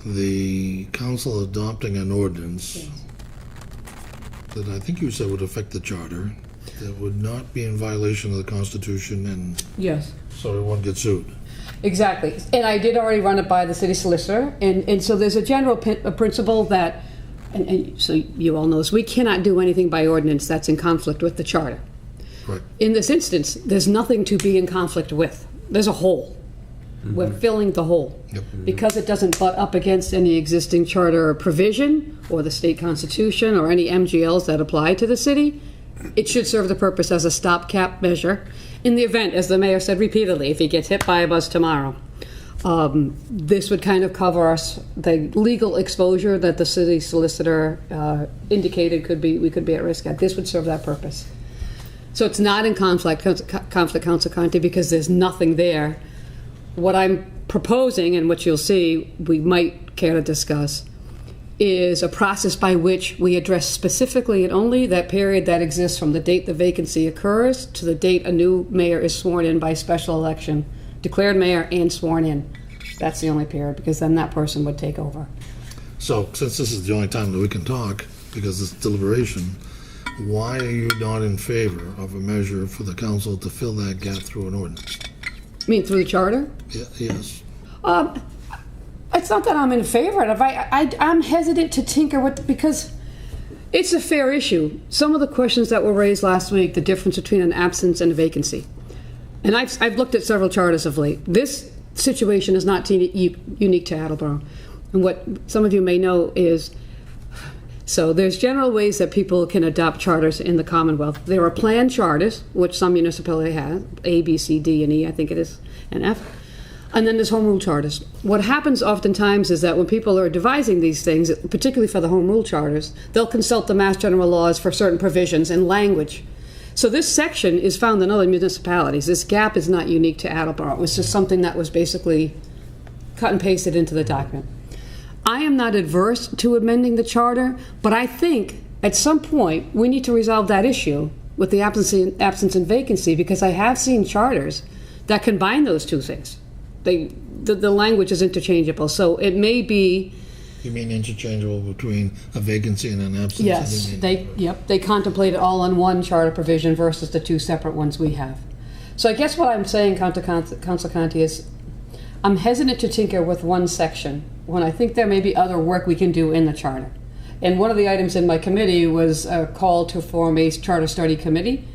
the council adopting an ordinance that I think you said would affect the charter, that would not be in violation of the Constitution, and Yes. so it won't get sued? Exactly. And I did already run it by the city solicitor. And so there's a general principle that, and so you all know this, we cannot do anything by ordinance that's in conflict with the charter. Right. In this instance, there's nothing to be in conflict with. There's a hole. We're filling the hole. Yep. Because it doesn't butt up against any existing charter provision or the state constitution or any MGLs that apply to the city, it should serve the purpose as a stopgap measure in the event, as the mayor said repeatedly, if he gets hit by a bus tomorrow. This would kind of cover us, the legal exposure that the city solicitor indicated we could be at risk at. This would serve that purpose. So it's not in conflict, Council Conti, because there's nothing there. What I'm proposing, and what you'll see we might care to discuss, is a process by which we address specifically and only that period that exists from the date the vacancy occurs to the date a new mayor is sworn in by special election, declared mayor and sworn in. That's the only period, because then that person would take over. So since this is the only time that we can talk, because it's deliberation, why are you not in favor of a measure for the council to fill that gap through an ordinance? I mean, through the charter? Yes. It's not that I'm in favor of it. I'm hesitant to tinker with, because it's a fair issue. Some of the questions that were raised last week, the difference between an absence and a vacancy. And I've looked at several charters of late. This situation is not unique to Attleboro. And what some of you may know is, so there's general ways that people can adopt charters in the Commonwealth. There are planned charters, which some municipality have, A, B, C, D, and E, I think it is, and F. And then there's home rule charters. What happens oftentimes is that when people are devising these things, particularly for the home rule charters, they'll consult the Mass General laws for certain provisions and language. So this section is found in other municipalities. This gap is not unique to Attleboro. It was just something that was basically cut and pasted into the document. I am not adverse to amending the charter, but I think at some point we need to resolve that issue with the absence and vacancy, because I have seen charters that combine those two things. The language is interchangeable, so it may be. You mean interchangeable between a vacancy and an absence? Yes, they contemplate it all in one charter provision versus the two separate ones we have. So I guess what I'm saying, Council Conti, is I'm hesitant to tinker with one section when I think there may be other work we can do in the charter. And one of the items in my committee was a call to form a charter study committee.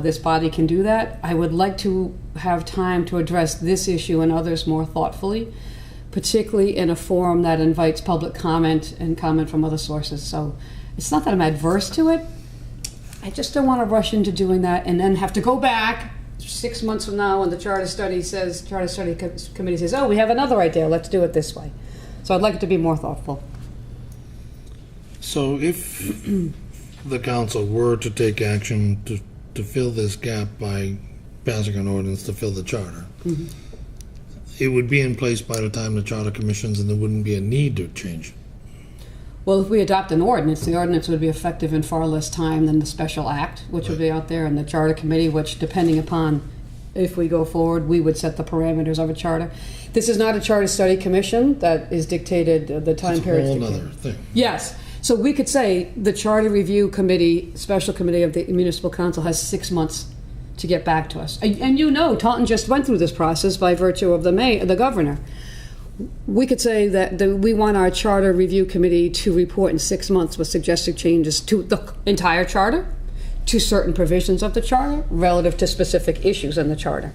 This body can do that. I would like to have time to address this issue and others more thoughtfully, particularly in a forum that invites public comment and comment from other sources. So it's not that I'm adverse to it. I just don't want to rush into doing that and then have to go back 6 months from now when the charter study committee says, oh, we have another idea, let's do it this way. So I'd like it to be more thoughtful. So if the council were to take action to fill this gap by passing an ordinance to fill the charter, it would be in place by the time the charter commissions, and there wouldn't be a need to change it. Well, if we adopt an ordinance, the ordinance would be effective in far less time than the special act, which would be out there, and the charter committee, which, depending upon if we go forward, we would set the parameters of a charter. This is not a charter study commission that is dictated, the time period. That's a whole other thing. Yes. So we could say the charter review committee, special committee of the municipal council has 6 months to get back to us. And you know, Taunton just went through this process by virtue of the governor. We could say that we want our charter review committee to report in 6 months with suggested changes to the entire charter, to certain provisions of the charter, relative to specific issues in the charter.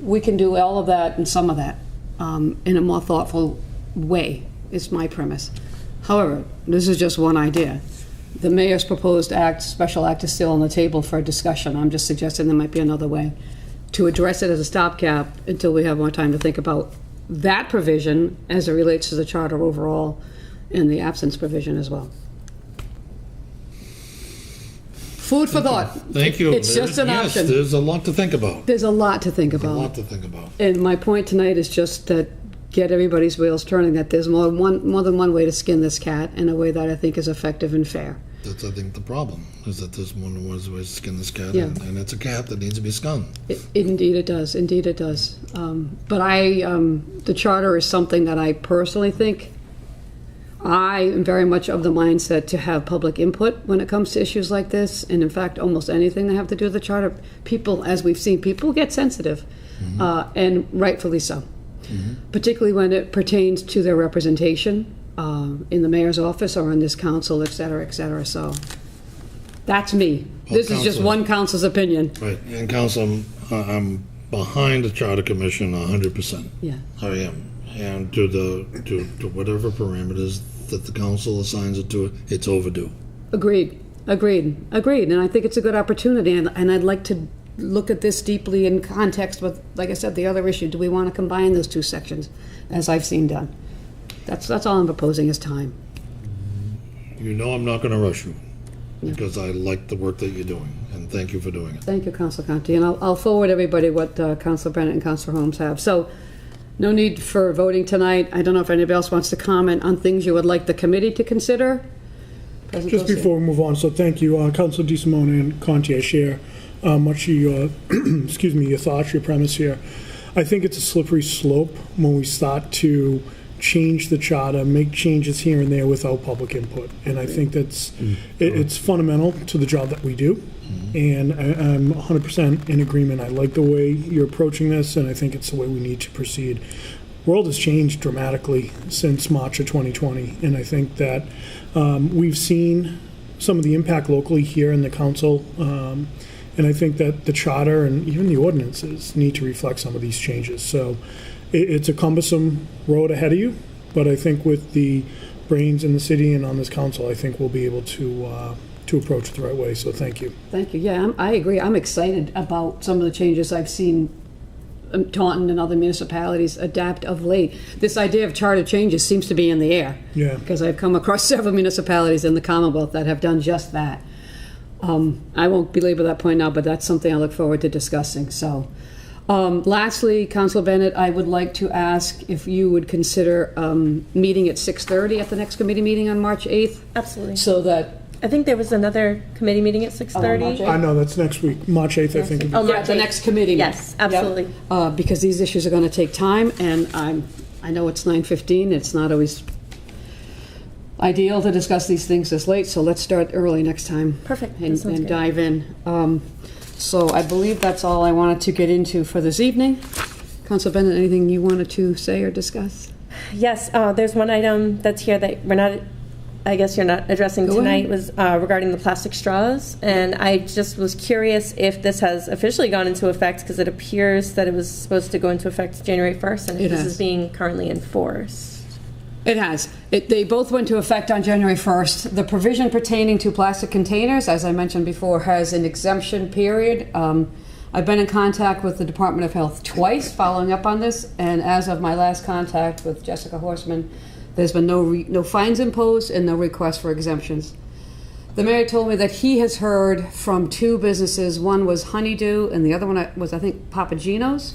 We can do all of that and some of that in a more thoughtful way, is my premise. However, this is just one idea. The mayor's proposed special act is still on the table for discussion. I'm just suggesting there might be another way to address it as a stopgap until we have more time to think about that provision as it relates to the charter overall and the absence provision as well. Food for thought. Thank you. It's just an option. There's a lot to think about. There's a lot to think about. A lot to think about. And my point tonight is just that get everybody's wheels turning, that there's more than one way to skin this cat in a way that I think is effective and fair. That's, I think, the problem, is that there's more than one way to skin this cat, Yeah. and it's a cat that needs to be skun. Indeed it does. Indeed it does. But the charter is something that I personally think I am very much of the mindset to have public input when it comes to issues like this. And in fact, almost anything that have to do with the charter, people, as we've seen, people get sensitive, and rightfully so. Particularly when it pertains to their representation in the mayor's office or in this council, et cetera, et cetera. So that's me. Well, This is just one council's opinion. Right, and council, I'm behind the charter commission 100%. Yeah. I am. And to whatever parameters that the council assigns it to, it's overdue. Agreed. And I think it's a good opportunity, and I'd like to look at this deeply in context with, like I said, the other issue. Do we want to combine those two sections, as I've seen done? That's all I'm proposing is time. You know I'm not going to rush you, because I like the work that you're doing, and thank you for doing it. Thank you, Councilor Conti, and I'll forward everybody what Councilor Bennett and Councilor Holmes have. So, no need for voting tonight. I don't know if anybody else wants to comment on things you would like the committee to consider. President Just Garcia. before we move on, so thank you, Councilor DeSimone and Conti. I share much of your, your thoughts, your premise here. I think it's a slippery slope when we start to change the charter, make changes here and there without public input. And I think that's, it's fundamental to the job that we do. And I'm 100% in agreement. I like the way you're approaching this, and I think it's the way we need to proceed. The world has changed dramatically since March of 2020, and I think that we've seen some of the impact locally here in the council, and I think that the charter and even the ordinances need to reflect some of these changes. So it's a cumbersome road ahead of you, but I think with the brains in the city and on this council, I think we'll be able to approach it the right way. So thank you. Thank you. Yeah, I agree. I'm excited about some of the changes I've seen Taunton and other municipalities adapt of late. This idea of charter changes seems to be in the air. Yeah. Because I've come across several municipalities in the Commonwealth that have done just that. I won't belabor that point now, but that's something I look forward to discussing. So, lastly, Councilor Bennett, I would like to ask if you would consider meeting at 6:30 at the next committee meeting on March 8th. Absolutely. So that I think there was another committee meeting at 6:30. March 8th? I know, that's next week, March 8th, I think. Oh, yeah, March the 8th. next committee. Yes, absolutely. Yep. Because these issues are going to take time, and I know it's 9:15. It's not always ideal to discuss these things this late, so let's start early next time. Perfect. That And, sounds and great. dive in. So I believe that's all I wanted to get into for this evening. Councilor Bennett, anything you wanted to say or discuss? Yes, there's one item that's here that we're not, I guess you're not addressing Go tonight, ahead. was regarding the plastic straws. And I just was curious if this has officially gone into effect, because it appears that it was supposed to go into effect January 1st, and It if this has. is being currently enforced. It has. They both went into effect on January 1st. The provision pertaining to plastic containers, as I mentioned before, has an exemption period. I've been in contact with the Department of Health twice following up on this, and as of my last contact with Jessica Horseman, there's been no fines imposed and no request for exemptions. The mayor told me that he has heard from two businesses. One was Honeydew, and the other one was, I think, Papagino's,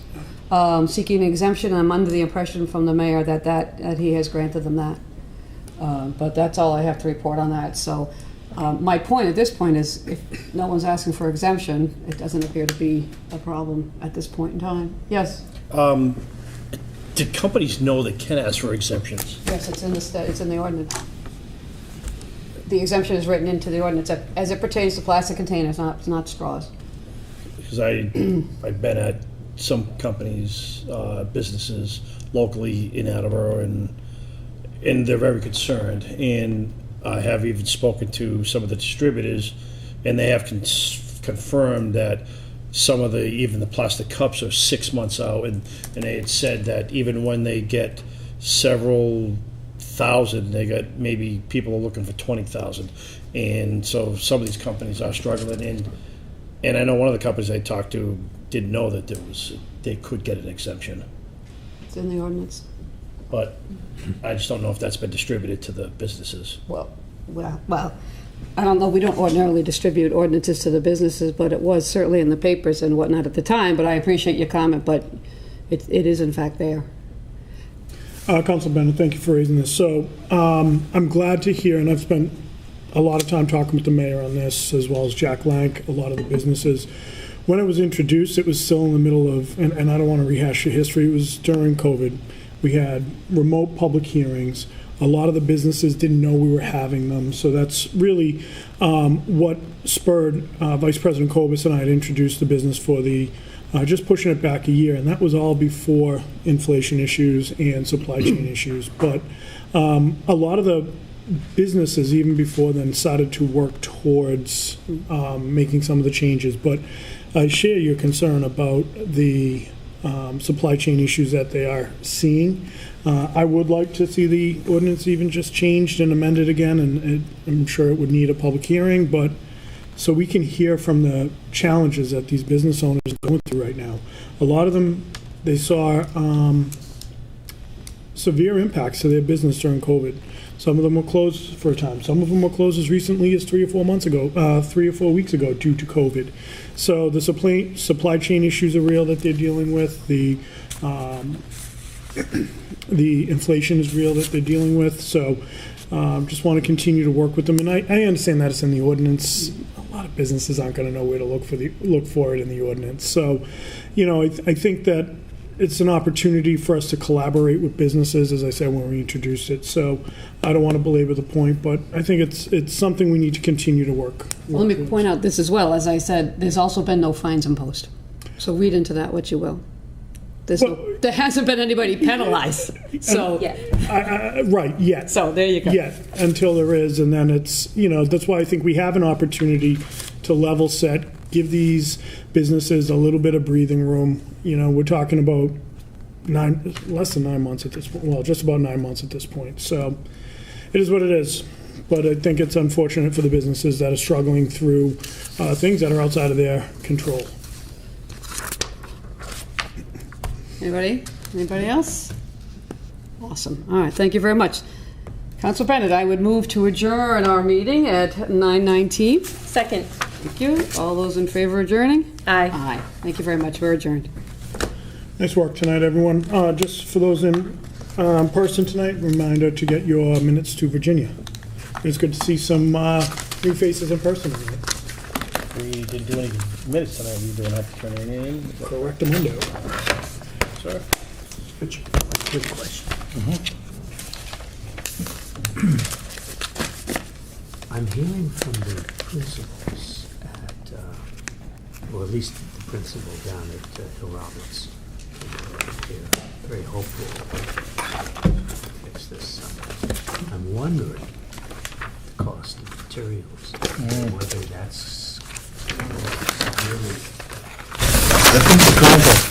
seeking an exemption. I'm under the impression from the mayor that he has granted them that. But that's all I have to report on that. So my point at this point is, if no one's asking for exemption, it doesn't appear to be a problem at this point in time. Yes? Do companies know they can ask for exemptions? Yes, it's in the ordinance. The exemption is written into the ordinance as it pertains to plastic containers, not straws. Because I've been at some companies, businesses locally in Attleboro, and they're very concerned. And I have even spoken to some of the distributors, and they have confirmed that some of even the plastic cups are 6 months out, and they had said that even when they get several thousand, they got maybe people are looking for 20,000, and so some of these companies are struggling. And I know one of the companies I talked to didn't know that they could get an exemption, It's in the ordinance. but I just don't know if that's been distributed to the businesses. Well, I don't know, we don't ordinarily distribute ordinances to the businesses, but it was certainly in the papers and whatnot at the time, but I appreciate your comment, but it is in fact there. Councilor Bennett, thank you for raising this. So I'm glad to hear, and I've spent a lot of time talking with the mayor on this, as well as Jack Lank, a lot of the businesses. When it was introduced, it was still in the middle of, and I don't want to rehash the history, it was during COVID. We had remote public hearings. A lot of the businesses didn't know we were having them, so that's really what spurred Vice President Kobus and I to introduce the business for the, just pushing it back a year, and that was all before inflation issues and supply chain issues. But a lot of the businesses, even before then, started to work towards making some of the changes. But I share your concern about the supply chain issues that they are seeing. I would like to see the ordinance even just changed and amended again, and I'm sure it would need a public hearing, but so we can hear from the challenges that these business owners are going through right now. A lot of them, they saw severe impacts to their business during COVID. Some of them were closed for a time. Some of them were closed as recently as 3 or 4 weeks ago due to COVID. So the supply chain issues are real that they're dealing with. The inflation is real that they're dealing with. So just want to continue to work with them. And I understand that it's in the ordinance. A lot of businesses aren't going to know where to look for it in the ordinance. So, I think that it's an opportunity for us to collaborate with businesses, as I said when we introduced it. So I don't want to belabor the point, but I think it's something we need to continue to work. Let me point out this as well. As I said, there's also been no fines imposed. So read into that what you will. There hasn't been anybody penalized. So Right, yet. So there you go. Yet, until there is, and then it's, that's why I think we have an opportunity to level set, give these businesses a little bit of breathing room. We're talking about less than 9 months at this point. Well, just about 9 months at this point. So it is what it is. But I think it's unfortunate for the businesses that are struggling through things that are outside of their control. Anybody else? Awesome. All right, thank you very much. Council Bennett, I would move to adjourn our meeting at 9:19. Second. Thank you. All those in favor of adjourning? Aye. Aye. Thank you very much. We're adjourned. Nice work tonight, everyone. Just for those in person tonight, reminder to get your minutes to Virginia. It's good to see some new faces in person tonight. We didn't do any minutes tonight. We don't have to turn any in. Correctamundo. Sir? Good question. I'm hearing from the principals at, or at least the principal down at Hill Roberts. They're very hopeful to fix this summer. I'm wondering the cost of materials, whether that's really. I think the contract